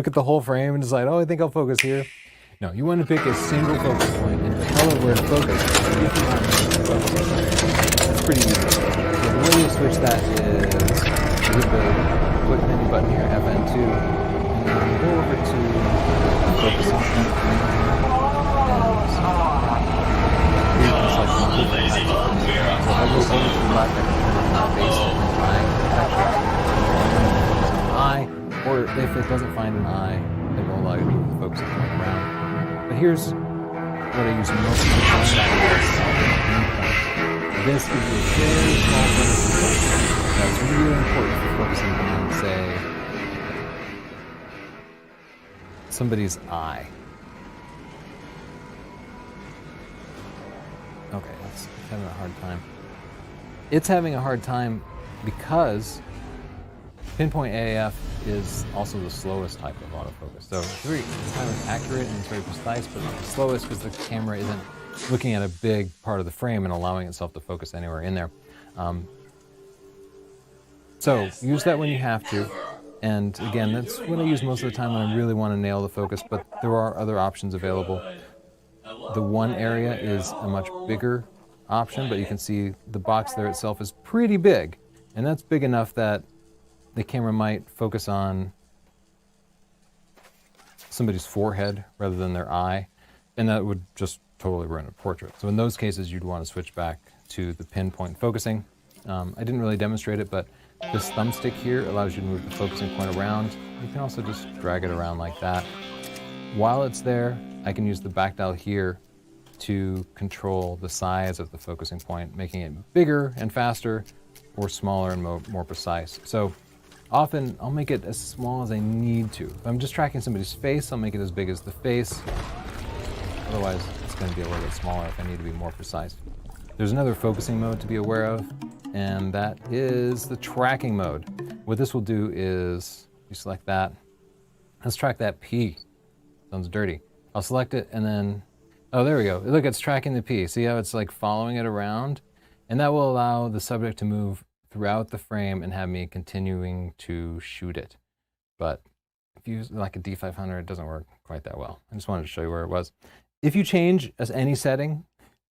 at the whole frame and decide, oh, I think I'll focus here. No, you want to pick a single focus point and tell it where to focus. That's pretty easy. So the way you switch that is hit the quick menu button here, FN2, and then go over to focus on frame. And you can select multiple types. So if I go over to the left, I can turn on the face and eye, or if it doesn't find an eye, it will allow you to move the focusing point around. But here's what I use most of the time. This is a very small focusing point. That's really important for focusing on, say, somebody's eye. Okay, it's having a hard time. It's having a hard time because pinpoint AF is also the slowest type of autofocus. So it's kind of accurate and it's very precise, but it's the slowest because the camera isn't looking at a big part of the frame and allowing itself to focus anywhere in there. So use that when you have to. And again, that's what I use most of the time when I really want to nail the focus, but there are other options available. The one area is a much bigger option, but you can see the box there itself is pretty big. And that's big enough that the camera might focus on somebody's forehead rather than their eye, and that would just totally ruin a portrait. So in those cases, you'd want to switch back to the pinpoint focusing. I didn't really demonstrate it, but this thumbstick here allows you to move the focusing point around. You can also just drag it around like that. While it's there, I can use the back dial here to control the size of the focusing point, making it bigger and faster, or smaller and more precise. So often I'll make it as small as I need to. If I'm just tracking somebody's face, I'll make it as big as the face. Otherwise, it's going to be a little bit smaller if I need to be more precise. There's another focusing mode to be aware of, and that is the tracking mode. What this will do is, you select that. Let's track that P. Sounds dirty. I'll select it and then, oh, there we go. Look, it's tracking the P. See how it's like following it around? And that will allow the subject to move throughout the frame and have me continuing to shoot it. But if you use like a D500, it doesn't work quite that well. I just wanted to show you where it was. If you change any setting,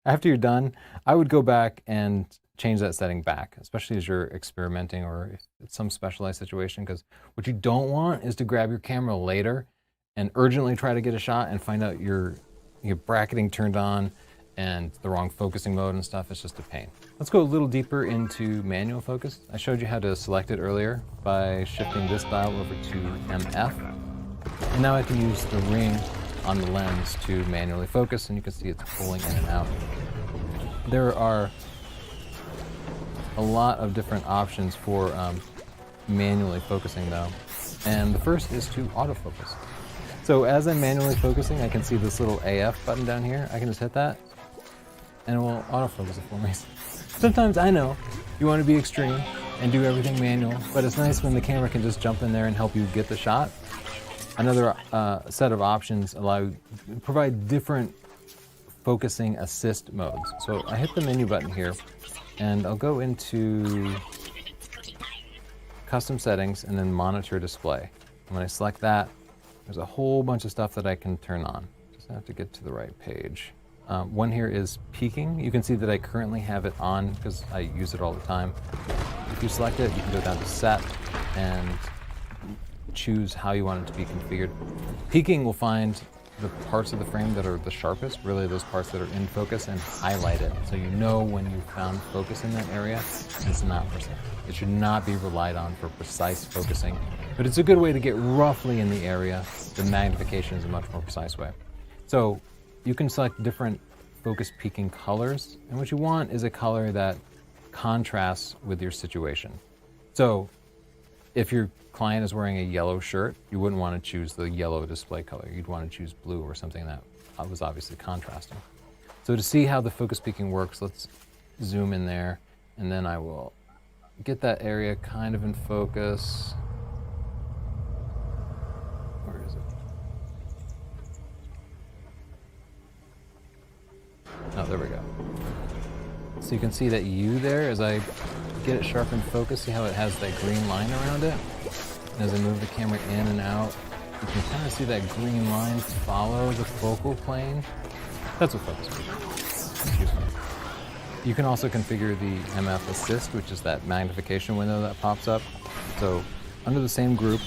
after you're done, I would go back and change that setting back, especially as you're experimenting or if it's some specialized situation, because what you don't want is to grab your camera later and urgently try to get a shot and find out your bracketing turned on and the wrong focusing mode and stuff. It's just a pain. Let's go a little deeper into manual focus. I showed you how to select it earlier by shifting this dial over to MF. And now I can use the ring on the lens to manually focus, and you can see it's pulling in and out. There are a lot of different options for manually focusing though. And the first is to autofocus. So as I'm manually focusing, I can see this little AF button down here. I can just hit that and it will autofocus it for me. Sometimes I know you want to be extreme and do everything manual, but it's nice when the camera can just jump in there and help you get the shot. Another set of options provide different focusing assist modes. So I hit the menu button here and I'll go into custom settings and then monitor display. And when I select that, there's a whole bunch of stuff that I can turn on. Just have to get to the right page. One here is peaking. You can see that I currently have it on because I use it all the time. If you select it, you can go down to set and choose how you want it to be configured. Peaking will find the parts of the frame that are the sharpest, really those parts that are in focus, and highlight it so you know when you found focus in that area. It's not precise. It should not be relied on for precise focusing, but it's a good way to get roughly in the area. The magnification is a much more precise way. So you can select different focus peaking colors, and what you want is a color that contrasts with your situation. So if your client is wearing a yellow shirt, you wouldn't want to choose the yellow display color. You'd want to choose blue or something that was obviously contrasting. So to see how the focus peaking works, let's zoom in there, and then I will get that area kind of in focus. Where is it? Oh, there we go. So you can see that U there, as I get it sharp in focus, see how it has that green line around it? And as I move the camera in and out, You can kind of see that green line follow the focal plane. That's what focus means. Excuse me. You can also configure the MF Assist, which is that magnification window that pops up. So under the same group,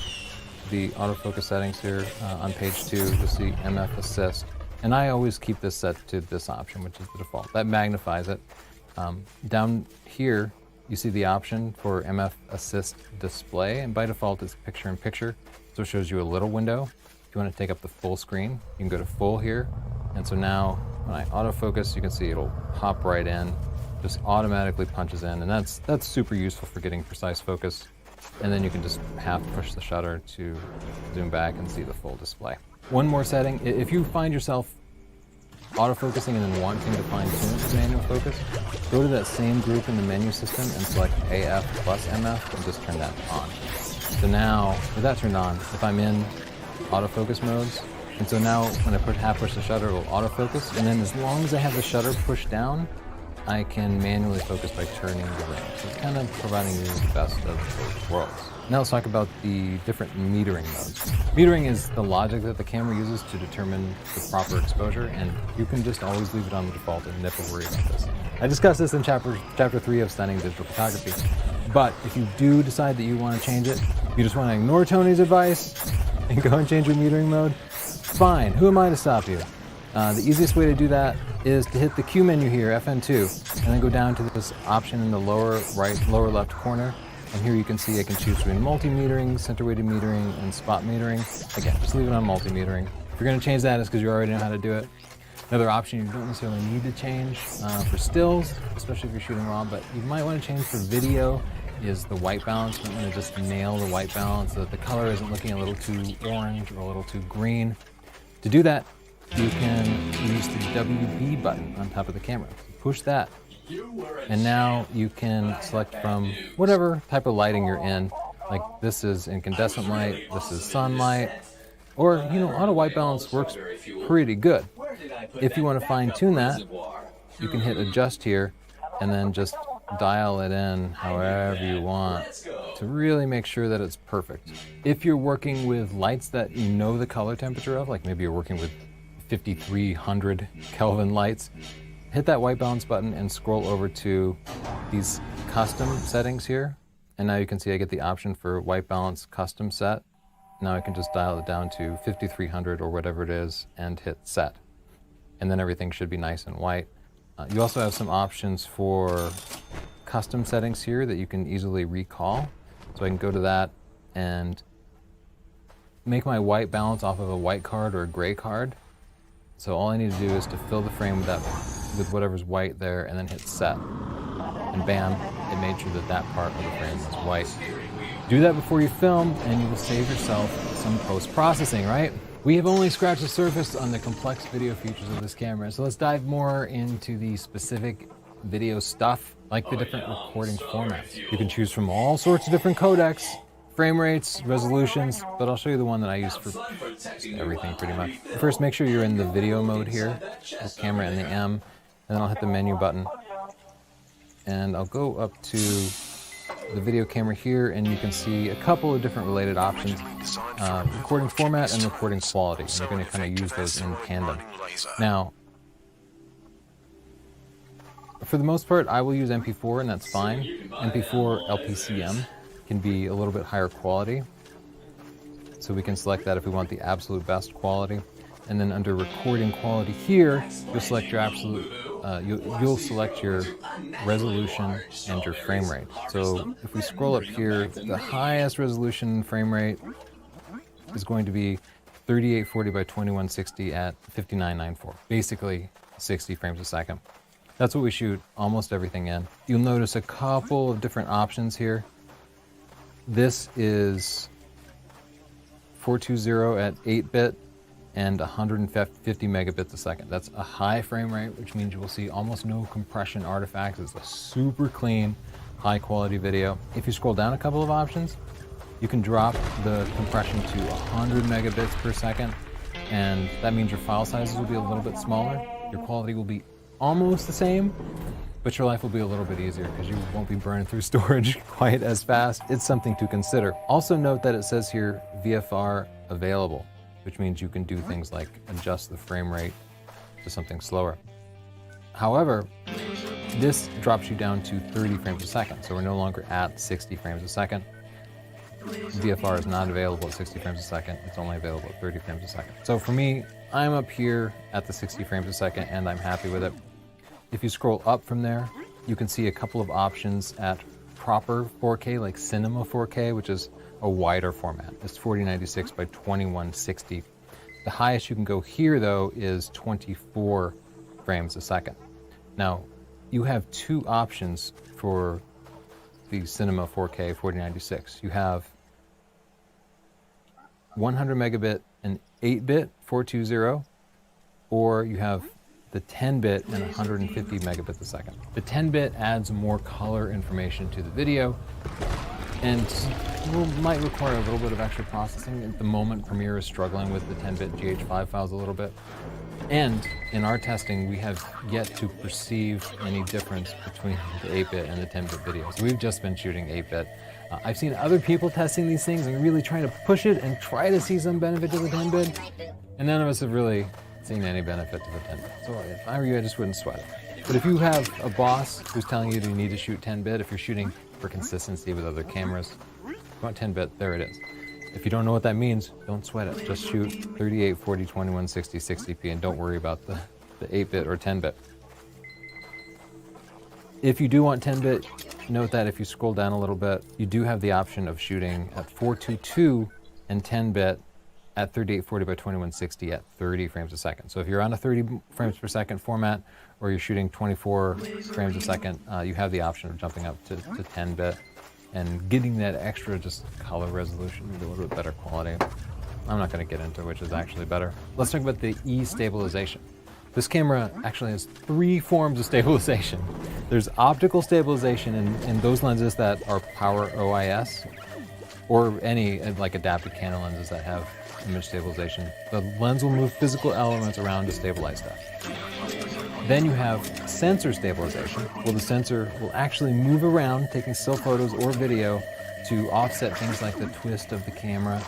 the autofocus settings here on page 2, you'll see MF Assist. And I always keep this set to this option, which is the default. That magnifies it. Down here, you see the option for MF Assist Display, and by default it's picture-in-picture. So it shows you a little window. If you want to take up the full screen, you can go to full here. And so now when I autofocus, you can see it'll hop right in, just automatically punches in, and that's super useful for getting precise focus. And then you can just half push the shutter to zoom back and see the full display. One more setting, if you find yourself autofocusing and then wanting to fine-tune it to manual focus, go to that same group in the menu system and select AF plus MF and just turn that on. So now, with that turned on, if I'm in autofocus modes, and so now when I half push the shutter, it will autofocus, and then as long as I have the shutter pushed down, I can manually focus by turning the ring. So it's kind of providing you the best of both worlds. Now let's talk about the different metering modes. Metering is the logic that the camera uses to determine the proper exposure, and you can just always leave it on the default and never worry about this. I discussed this in chapter 3 of Stunning Digital Photography, but if you do decide that you want to change it, you just want to ignore Tony's advice and go and change your metering mode, fine, who am I to stop you? The easiest way to do that is to hit the Q menu here, FN2, and then go down to this option in the lower left corner. And here you can see I can choose between multi-metering, center-weighted metering, and spot metering. Again, just leave it on multi-metering. If you're going to change that, it's because you already know how to do it. Another option you don't necessarily need to change for stills, especially if you're shooting raw, but you might want to change for video, is the white balance. You might want to just nail the white balance so that the color isn't looking a little too orange or a little too green. To do that, you can use the WB button on top of the camera. Push that, and now you can select from whatever type of lighting you're in. Like this is incandescent light, this is sunlight, or auto white balance works pretty good. If you want to fine tune that, you can hit adjust here and then just dial it in however you want to really make sure that it's perfect. If you're working with lights that you know the color temperature of, like maybe you're working with 5300 Kelvin lights, hit that white balance button and scroll over to these custom settings here. And now you can see I get the option for white balance custom set. Now I can just dial it down to 5300 or whatever it is and hit set. And then everything should be nice and white. You also have some options for custom settings here that you can easily recall. So I can go to that and make my white balance off of a white card or a gray card. So all I need to do is to fill the frame with whatever's white there and then hit set. And bam, it made sure that that part of the frame was white. Do that before you film and you will save yourself some post-processing, right? We have only scratched the surface on the complex video features of this camera, so let's dive more into the specific video stuff, like the different recording formats. You can choose from all sorts of different codecs, frame rates, resolutions, but I'll show you the one that I use for everything pretty much. First, make sure you're in the video mode here, the camera and the M, and then I'll hit the menu button. And I'll go up to the video camera here, and you can see a couple of different related options. Recording format and recording quality. And you're going to kind of use those in tandem. Now, for the most part, I will use MP4, and that's fine. MP4 LPCM can be a little bit higher quality. So we can select that if we want the absolute best quality. And then under recording quality here, you'll select your you'll select your resolution and your frame rate. So if we scroll up here, the highest resolution frame rate is going to be 3840 by 2160 at 5994, basically 60 frames a second. That's what we shoot almost everything in. You'll notice a couple of different options here. This is 420 at 8-bit and 150 megabits a second. That's a high frame rate, which means you will see almost no compression artifacts. It's a super clean, high quality video. If you scroll down a couple of options, you can drop the compression to 100 megabits per second, and that means your file sizes will be a little bit smaller. Your quality will be almost the same, but your life will be a little bit easier because you won't be burning through storage quite as fast. It's something to consider. Also note that it says here VFR available, which means you can do things like adjust the frame rate to something slower. However, this drops you down to 30 frames a second, so we're no longer at 60 frames a second. VFR is not available at 60 frames a second, it's only available at 30 frames a second. So for me, I'm up here at the 60 frames a second and I'm happy with it. If you scroll up from there, you can see a couple of options at proper 4K, like Cinema 4K, which is a wider format. It's 4096 by 2160. The highest you can go here, though, is 24 frames a second. Now, you have two options for the Cinema 4K 4096. You have 100 megabit and 8-bit 420, or you have the 10-bit and 150 megabits a second. The 10-bit adds more color information to the video and might require a little bit of extra processing. At the moment, Premiere is struggling with the 10-bit GH5 files a little bit. And in our testing, we have yet to perceive any difference between the 8-bit and the 10-bit videos. We've just been shooting 8-bit. I've seen other people testing these things and really trying to push it and try to see some benefit to the 10-bit, and none of us have really seen any benefit to the 10-bit. So if I were you, I just wouldn't sweat it. But if you have a boss who's telling you need to shoot 10-bit, if you're shooting for consistency with other cameras, if you want 10-bit, there it is. If you don't know what that means, don't sweat it. Just shoot 38, 40, 21, 60, 60p and don't worry about the 8-bit or 10-bit. If you do want 10-bit, note that if you scroll down a little bit, you do have the option of shooting at 422 and 10-bit at 3840 by 2160 at 30 frames a second. So if you're on a 30 frames per second format, or you're shooting 24 frames a second, you have the option of jumping up to 10-bit and getting that extra just color resolution, a little bit better quality. I'm not going to get into which is actually better. Let's talk about the E-stabilization. This camera actually has 3 forms of stabilization. There's optical stabilization in those lenses that are power OIS, or any like adaptive Canon lenses that have image stabilization. The lens will move physical elements around to stabilize stuff. Then you have sensor stabilization, where the sensor will actually move around, taking still photos or video to offset things like the twist of the camera.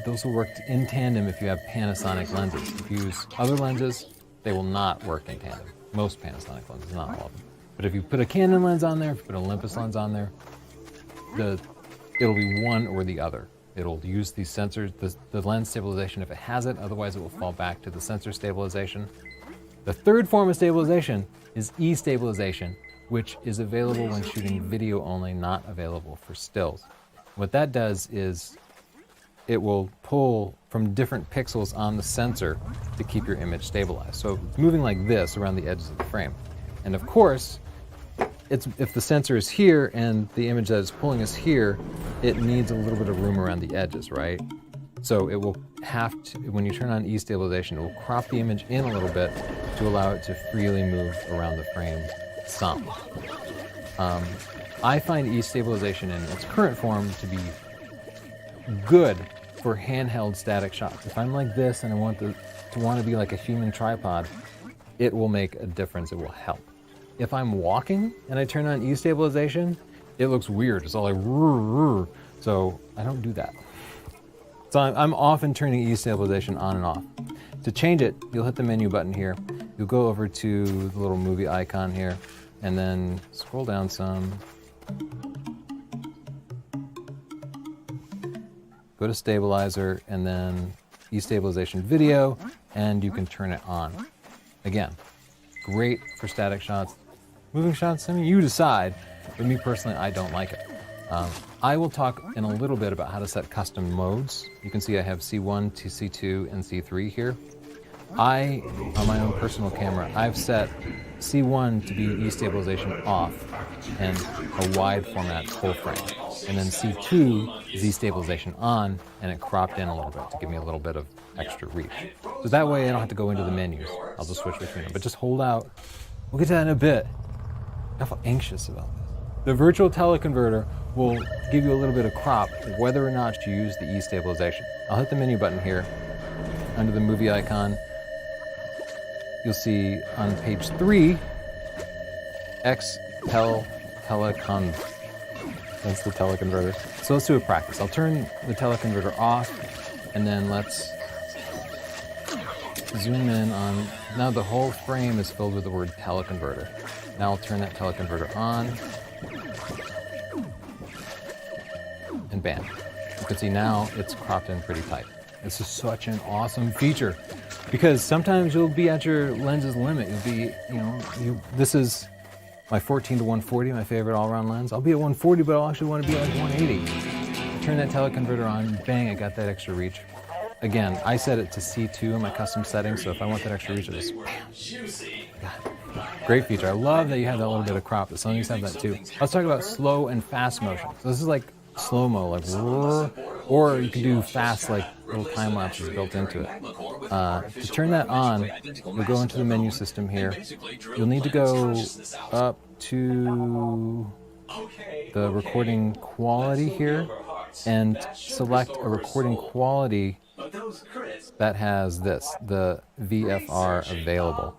Those will work in tandem if you have Panasonic lenses. If you use other lenses, they will not work in tandem. Most Panasonic lenses, not all of them. But if you put a Canon lens on there, if you put an Olympus lens on there, it'll be one or the other. It'll use these sensors, the lens stabilization if it has it, otherwise it will fall back to the sensor stabilization. The third form of stabilization is E-stabilization, which is available when shooting video only, not available for stills. What that does is it will pull from different pixels on the sensor to keep your image stabilized. So it's moving like this around the edges of the frame. And of course, if the sensor is here and the image that it's pulling is here, it needs a little bit of room around the edges, right? So it will have to, when you turn on E-stabilization, it will crop the image in a little bit to allow it to freely move around the frame some. I find E-stabilization in its current form to be good for handheld static shots. If I'm like this and I want to be like a human tripod, it will make a difference, it will help. If I'm walking and I turn on E-stabilization, it looks weird. It's all like, rrr, so I don't do that. So I'm often turning E-stabilization on and off. To change it, you'll hit the menu button here. You'll go over to the little movie icon here, and then scroll down some. Go to stabilizer, and then E-stabilization video, and you can turn it on. Again, great for static shots. Moving shots, I mean, you decide, but me personally, I don't like it. I will talk in a little bit about how to set custom modes. You can see I have C1, C2, and C3 here. On my own personal camera, I've set C1 to be E-stabilization off and a wide format full frame. And then C2 is E-stabilization on and it cropped in a little bit to give me a little bit of extra reach. So that way I don't have to go into the menus. I'll just switch between them. But just hold out. We'll get to that in a bit. I feel anxious about this. The virtual teleconverter will give you a little bit of crop whether or not you use the E-stabilization. I'll hit the menu button here. Under the movie icon, you'll see on page 3, Telecon. That's the teleconverter. So let's do a practice. I'll turn the teleconverter off And then let's zoom in on, now the whole frame is filled with the word teleconverter. Now I'll turn that teleconverter on. And bam. You can see now it's cropped in pretty tight. This is such an awesome feature because sometimes you'll be at your lens's limit. You'll be, this is my 14 to 140, my favorite all-around lens. I'll be at 140, but I'll actually want to be at like 180. Turn that teleconverter on, bang, I got that extra reach. Again, I set it to C2 in my custom settings, so if I want that extra reach, I just bam. Great feature. I love that you have that little bit of crop. The Sony's have that too. Let's talk about slow and fast motion. So this is like slow-mo, like or you can do fast, like little time lapses built into it. To turn that on, you'll go into the menu system here. You'll need to go up to the recording quality here and select a recording quality that has this, the VFR available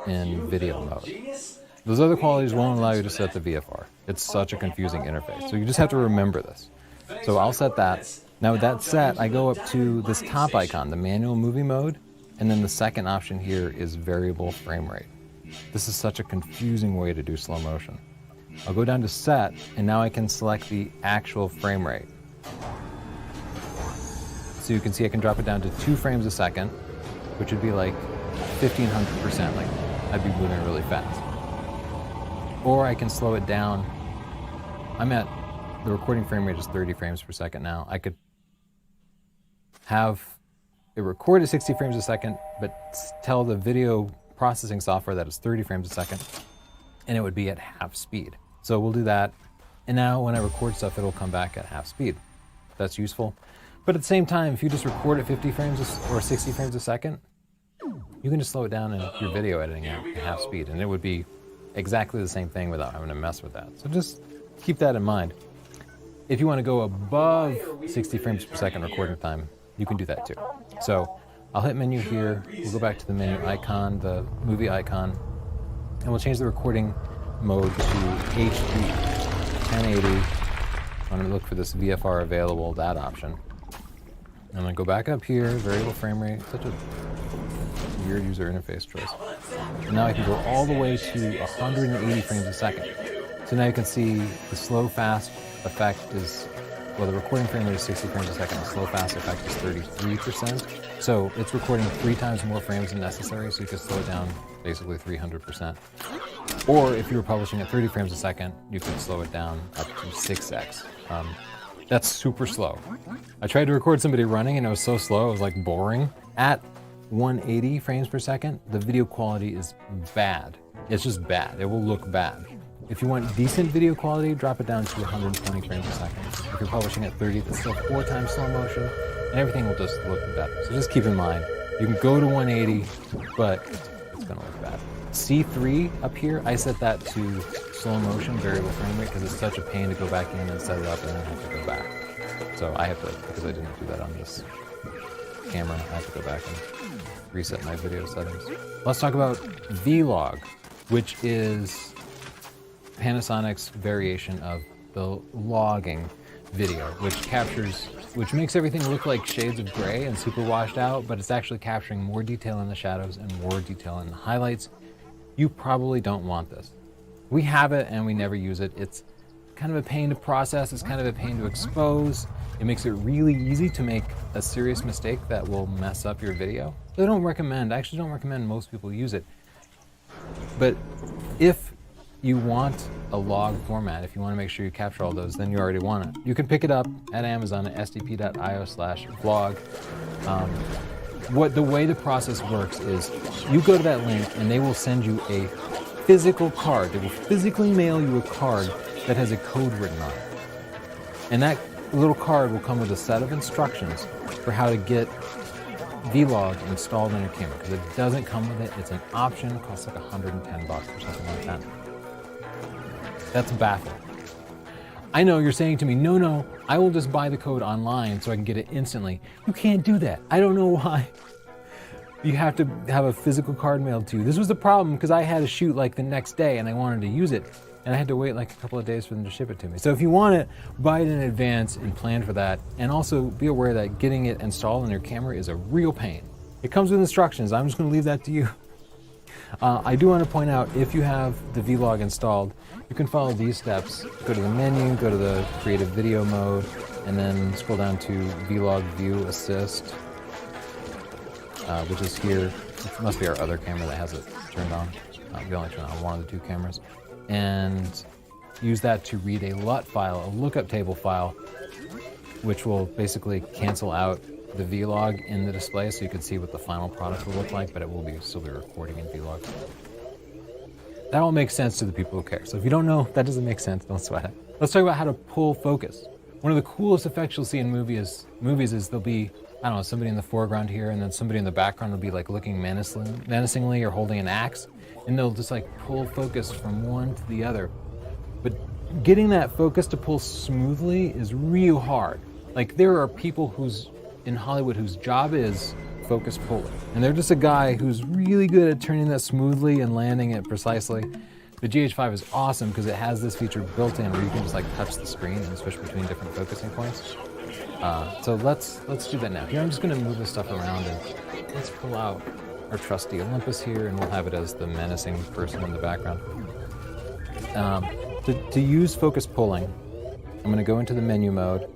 in video mode. Those other qualities won't allow you to set the VFR. It's such a confusing interface. So you just have to remember this. So I'll set that. Now with that set, I go up to this top icon, the manual movie mode, and then the second option here is variable frame rate. This is such a confusing way to do slow motion. I'll go down to set, and now I can select the actual frame rate. So you can see I can drop it down to 2 frames a second, which would be like 1500%, like I'd be moving really fast. Or I can slow it down. I'm at, the recording frame rate is 30 frames per second now. I could have it record at 60 frames a second, but tell the video processing software that it's 30 frames a second, and it would be at half speed. So we'll do that. And now when I record stuff, it'll come back at half speed. That's useful. But at the same time, if you just record at 50 frames or 60 frames a second, you can just slow it down in your video editing at half speed, and it would be exactly the same thing without having to mess with that. So just keep that in mind. If you want to go above 60 frames per second recording time, you can do that too. So I'll hit menu here, we'll go back to the menu icon, the movie icon, and we'll change the recording mode to HD 1080. I'm going to look for this VFR available, that option. I'm going to go back up here, variable frame rate, such a weird user interface choice. And now I can go all the way to 180 frames a second. So now you can see the slow fast effect is, well, the recording frame rate is 60 frames a second, the slow fast effect is 33%. So it's recording 3 times more frames than necessary, so you can slow it down basically 300%. Or if you were publishing at 30 frames a second, you could slow it down up to 6x. That's super slow. I tried to record somebody running and it was so slow, it was like boring. At 180 frames per second, the video quality is bad. It's just bad. It will look bad. If you want decent video quality, drop it down to 120 frames a second. If you're publishing at 30, that's still 4 times slow motion, and everything will just look better. So just keep in mind, you can go to 180, but it's gonna look bad. C3 up here, I set that to slow motion, variable frame rate, because it's such a pain to go back in and set it up and then have to go back. So I have to, because I didn't do that on this camera, I have to go back and reset my video settings. Let's talk about Vlog, which is Panasonic's variation of the logging video, which makes everything look like shades of gray and super washed out, but it's actually capturing more detail in the shadows and more detail in the highlights. You probably don't want this. We have it and we never use it. It's kind of a pain to process, it's kind of a pain to expose. It makes it really easy to make a serious mistake that will mess up your video. So I actually don't recommend most people use it. But if you want a log format, if you want to make sure you capture all those, then you already want it. You can pick it up at Amazon at sdp.io/vlog. The way the process works is you go to that link and they will send you a physical card. They will physically mail you a card that has a code written on it. And that little card will come with a set of instructions for how to get Vlog installed on your camera, because it doesn't come with it. It's an option. It costs like $110 or something like that. That's baffling. I know you're saying to me, no, I will just buy the code online so I can get it instantly. You can't do that. I don't know why. You have to have a physical card mailed to you. This was the problem because I had a shoot like the next day and I wanted to use it. and I had to wait like a couple of days for them to ship it to me. So if you want it, buy it in advance and plan for that. And also be aware that getting it installed on your camera is a real pain. It comes with instructions. I'm just going to leave that to you. I do want to point out, if you have the Vlog installed, you can follow these steps. Go to the menu, go to the creative video mode, and then scroll down to Vlog View Assist, which is here. It must be our other camera that has it turned on. We only turn on one of the two cameras. And use that to read a LUT file, a lookup table file, which will basically cancel out the Vlog in the display so you can see what the final product will look like, but it will still be recording in Vlog. That all makes sense to the people who care. So if you don't know, if that doesn't make sense, don't sweat it. Let's talk about how to pull focus. One of the coolest effects you'll see in movies is there'll be, I don't know, somebody in the foreground here, and then somebody in the background will be like looking menacingly or holding an axe, and they'll just like pull focus from one to the other. But getting that focus to pull smoothly is real hard. Like, there are people in Hollywood whose job is focus pulling, and they're just a guy who's really good at turning that smoothly and landing it precisely. The GH5 is awesome because it has this feature built in where you can just like touch the screen and switch between different focusing points. So let's do that now. Here I'm just going to move this stuff around, and let's pull out our trusty Olympus here, and we'll have it as the menacing person in the background. To use focus pulling, I'm going to go into the menu mode.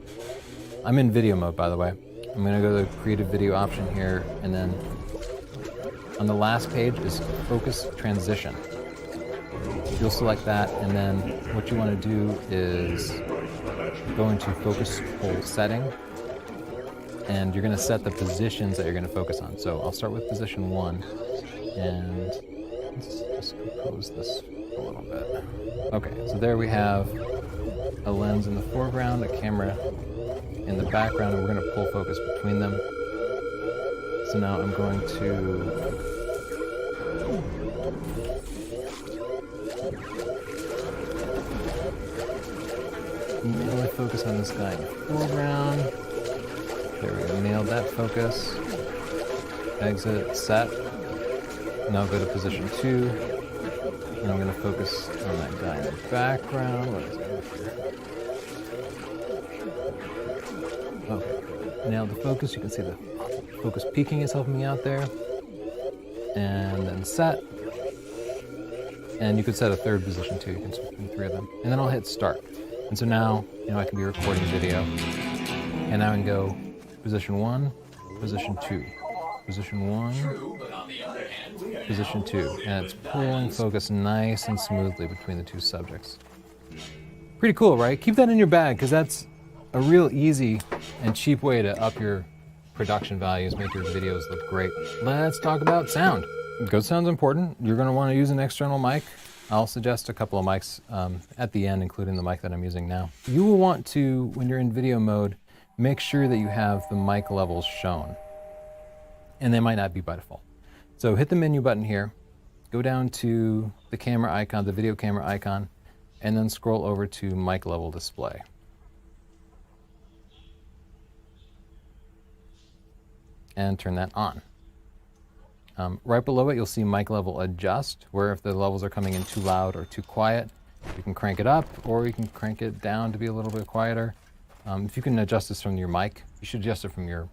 I'm in video mode, by the way. I'm going to go to the creative video option here, and then on the last page is focus transition. You'll select that, and then what you want to do is go into focus pull setting, and you're going to set the positions that you're going to focus on. So I'll start with position 1, and let's just compose this a little bit. Okay, so there we have a lens in the foreground, a camera in the background, and we're going to pull focus between them. So now I'm going to really focus on this guy in the foreground. There we go, nailed that focus. Exit, set. Now go to position 2. And I'm going to focus on that guy in the background. What is that? Okay, nailed the focus. You can see the focus peaking is helping me out there. And then set. And you could set a third position too. You can switch between 3 of them. And then I'll hit start. And so now, I can be recording video. And now I can go position 1, position 2, position 1, position 2. And it's pulling focus nice and smoothly between the two subjects. Pretty cool, right? Keep that in your bag, because that's a real easy and cheap way to up your production values, make your videos look great. Let's talk about sound. Good sound's important. You're going to want to use an external mic. I'll suggest a couple of mics at the end, including the mic that I'm using now. You will want to, when you're in video mode, make sure that you have the mic levels shown. And they might not be by default. So hit the menu button here, go down to the camera icon, the video camera icon, and then scroll over to mic level display. And turn that on. Right below it, you'll see mic level adjust, where if the levels are coming in too loud or too quiet, you can crank it up, or you can crank it down to be a little bit quieter. If you can adjust this from your mic, you should adjust it from your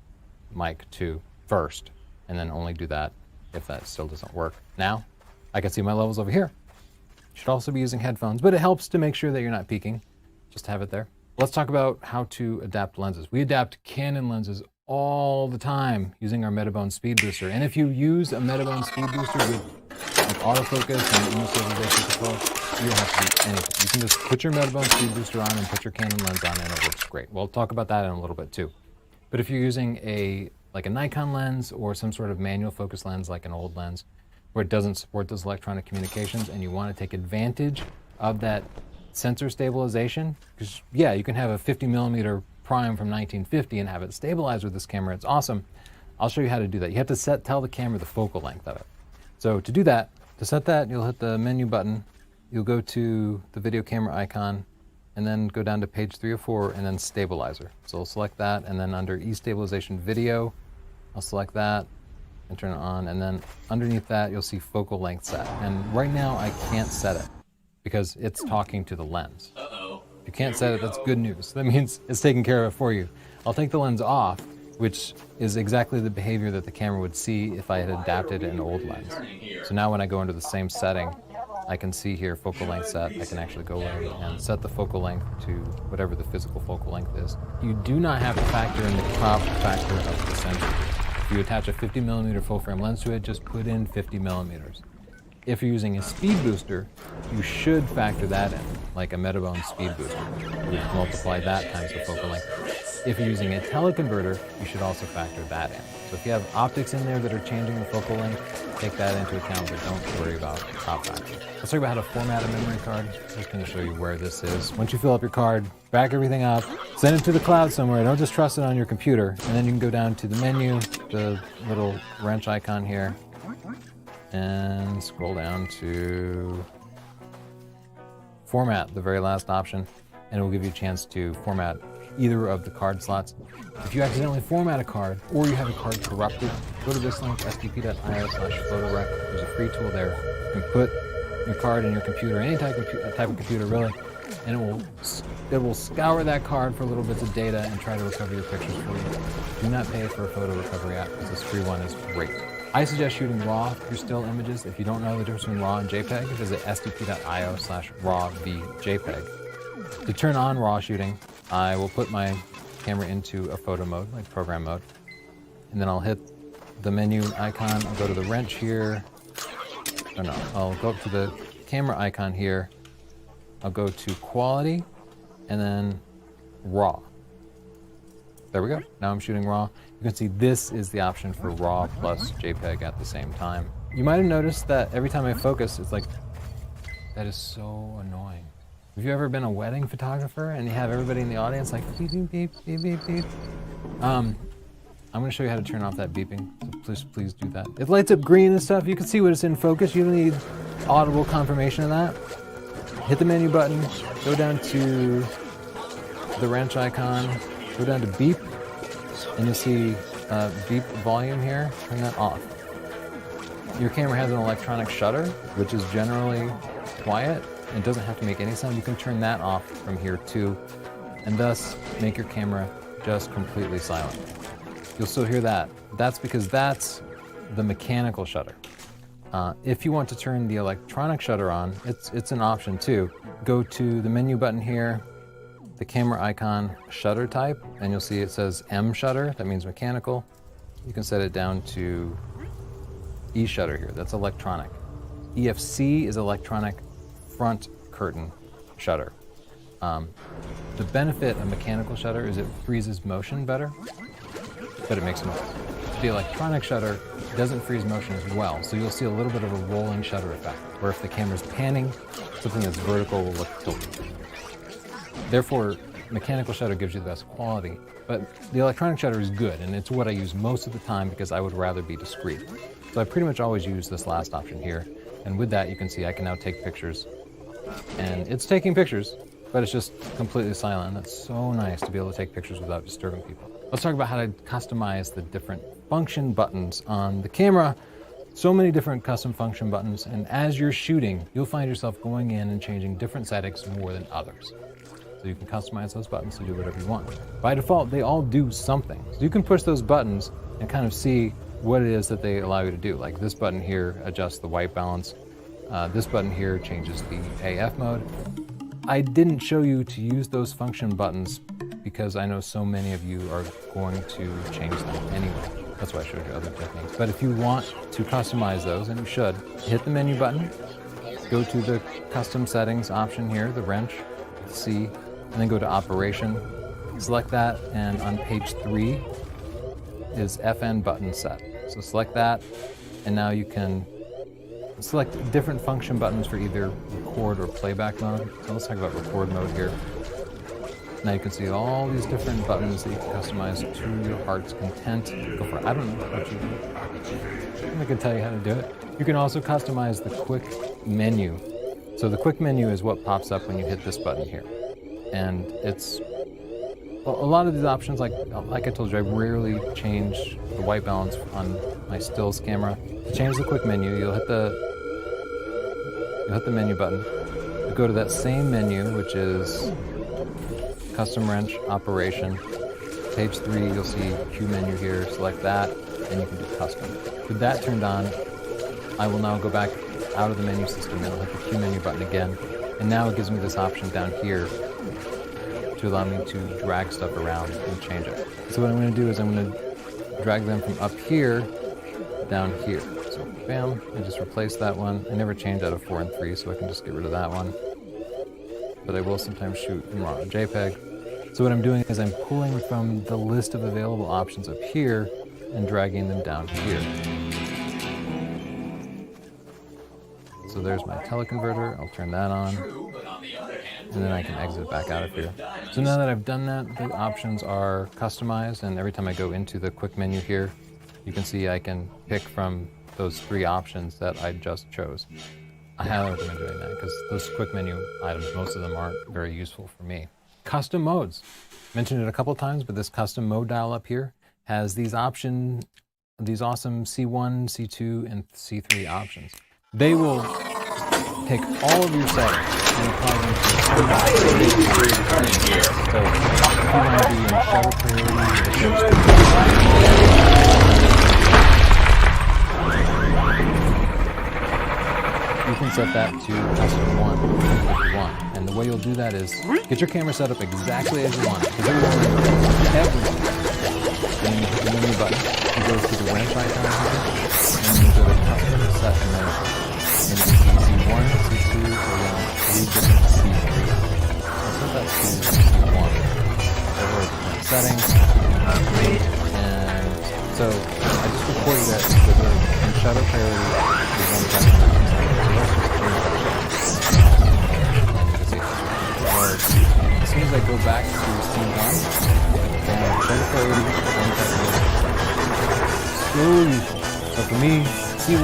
mic too first, and then only do that if that still doesn't work. Now, I can see my levels over here. You should also be using headphones, but it helps to make sure that you're not peaking. Just have it there. Let's talk about how to adapt lenses. We adapt Canon lenses all the time using our Metabone Speed Booster. And if you use a Metabone Speed Booster with like autofocus and image stabilization control, you don't have to do anything. You can just put your Metabone Speed Booster on and put your Canon lens on, and it works great. We'll talk about that in a little bit too. But if you're using a Nikon lens or some sort of manual focus lens like an old lens where it doesn't support those electronic communications, and you want to take advantage of that sensor stabilization, because yeah, you can have a 50mm prime from 1950 and have it stabilized with this camera. It's awesome. I'll show you how to do that. You have to tell the camera the focal length of it. So to do that, to set that, you'll hit the menu button, you'll go to the video camera icon, and then go down to page 3 or 4, and then stabilizer. So I'll select that, and then under e-stabilization video, I'll select that and turn it on, and then underneath that you'll see focal length set. And right now I can't set it. because it's talking to the lens. If you can't set it, that's good news. That means it's taking care of it for you. I'll take the lens off, which is exactly the behavior that the camera would see if I had adapted an old lens. So now when I go into the same setting, I can see here focal length set. I can actually go in and set the focal length to whatever the physical focal length is. You do not have to factor in the crop factor of the sensor. If you attach a 50mm full frame lens to it, just put in 50mm. If you're using a speed booster, you should factor that in, like a Metabone speed booster. You multiply that times the focal length. If you're using a teleconverter, you should also factor that in. So if you have optics in there that are changing the focal length, take that into account, but don't worry about crop factor. Let's talk about how to format a memory card. I'm just going to show you where this is. Once you fill up your card, back everything up, send it to the cloud somewhere. Don't just trust it on your computer. And then you can go down to the menu, the little wrench icon here, and scroll down to format, the very last option, and it will give you a chance to format either of the card slots. If you accidentally format a card or you have a card corrupted, go to this link, stp.io/photorec. There's a free tool there. You can put your card in your computer, any type of computer really, and it will scour that card for little bits of data and try to recover your pictures for you. Do not pay for a photo recovery app because this free one is great. I suggest shooting RAW for still images. If you don't know the difference between RAW and JPEG, visit stp.io/rawvjpeg. To turn on RAW shooting, I will put my camera into a photo mode, like program mode, and then I'll hit the menu icon. I'll go to the wrench here. Oh no, I'll go up to the camera icon here. I'll go to quality, and then RAW. There we go. Now I'm shooting RAW. You can see this is the option for RAW plus JPEG at the same time. You might have noticed that every time I focus, it's like, that is so annoying. Have you ever been a wedding photographer and you have everybody in the audience like beep, beep, beep, beep, beep, beep? I'm gonna show you how to turn off that beeping, so please do that. It lights up green and stuff. You can see when it's in focus. You don't need audible confirmation of that. Hit the menu button, go down to the wrench icon, go down to beep, and you'll see beep volume here. Turn that off. Your camera has an electronic shutter, which is generally quiet and doesn't have to make any sound. You can turn that off from here too, and thus make your camera just completely silent. You'll still hear that. That's because that's the mechanical shutter. If you want to turn the electronic shutter on, it's an option too. Go to the menu button here, the camera icon, shutter type, and you'll see it says M shutter. That means mechanical. You can set it down to E shutter here. That's electronic. EFC is electronic front curtain shutter. The benefit of mechanical shutter is it freezes motion better, but it makes noise. The electronic shutter doesn't freeze motion as well, so you'll see a little bit of a rolling shutter effect, where if the camera's panning, something that's vertical will look tilted. Therefore, mechanical shutter gives you the best quality, but the electronic shutter is good, and it's what I use most of the time because I would rather be discreet. So I pretty much always use this last option here, and with that you can see I can now take pictures, and it's taking pictures, but it's just completely silent. That's so nice to be able to take pictures without disturbing people. Let's talk about how to customize the different function buttons on the camera. So many different custom function buttons, and as you're shooting, you'll find yourself going in and changing different settings more than others. So you can customize those buttons to do whatever you want. By default, they all do something. So you can push those buttons and kind of see what it is that they allow you to do. Like this button here adjusts the white balance. This button here changes the AF mode. I didn't show you to use those function buttons because I know so many of you are going to change them anyway. That's why I showed you other techniques. But if you want to customize those, and you should, hit the menu button, go to the custom settings option here, the wrench, C, and then go to operation. Select that, and on page 3 is FN button set. So select that, and now you can select different function buttons for either record or playback mode. So let's talk about record mode here. Now you can see all these different buttons that you can customize to your heart's content. Go for it. I don't know what you do. I can tell you how to do it. You can also customize the quick menu. So the quick menu is what pops up when you hit this button here. And it's a lot of these options, like I told you, I rarely change the white balance on my stills camera. To change the quick menu, you'll hit the menu button. go to that same menu, which is Custom Wrench Operation. Page 3, you'll see Q menu here. Select that, and you can do Custom. With that turned on, I will now go back out of the menu system and I'll hit the Q menu button again. And now it gives me this option down here to allow me to drag stuff around and change it. So what I'm going to do is I'm going to drag them from up here down here. So bam, I just replace that one. I never change out of 4 and 3, so I can just get rid of that one. But I will sometimes shoot in raw JPEG. So what I'm doing is I'm pulling from the list of available options up here and dragging them down here. So there's my teleconverter, I'll turn that on, and then I can exit back out of here. So now that I've done that, the options are customized, and every time I go into the quick menu here, you can see I can pick from those 3 options that I just chose. I highly recommend doing that because those quick menu items, most of them aren't very useful for me. Custom modes. Mentioned it a couple times, but this custom mode dial up here has these awesome C1, C2, and C3 options. They will take all of your settings and apply them to So if you want to be in shutter priority, you can set that to custom 1 if you want. And the way you'll do that is get your camera set up exactly as you want it. Because it will run everything. And you hit the menu button, you go to the wrench icon here, and you go to custom set measure. And you can see C1, C2, around 3 different C3. I'll set that to C1. So we're at settings. And so I just recorded it with in shutter priority is 1 second. So let's just change that. And you can see as soon as I go back to C1, then shutter priority 1 second. Slowly. So for me, C1 is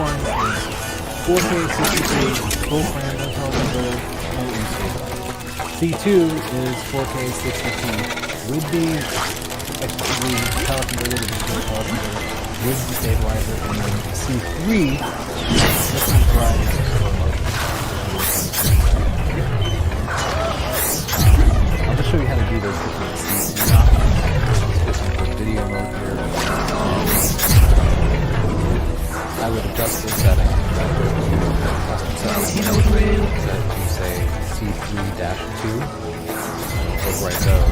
4K 60p, full frame, no teleconverter, no e-stabilizer. C2 is 4K 60p with the teleconverter, with the stabilizer, and then C3 different varieties of slow motion. I'll just show you how to do those different C3 options. Let's get into video mode here. I would adjust the setting. Custom setting set to say C3-2. Overwrite those.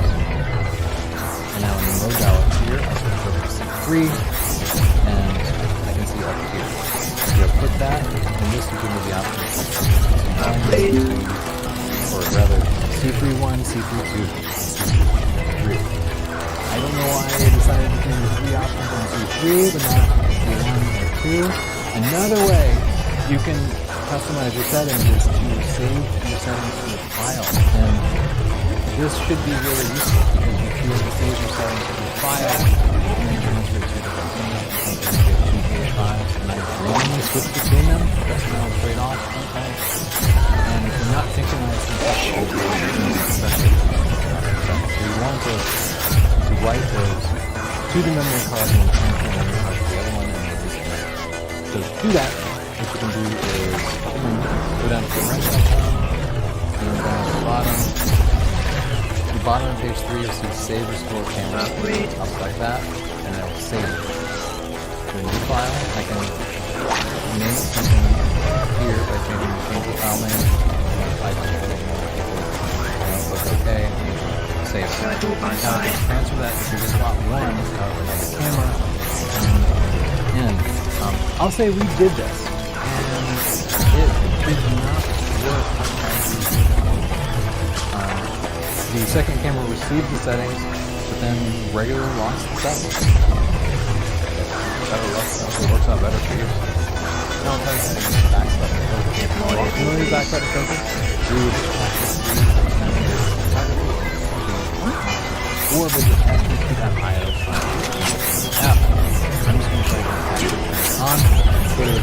And now in the mode dial up here, I switch over to C3, and I can see up here. So you'll put that, and this will give me the option or rather C3-1, C3-2, C3. I don't know why I decided between the 3 options on C3, but not C1 or 2. Another way you can customize your settings is to save your settings to a file. And this should be really useful because you can save your settings to a file and then transfer it to the container. Sometimes you get 2 GH5s and I randomly switch between them. That's a little trade-off sometimes. And if you're not synchronized, especially so you want to write those to the memory card and transfer the memory card to the other one and release it. So to do that, what you can do is go down to the wrench icon, and then down to the bottom of page 3, you'll see Save Restore Camera. I'll select that, and then I'll save it to a new file. I can name it something here by change the file name. I can click OK, and save it. Now I can transfer that to the slot 1 of another camera, and I'll say we did this, and it did not work. The second camera received the settings, but then regularly lost the settings. Better luck, it works out better for you. Now I'll tell you how to use the back button filter. If you want to use back button filter, we would or visit S3.io. Now, I'm just going to show you how to turn it on. Go to the